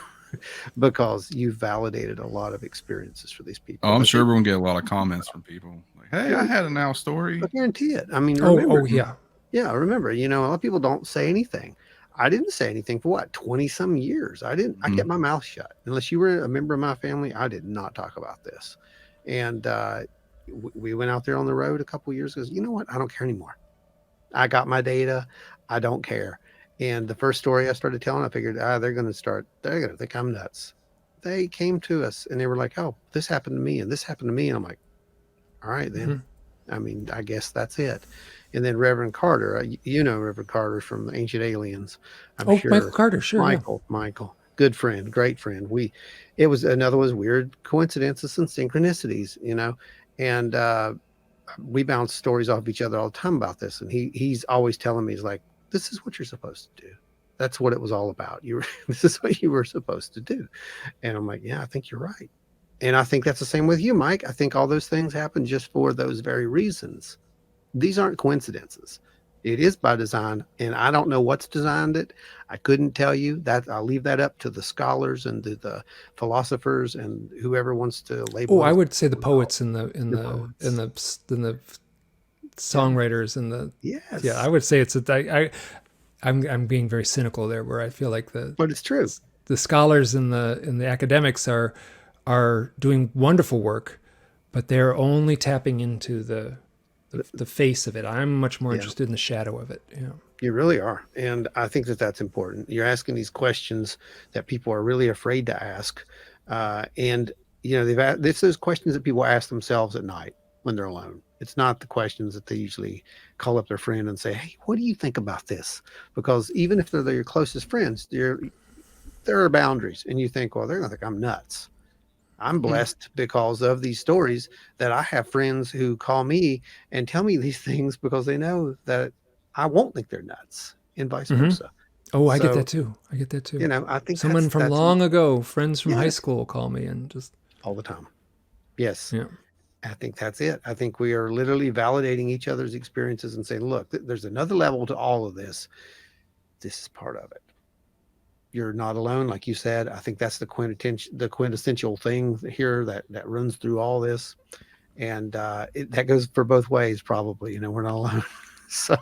Because you validated a lot of experiences for these people. Oh, I'm sure we're gonna get a lot of comments from people like, "Hey, I had an owl story." I guarantee it. I mean, remember, yeah. Remember, you know, a lot of people don't say anything. I didn't say anything for what 20 some years. I kept my mouth shut. Unless you were a member of my family, I did not talk about this. And we went out there on the road a couple years ago. You know what? I don't care anymore. I got my data. I don't care. And the first story I started telling, I figured, they're going to think I'm nuts. They came to us and they were like, oh, this happened to me and this happened to me. And I'm like, all right, then. Mm-hmm. I mean, I guess that's it. And then Reverend Carter, you know, Reverend Carter from Ancient Aliens. I'm sure. Michael Carter, sure. Michael, good friend, great friend. It was another was weird coincidences and synchronicities, you know, and we bounce stories off each other all the time about this. And he's always telling me, he's like, this is what you're supposed to do. That's what it was all about. This is what you were supposed to do. And I'm like, yeah, I think you're right. And I think that's the same with you, Mike. I think all those things happen just for those very reasons. These aren't coincidences. It is by design. And I don't know what's designed it. I couldn't tell you that. I'll leave that up to the scholars and to the philosophers and whoever wants to label. Oh, I would say the poets and the songwriters and the yes. Yeah, I would say I'm being very cynical there, where I feel like but it's true. The scholars and the academics are doing wonderful work, but they're only tapping into the face of it. I'm much more interested in the shadow of it. Yeah, you really are, and I think that's important. You're asking these questions that people are really afraid to ask, and you know this is questions that people ask themselves at night when they're alone. It's not the questions that they usually call up their friend and say, hey, what do you think about this? Because even if they're your closest friends, there are boundaries, and you think, well, they're gonna think I'm nuts. I'm blessed because of these stories that I have friends who call me and tell me these things because they know that I won't think they're nuts, and vice versa. Oh, I get So, that too. I get that too. I think Someone from that's long ago, friends from high yes, school, call me and just all the time. Yes. yeah. I think that's it. I think we are literally validating each other's experiences and saying, look, there's another level to all of this. This is part of it. You're not alone, like you said. I think that's the quintessential thing here that runs through all this, and that goes for both ways. Probably, we're not alone. So,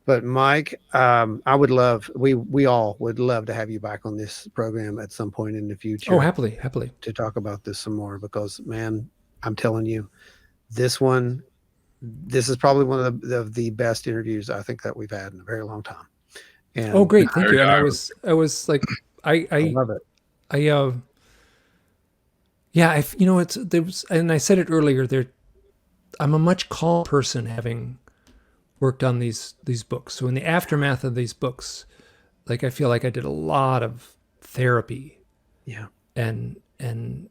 but Mike, I would love we all would love to have you back on this program at some point in the Oh, future happily, happily. to talk about this some more because, man, I'm telling you, this is probably one of the best interviews I think that we've had in a very long time. Oh, And great, thank Very you. And good. I was like, I I love it. yeah, it's there was, and I said it earlier. I'm a much calmer person having worked on these books. So in the aftermath of these books, like I feel like I did a lot of therapy Yeah. and am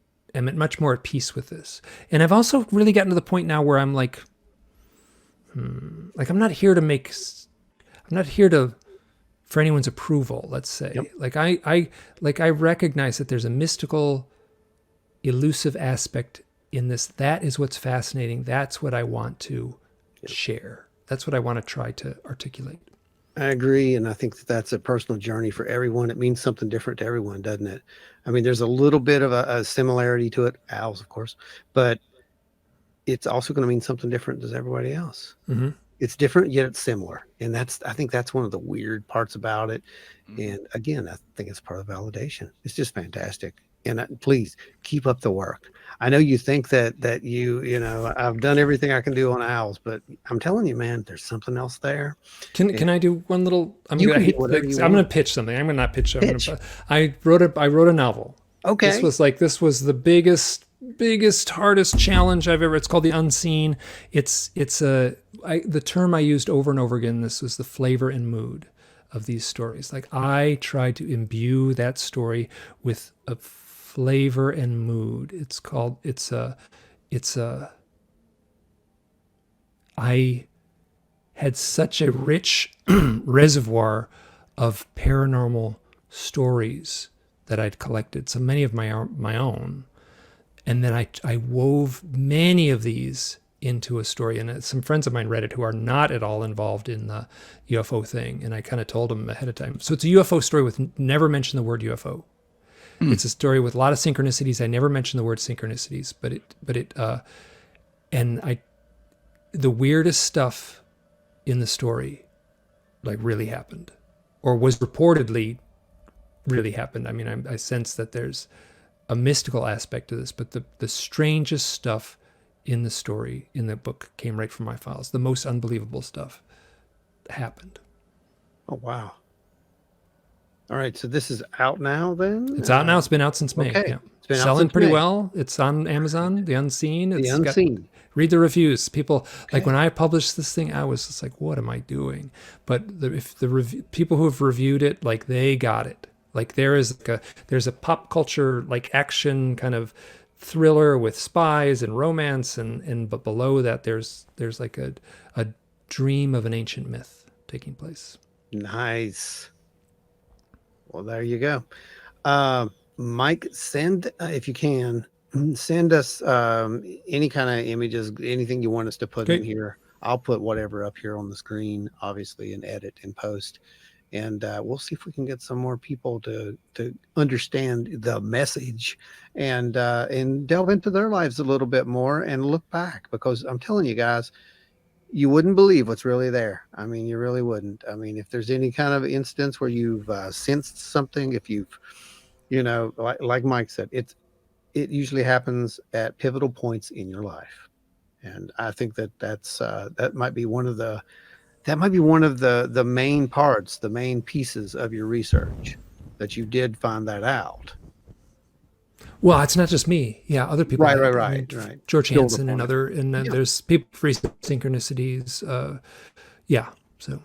much more at peace with this. And I've also really gotten to the point now where I'm like, I'm not here for anyone's approval, let's say. Yep. Like I recognize that there's a mystical, elusive aspect in this. That is what's fascinating. That's what I want to share. That's what I want to try to articulate. I agree, and I think that's a personal journey for everyone. It means something different to everyone, doesn't it? I mean, there's a little bit of a similarity to it, owls, of course, but it's also going to mean something different to everybody else. Mm-hmm. It's different, yet it's similar, and I think that's one of the weird parts about it. Mhm. And again, I think it's part of validation. It's just fantastic. And please keep up the work. I know you think that I've done everything I can do on owls, but I'm telling you, man, there's something else there. Can I do one little? You can do whatever you I'm going want. to pitch something. I'm going to not pitch. Pitch. I wrote a novel. Okay. This was the biggest, hardest challenge I've ever. It's called The Unseen. The term I used over and over again. This was the flavor and mood of these stories. Like I tried to imbue that story with a flavor and mood. I had such a rich reservoir of paranormal stories that I'd collected, so many of my own, and then I wove many of these into a story. And some friends of mine read it who are not at all involved in the UFO thing, and I kind of told them ahead of time. So it's a UFO story with never mention the word UFO. It's a story with a lot of synchronicities. I never mentioned the word synchronicities, the weirdest stuff in the story, like really happened, or was reportedly really happened. I mean, I sense that there's a mystical aspect to this, but the strangest stuff in the story, in the book, came right from my files. The most unbelievable stuff happened. Oh, wow. All right, so this is out now then? It's out now. It's been out since May. Okay. Yeah. It's been out Selling since pretty May. well. It's on Amazon, The Unseen. The Unseen. Read the reviews. People, like Okay. when I published this thing, I was just like, what am I doing? But people who have reviewed it, like they got it. Like there's a pop culture, like action kind of thriller with spies and romance, but below that there's like a dream of an ancient myth taking place. Nice. Well, there you go. Mike, send if you can, send us any kind of images, anything you want us to put in Okay. here. I'll put whatever up here on the screen, obviously, and edit and post. And we'll see if we can get some more people to understand the message and delve into their lives a little bit more and look back, because I'm telling you guys, you wouldn't believe what's really there. I mean, you really wouldn't. I mean, if there's any kind of instance where you've sensed something, if you've, like Mike said, it usually happens at pivotal points in your life. And I think that might be one of the main parts, the main pieces of your research, that you did find that out. Well, it's not just me. Yeah, other people. Right, have. right, I mean, right. George Build Hansen and upon it. Yeah. there's people for synchronicities. Yeah. So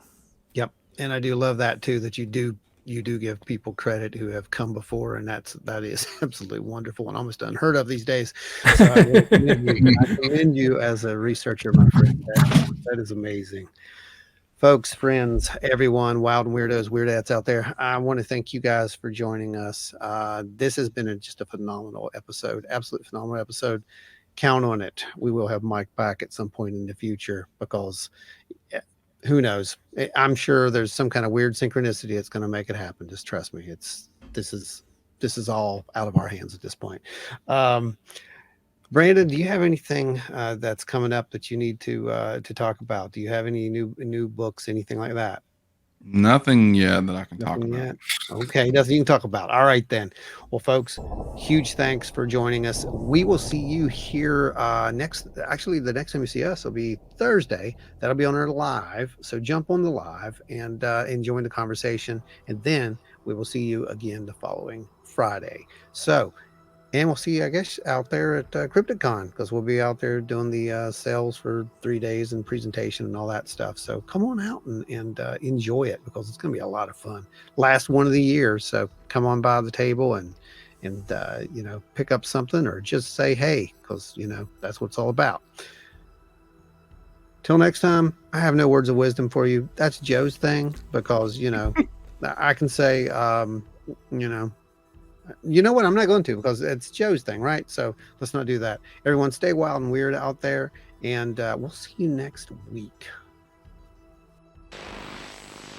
Yep. And I do love that too, that you do you do give people credit who have come before, and that is absolutely wonderful and almost unheard of these days. So I commend you as a researcher, my friend. That is amazing. Folks, friends, everyone, wild and weirdos, weirdettes out there, I want to thank you guys for joining us. This has been just a phenomenal episode, absolutely phenomenal episode. Count on it. We will have Mike back at some point in the future because who knows? I'm sure there's some kind of weird synchronicity that's going to make it happen. Just trust me. This is all out of our hands at this point. Brandon, do you have anything that's coming up that you need to talk about? Do you have any new books, anything like that? Nothing yet that I can talk Nothing about. yet. Okay, nothing you can talk about. All right then. Well, folks, huge thanks for joining us. We will see you here next. Actually, the next time you see us will be Thursday. That'll be on our live. So jump on the live and join the conversation. And then we will see you again the following Friday. So. And we'll see you, I guess, out there at CrypticCon because we'll be out there doing the sales for 3 days and presentation and all that stuff. So come on out and enjoy it because it's going to be a lot of fun. Last one of the year, so come on by the table and pick up something or just say hey because that's what it's all about. Till next time, I have no words of wisdom for you. That's Joe's thing because I can say you know what? I'm not going to because it's Joe's thing, right? So let's not do that. Everyone, stay wild and weird out there, and we'll see you next week.